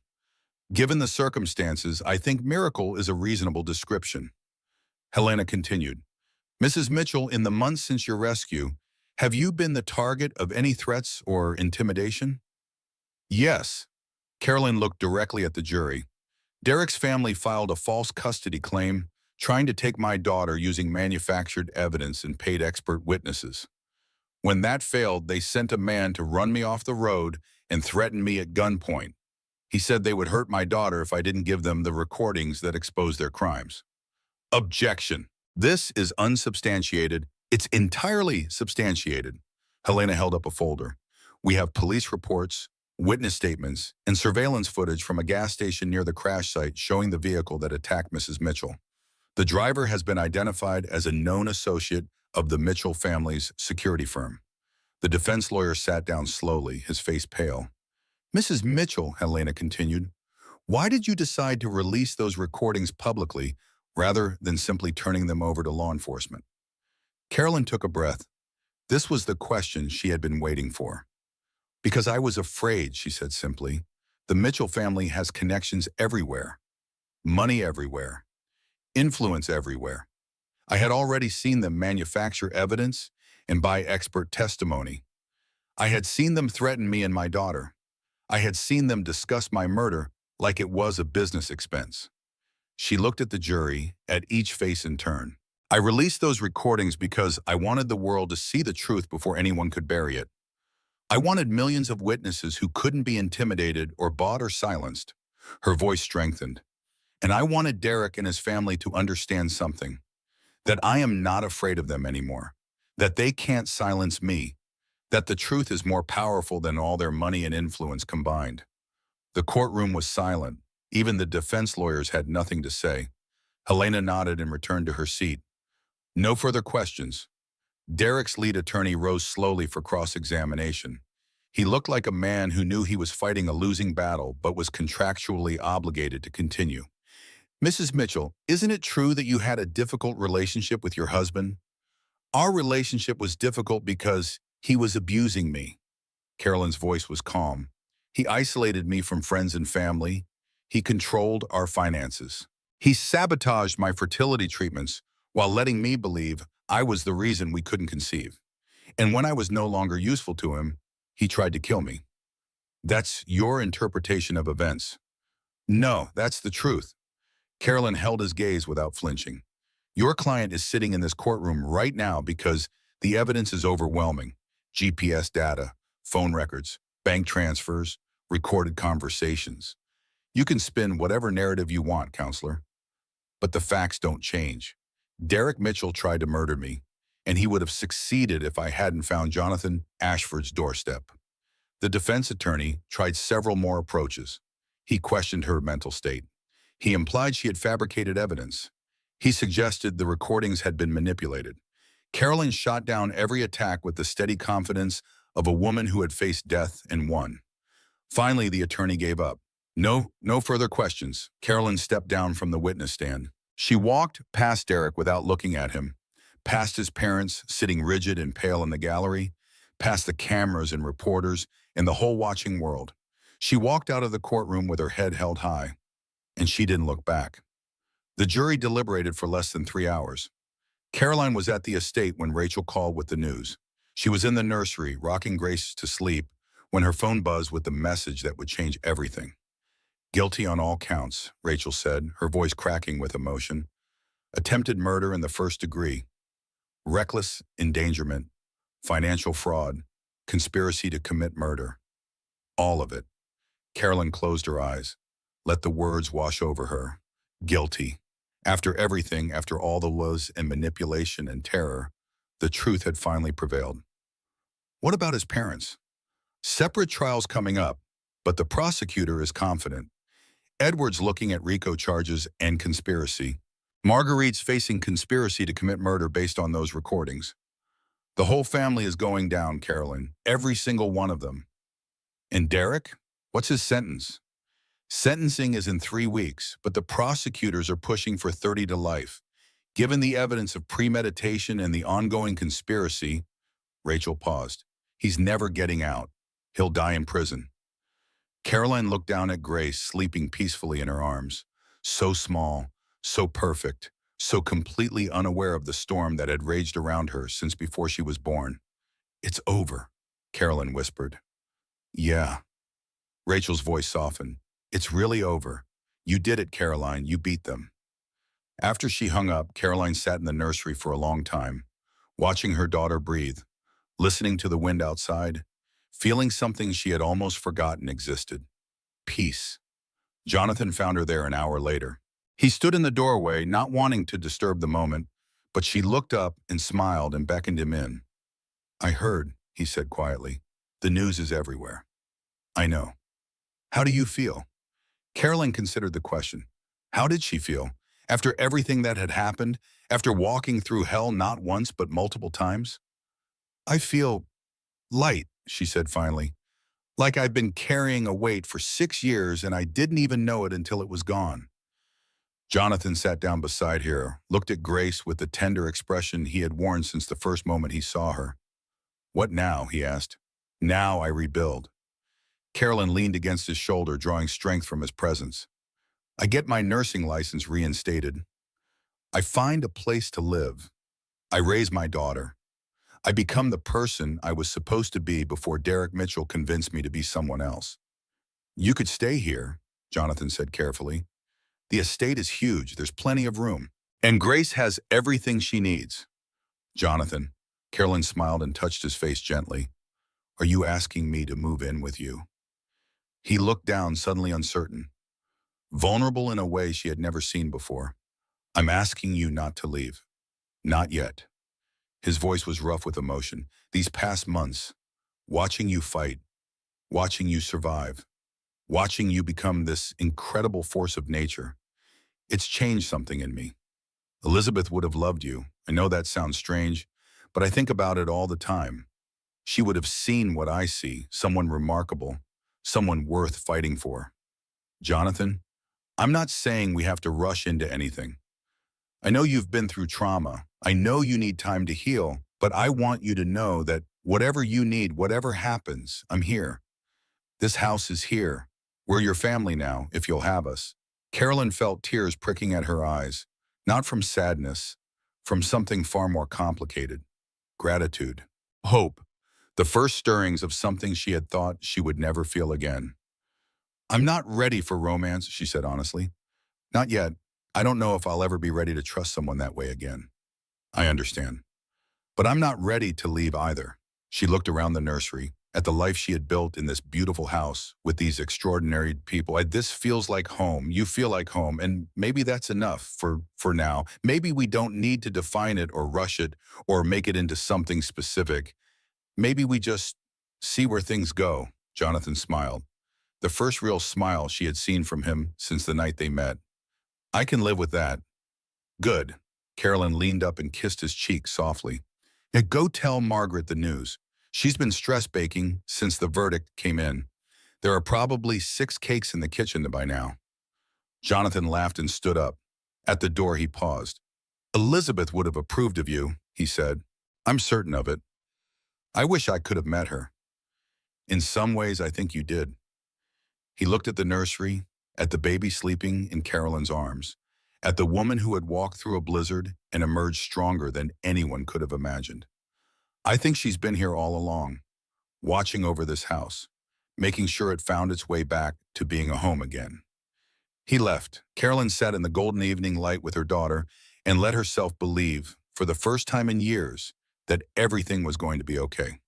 "Given the circumstances, I think miracle is a reasonable description." Helena continued. "Mrs. Mitchell, in the months since your rescue, have you been the target of any threats or intimidation?" "Yes." Carolyn looked directly at the jury. "Derek's family filed a false custody claim, trying to take my daughter using manufactured evidence and paid expert witnesses. When that failed, they sent a man to run me off the road and threaten me at gunpoint. He said they would hurt my daughter if I didn't give them the recordings that exposed their crimes." "Objection. This is unsubstantiated. It's entirely substantiated." Helena held up a folder. "We have police reports, witness statements, and surveillance footage from a gas station near the crash site showing the vehicle that attacked Mrs. Mitchell. The driver has been identified as a known associate of the Mitchell family's security firm." The defense lawyer sat down slowly, his face pale. "Mrs. Mitchell," Helena continued, "why did you decide to release those recordings publicly rather than simply turning them over to law enforcement?" Carolyn took a breath. This was the question she had been waiting for. "Because I was afraid," she said simply. "The Mitchell family has connections everywhere, money everywhere, influence everywhere. I had already seen them manufacture evidence and buy expert testimony. I had seen them threaten me and my daughter. I had seen them discuss my murder like it was a business expense." She looked at the jury, at each face in turn. "I released those recordings because I wanted the world to see the truth before anyone could bury it. I wanted millions of witnesses who couldn't be intimidated or bought or silenced." Her voice strengthened. "And I wanted Derek and his family to understand something. That I am not afraid of them anymore. That they can't silence me. that the truth is more powerful than all their money and influence combined. The courtroom was silent. Even the defense lawyers had nothing to say. Helena nodded and returned to her seat. No further questions. Derek's lead attorney rose slowly for cross-examination. He looked like a man who knew he was fighting a losing battle but was contractually obligated to continue. Mrs. Mitchell, isn't it true that you had a difficult relationship with your husband? Our relationship was difficult because he was abusing me. Carolyn's voice was calm. He isolated me from friends and family. He controlled our finances. He sabotaged my fertility treatments while letting me believe I was the reason we couldn't conceive. And when I was no longer useful to him, he tried to kill me. That's your interpretation of events. No, that's the truth. Carolyn held his gaze without flinching. Your client is sitting in this courtroom right now because the evidence is overwhelming. GPS data, phone records, bank transfers, recorded conversations. You can spin whatever narrative you want, counselor. But the facts don't change. Derek Mitchell tried to murder me, and he would have succeeded if I hadn't found Jonathan Ashford's doorstep. The defense attorney tried several more approaches. He questioned her mental state. He implied she had fabricated evidence. He suggested the recordings had been manipulated. Carolyn shot down every attack with the steady confidence of a woman who had faced death and won. Finally, the attorney gave up. No further questions. Carolyn stepped down from the witness stand. She walked past Derek without looking at him, past his parents sitting rigid and pale in the gallery, past the cameras and reporters and the whole watching world. She walked out of the courtroom with her head held high, and she didn't look back. The jury deliberated for less than 3 hours. Caroline was at the estate when Rachel called with the news. She was in the nursery, rocking Grace to sleep, when her phone buzzed with the message that would change everything. Guilty on all counts, Rachel said, her voice cracking with emotion. Attempted murder in the first degree, reckless endangerment, financial fraud, conspiracy to commit murder. All of it. Carolyn closed her eyes, let the words wash over her. Guilty. After everything, after all the lies and manipulation and terror, the truth had finally prevailed. What about his parents? Separate trials coming up, but the prosecutor is confident. Edward's looking at RICO charges and conspiracy. Marguerite's facing conspiracy to commit murder based on those recordings. The whole family is going down, Carolyn. Every single one of them. And Derek? What's his sentence? Sentencing is in 3 weeks, but the prosecutors are pushing for 30 to life. Given the evidence of premeditation and the ongoing conspiracy, Rachel paused. He's never getting out. He'll die in prison. Caroline looked down at Grace, sleeping peacefully in her arms. So small, so perfect, so completely unaware of the storm that had raged around her since before she was born. It's over, Caroline whispered. Yeah. Rachel's voice softened. It's really over. You did it, Caroline. You beat them. After she hung up, Caroline sat in the nursery for a long time, watching her daughter breathe, listening to the wind outside, feeling something she had almost forgotten existed. Peace. Jonathan found her there an hour later. He stood in the doorway, not wanting to disturb the moment, but she looked up and smiled and beckoned him in. I heard, he said quietly. The news is everywhere. I know. How do you feel? Caroline considered the question. How did she feel? After everything that had happened, after walking through hell not once but multiple times? I feel light, she said finally. Like I've been carrying a weight for 6 years and I didn't even know it until it was gone. Jonathan sat down beside her, looked at Grace with the tender expression he had worn since the first moment he saw her. What now? He asked. Now I rebuild. Carolyn leaned against his shoulder, drawing strength from his presence. I get my nursing license reinstated. I find a place to live. I raise my daughter. I become the person I was supposed to be before Derek Mitchell convinced me to be someone else. You could stay here, Jonathan said carefully. The estate is huge. There's plenty of room. And Grace has everything she needs. Jonathan, Carolyn smiled and touched his face gently. Are you asking me to move in with you? He looked down, suddenly uncertain, vulnerable in a way she had never seen before. I'm asking you not to leave. Not yet. His voice was rough with emotion. These past months, watching you fight, watching you survive, watching you become this incredible force of nature. It's changed something in me. Elizabeth would have loved you. I know that sounds strange, but I think about it all the time. She would have seen what I see, someone remarkable, someone worth fighting for. Jonathan, I'm not saying we have to rush into anything. I know you've been through trauma. I know you need time to heal, but I want you to know that whatever you need, whatever happens, I'm here. This house is here. We're your family now, if you'll have us. Carolyn felt tears pricking at her eyes, not from sadness, from something far more complicated. Gratitude. Hope. The first stirrings of something she had thought she would never feel again. I'm not ready for romance, she said honestly. Not yet. I don't know if I'll ever be ready to trust someone that way again. I understand. But I'm not ready to leave either. She looked around the nursery, at the life she had built in this beautiful house with these extraordinary people. This feels like home. You feel like home, and maybe that's enough for now. Maybe we don't need to define it or rush it or make it into something specific. Maybe we just see where things go. Jonathan smiled. The first real smile she had seen from him since the night they met. I can live with that. Good. Carolyn leaned up and kissed his cheek softly. Now go tell Margaret the news. She's been stress baking since the verdict came in. There are probably 6 cakes in the kitchen by now. Jonathan laughed and stood up. At the door he paused. Elizabeth would have approved of you, he said. I'm certain of it. I wish I could have met her. In some ways, I think you did. He looked at the nursery, at the baby sleeping in Carolyn's arms, at the woman who had walked through a blizzard and emerged stronger than anyone could have imagined. I think she's been here all along, watching over this house, making sure it found its way back to being a home again. He left. Carolyn sat in the golden evening light with her daughter and let herself believe, for the first time in years, that everything was going to be okay.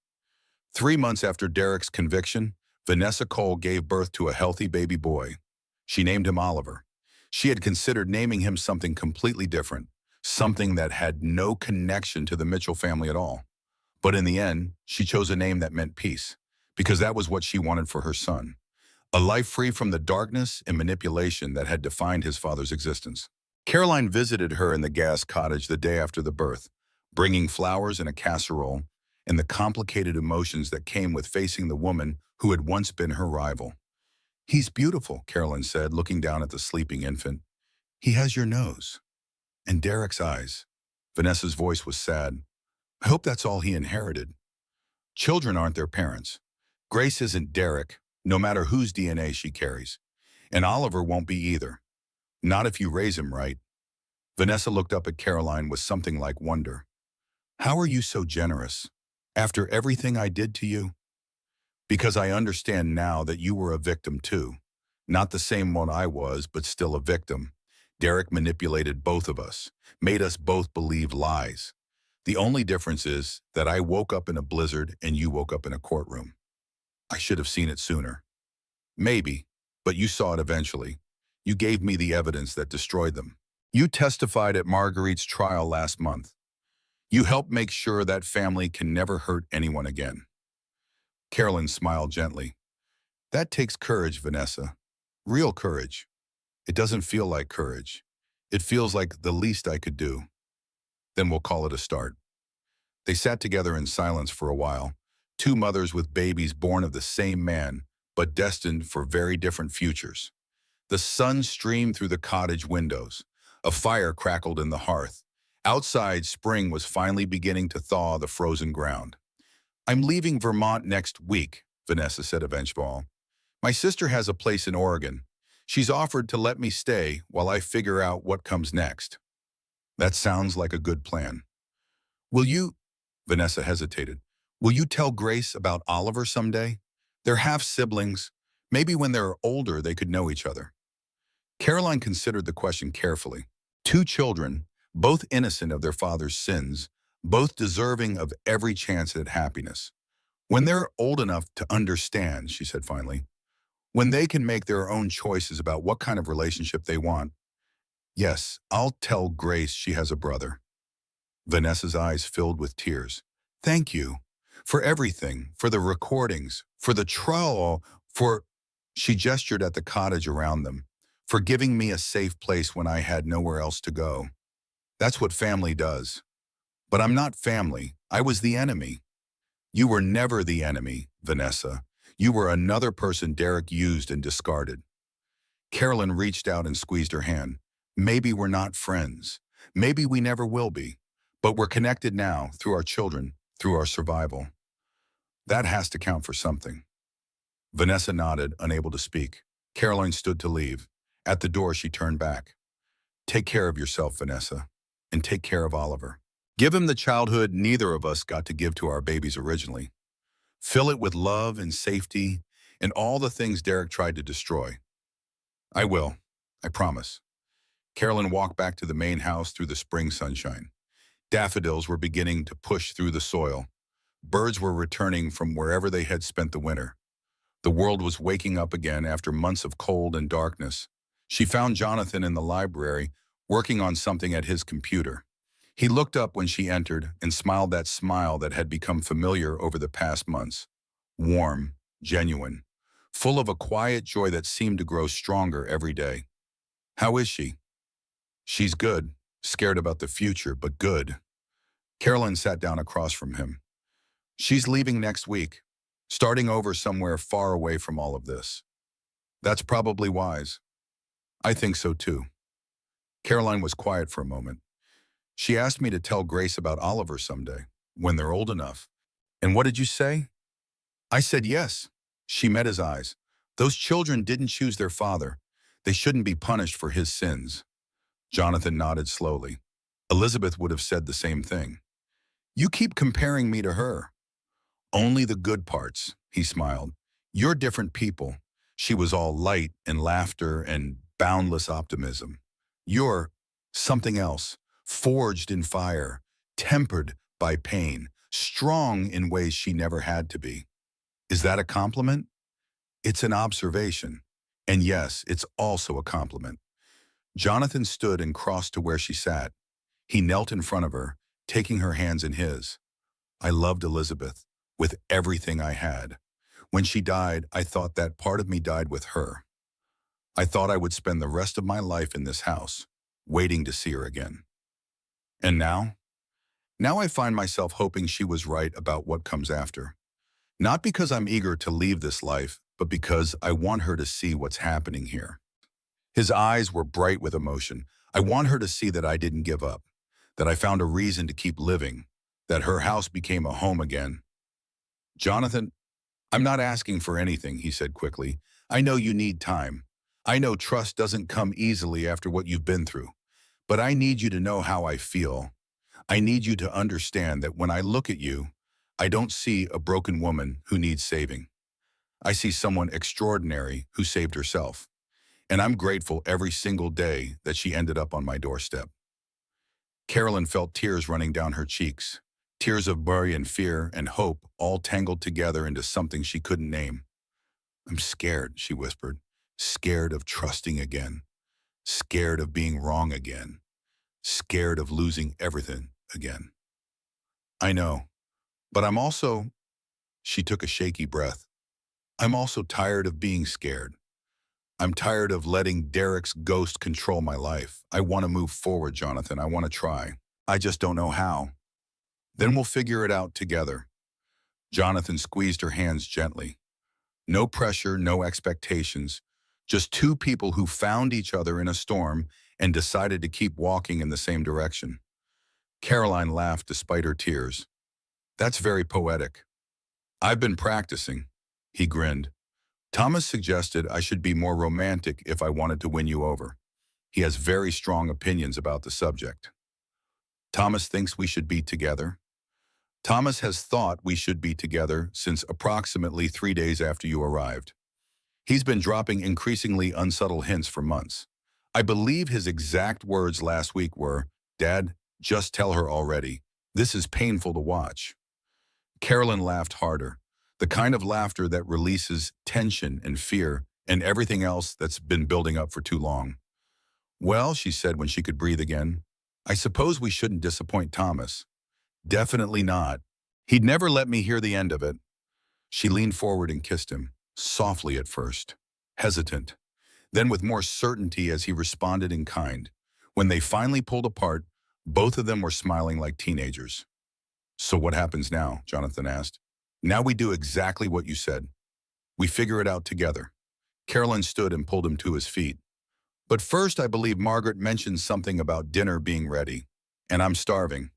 3 months after Derek's conviction, Vanessa Cole gave birth to a healthy baby boy. She named him Oliver. She had considered naming him something completely different, something that had no connection to the Mitchell family at all. But in the end, she chose a name that meant peace, because that was what she wanted for her son. A life free from the darkness and manipulation that had defined his father's existence. Caroline visited her in the gas cottage the day after the birth, bringing flowers and a casserole, and the complicated emotions that came with facing the woman who had once been her rival. He's beautiful, Carolyn said, looking down at the sleeping infant. He has your nose. And Derek's eyes. Vanessa's voice was sad. I hope that's all he inherited. Children aren't their parents. Grace isn't Derek, no matter whose DNA she carries. And Oliver won't be either. Not if you raise him right. Vanessa looked up at Caroline with something like wonder. How are you so generous? After everything I did to you? Because I understand now that you were a victim too. Not the same one I was, but still a victim. Derek manipulated both of us, made us both believe lies. The only difference is that I woke up in a blizzard and you woke up in a courtroom. I should have seen it sooner. Maybe, but you saw it eventually. You gave me the evidence that destroyed them. You testified at Marguerite's trial last month. You helped make sure that family can never hurt anyone again. Carolyn smiled gently. That takes courage, Vanessa. Real courage. It doesn't feel like courage. It feels like the least I could do. Then we'll call it a start. They sat together in silence for a while, 2 mothers with babies born of the same man, but destined for very different futures. The sun streamed through the cottage windows. A fire crackled in the hearth. Outside, spring was finally beginning to thaw the frozen ground. I'm leaving Vermont next week, Vanessa said eventually. My sister has a place in Oregon. She's offered to let me stay while I figure out what comes next. That sounds like a good plan. Will you, Vanessa hesitated, will you tell Grace about Oliver someday? They're half-siblings. Maybe when they're older they could know each other. Caroline considered the question carefully. 2 children, both innocent of their father's sins, both deserving of every chance at happiness. When they're old enough to understand, she said finally, when they can make their own choices about what kind of relationship they want. Yes, I'll tell Grace she has a brother. Vanessa's eyes filled with tears. Thank you. For everything, for the recordings, for the trial, for, she gestured at the cottage around them, for giving me a safe place when I had nowhere else to go. That's what family does. But I'm not family. I was the enemy. You were never the enemy, Vanessa. You were another person Derek used and discarded. Carolyn reached out and squeezed her hand. Maybe we're not friends. Maybe we never will be. But we're connected now, through our children, through our survival. That has to count for something. Vanessa nodded, unable to speak. Caroline stood to leave. At the door, she turned back. Take care of yourself, Vanessa, and take care of Oliver. Give him the childhood neither of us got to give to our babies originally. Fill it with love and safety and all the things Derek tried to destroy. I will. I promise. Carolyn walked back to the main house through the spring sunshine. Daffodils were beginning to push through the soil. Birds were returning from wherever they had spent the winter. The world was waking up again after months of cold and darkness. She found Jonathan in the library, working on something at his computer. He looked up when she entered and smiled that smile that had become familiar over the past months. Warm, genuine, full of a quiet joy that seemed to grow stronger every day. How is she? She's good, scared about the future, but good. Carolyn sat down across from him. She's leaving next week, starting over somewhere far away from all of this. That's probably wise. I think so too. Caroline was quiet for a moment. She asked me to tell Grace about Oliver someday, when they're old enough. And what did you say? I said yes. She met his eyes. Those children didn't choose their father. They shouldn't be punished for his sins. Jonathan nodded slowly. Elizabeth would have said the same thing. You keep comparing me to her. Only the good parts, he smiled. You're different people. She was all light and laughter and boundless optimism. You're something else, forged in fire, tempered by pain, strong in ways she never had to be. Is that a compliment? It's an observation. And yes, it's also a compliment. Jonathan stood and crossed to where she sat. He knelt in front of her, taking her hands in his. I loved Elizabeth with everything I had. When she died, I thought that part of me died with her. I thought I would spend the rest of my life in this house, waiting to see her again. And now? Now I find myself hoping she was right about what comes after. Not because I'm eager to leave this life, but because I want her to see what's happening here. His eyes were bright with emotion. I want her to see that I didn't give up, that I found a reason to keep living, that her house became a home again. Jonathan, I'm not asking for anything, he said quickly. I know you need time. I know trust doesn't come easily after what you've been through. But I need you to know how I feel. I need you to understand that when I look at you, I don't see a broken woman who needs saving. I see someone extraordinary who saved herself. And I'm grateful every single day that she ended up on my doorstep. Carolyn felt tears running down her cheeks. Tears of worry and fear and hope all tangled together into something she couldn't name. I'm scared, she whispered. Scared of trusting again. Scared of being wrong again. Scared of losing everything again. I know, but I'm also, she took a shaky breath. I'm also tired of being scared. I'm tired of letting Derek's ghost control my life. I want to move forward, Jonathan. I want to try. I just don't know how. Then we'll figure it out together. Jonathan squeezed her hands gently. No pressure, no expectations. Just two people who found each other in a storm and decided to keep walking in the same direction. Caroline laughed despite her tears. That's very poetic. I've been practicing. He grinned. Thomas suggested I should be more romantic if I wanted to win you over. He has very strong opinions about the subject. Thomas thinks we should be together. Thomas has thought we should be together since approximately 3 days after you arrived. He's been dropping increasingly unsubtle hints for months. I believe his exact words last week were, Dad, just tell her already. This is painful to watch. Carolyn laughed harder, the kind of laughter that releases tension and fear and everything else that's been building up for too long. Well, she said when she could breathe again, I suppose we shouldn't disappoint Thomas. Definitely not. He'd never let me hear the end of it. She leaned forward and kissed him, softly at first, hesitant, then with more certainty as he responded in kind. When they finally pulled apart, both of them were smiling like teenagers. So what happens now? Jonathan asked. Now we do exactly what you said. We figure it out together. Carolyn stood and pulled him to his feet. But first, I believe Margaret mentioned something about dinner being ready. And I'm starving.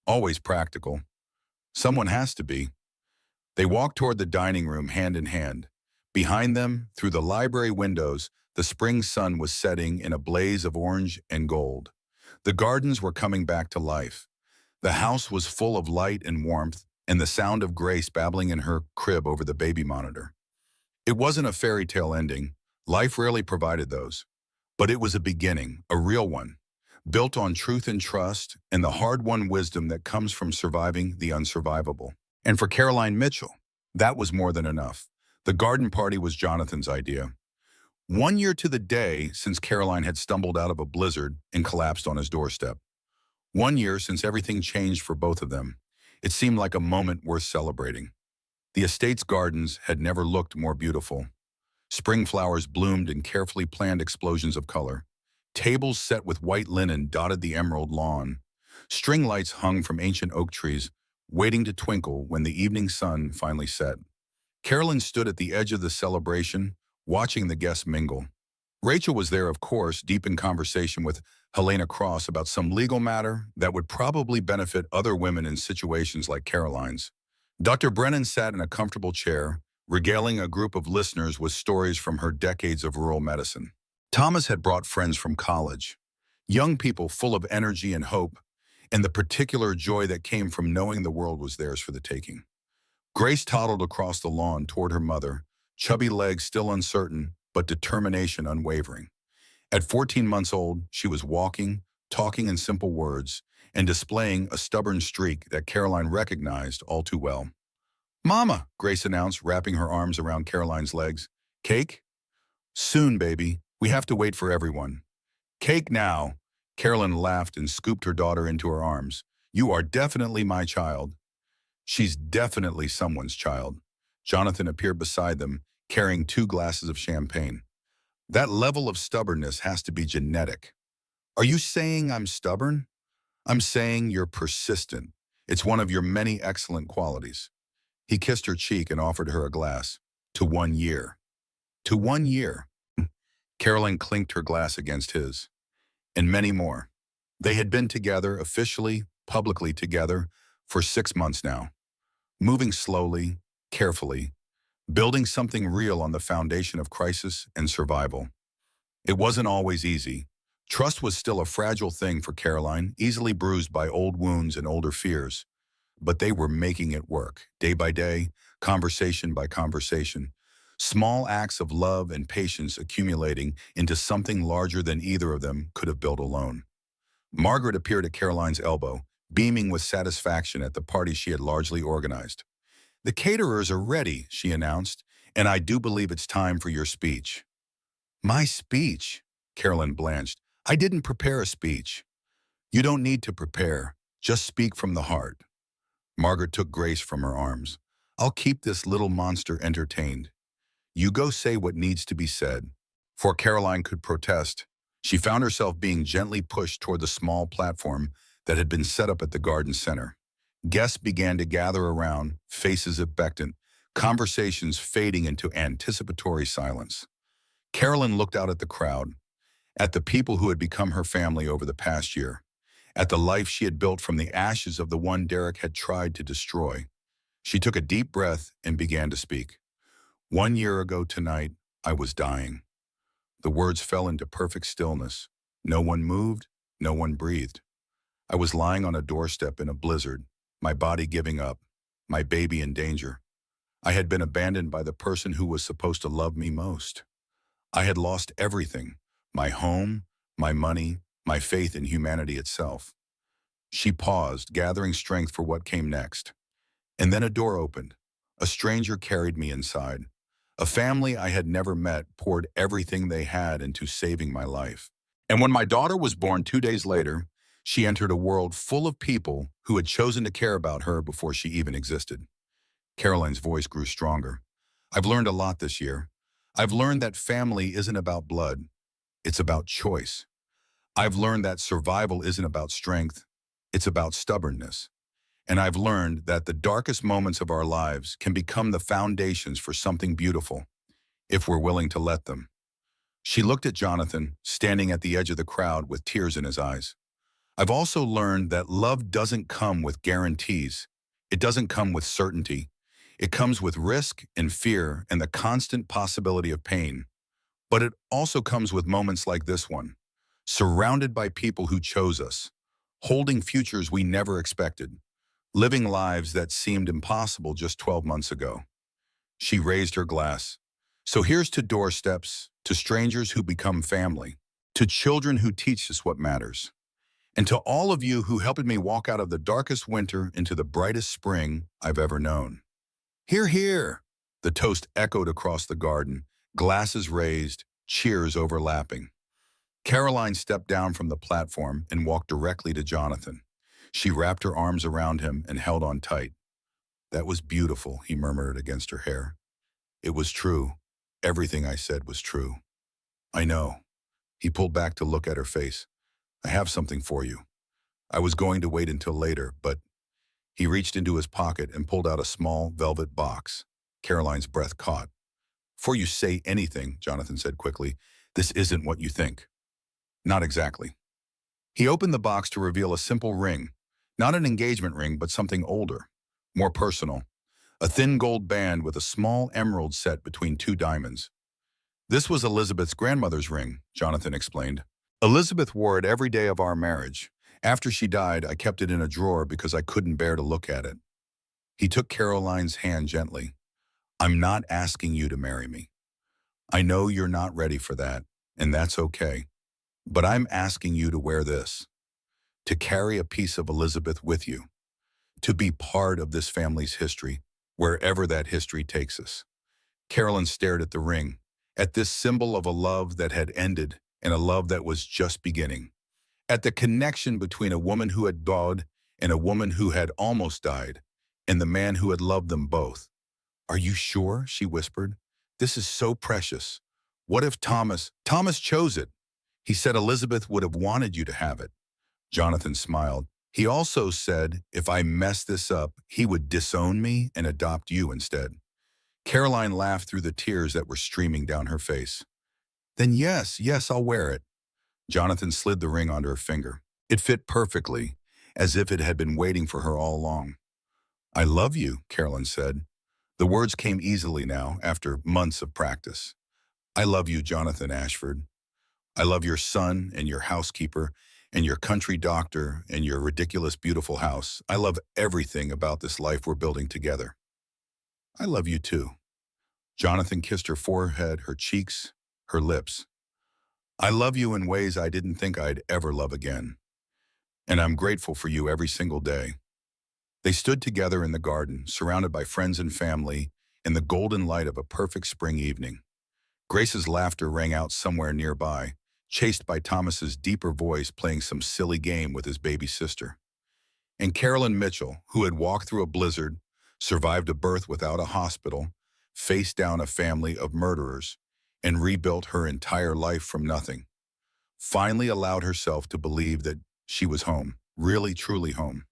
Always practical. Someone has to be. They walked toward the dining room hand in hand. Behind them, through the library windows, the spring sun was setting in a blaze of orange and gold. The gardens were coming back to life. The house was full of light and warmth, and the sound of Grace babbling in her crib over the baby monitor. It wasn't a fairy tale ending. Life rarely provided those. But it was a beginning, a real one, built on truth and trust and the hard-won wisdom that comes from surviving the unsurvivable. And for Caroline Mitchell, that was more than enough. The garden party was Jonathan's idea. 1 year to the day since Caroline had stumbled out of a blizzard and collapsed on his doorstep. 1 year since everything changed for both of them. It seemed like a moment worth celebrating. The estate's gardens had never looked more beautiful. Spring flowers bloomed in carefully planned explosions of color. Tables set with white linen dotted the emerald lawn. String lights hung from ancient oak trees, waiting to twinkle when the evening sun finally set. Carolyn stood at the edge of the celebration, watching the guests mingle. Rachel was there, of course, deep in conversation with Helena Cross about some legal matter that would probably benefit other women in situations like Caroline's. Dr. Brennan sat in a comfortable chair, regaling a group of listeners with stories from her decades of rural medicine. Thomas had brought friends from college, young people full of energy and hope, and the particular joy that came from knowing the world was theirs for the taking. Grace toddled across the lawn toward her mother, chubby legs still uncertain, but determination unwavering. At 14 months old, she was walking, talking in simple words, and displaying a stubborn streak that Caroline recognized all too well. "Mama," Grace announced, wrapping her arms around Caroline's legs. "Cake?" "Soon, baby. We have to wait for everyone." "Cake now." Caroline laughed and scooped her daughter into her arms. "You are definitely my child." "She's definitely someone's child." Jonathan appeared beside them, carrying 2 glasses of champagne. "That level of stubbornness has to be genetic." "Are you saying I'm stubborn?" "I'm saying you're persistent. It's one of your many excellent qualities." He kissed her cheek and offered her a glass. "To 1 year." "To 1 year." Caroline clinked her glass against his. "And many more." They had been together, officially, publicly together, for 6 months now. Moving slowly, carefully, building something real on the foundation of crisis and survival. It wasn't always easy. Trust was still a fragile thing for Caroline, easily bruised by old wounds and older fears. But they were making it work, day by day, conversation by conversation. Small acts of love and patience accumulating into something larger than either of them could have built alone. Margaret appeared at Caroline's elbow, beaming with satisfaction at the party she had largely organized. "The caterers are ready," she announced, "and I do believe it's time for your speech." "My speech?" Carolyn blanched. "I didn't prepare a speech." "You don't need to prepare. Just speak from the heart." Margaret took Grace from her arms. "I'll keep this little monster entertained. You go say what needs to be said." Before Caroline could protest, she found herself being gently pushed toward the small platform that had been set up at the garden center. Guests began to gather around, faces expectant, conversations fading into anticipatory silence. Carolyn looked out at the crowd, at the people who had become her family over the past year, at the life she had built from the ashes of the one Derek had tried to destroy. She took a deep breath and began to speak. "1 year ago tonight, I was dying." The words fell into perfect stillness. No one moved, no one breathed. "I was lying on a doorstep in a blizzard, my body giving up, my baby in danger. I had been abandoned by the person who was supposed to love me most. I had lost everything, my home, my money, my faith in humanity itself." She paused, gathering strength for what came next. And then a door opened. A stranger carried me inside. A family I had never met poured everything they had into saving my life. And when my daughter was born 2 days later, She entered a world full of people who had chosen to care about her before she even existed. Caroline's voice grew stronger. I've learned a lot this year. I've learned that family isn't about blood. It's about choice. I've learned that survival isn't about strength. It's about stubbornness. And I've learned that the darkest moments of our lives can become the foundations for something beautiful, if we're willing to let them. She looked at Jonathan, standing at the edge of the crowd with tears in his eyes. I've also learned that love doesn't come with guarantees. It doesn't come with certainty. It comes with risk and fear and the constant possibility of pain. But it also comes with moments like this one, surrounded by people who chose us, holding futures we never expected, living lives that seemed impossible just 12 months ago. She raised her glass. So here's to doorsteps, to strangers who become family, to children who teach us what matters, and to all of you who helped me walk out of the darkest winter into the brightest spring I've ever known. Hear, hear! The toast echoed across the garden, glasses raised, cheers overlapping. Caroline stepped down from the platform and walked directly to Jonathan. She wrapped her arms around him and held on tight. That was beautiful, he murmured against her hair. It was true. Everything I said was true. I know. He pulled back to look at her face. I have something for you. I was going to wait until later, but he reached into his pocket and pulled out a small velvet box. Caroline's breath caught. Before you say anything, Jonathan said quickly, this isn't what you think. Not exactly. He opened the box to reveal a simple ring. Not an engagement ring, but something older, more personal. A thin gold band with a small emerald set between two diamonds. This was Elizabeth's grandmother's ring, Jonathan explained. Elizabeth wore it every day of our marriage. After she died, I kept it in a drawer because I couldn't bear to look at it. He took Caroline's hand gently. I'm not asking you to marry me. I know you're not ready for that, and that's okay. But I'm asking you to wear this, to carry a piece of Elizabeth with you, to be part of this family's history, wherever that history takes us. Carolyn stared at the ring, at this symbol of a love that had ended and a love that was just beginning, at the connection between a woman who had died and a woman who had almost died, and the man who had loved them both. Are you sure? She whispered. This is so precious. What if Thomas chose it? He said Elizabeth would have wanted you to have it. Jonathan smiled. He also said if I messed this up, he would disown me and adopt you instead. Caroline laughed through the tears that were streaming down her face. Then yes, I'll wear it. Jonathan slid the ring onto her finger. It fit perfectly, as if it had been waiting for her all along. I love you, Caroline said. The words came easily now, after months of practice. I love you, Jonathan Ashford. I love your son and your housekeeper and your country doctor and your ridiculous, beautiful house. I love everything about this life we're building together. I love you too. Jonathan kissed her forehead, her cheeks, her lips. I love you in ways I didn't think I'd ever love again. And I'm grateful for you every single day. They stood together in the garden, surrounded by friends and family, in the golden light of a perfect spring evening. Grace's laughter rang out somewhere nearby, chased by Thomas's deeper voice playing some silly game with his baby sister. And Carolyn Mitchell, who had walked through a blizzard, survived a birth without a hospital, faced down a family of murderers, and rebuilt her entire life from nothing, finally allowed herself to believe that she was home, really truly home.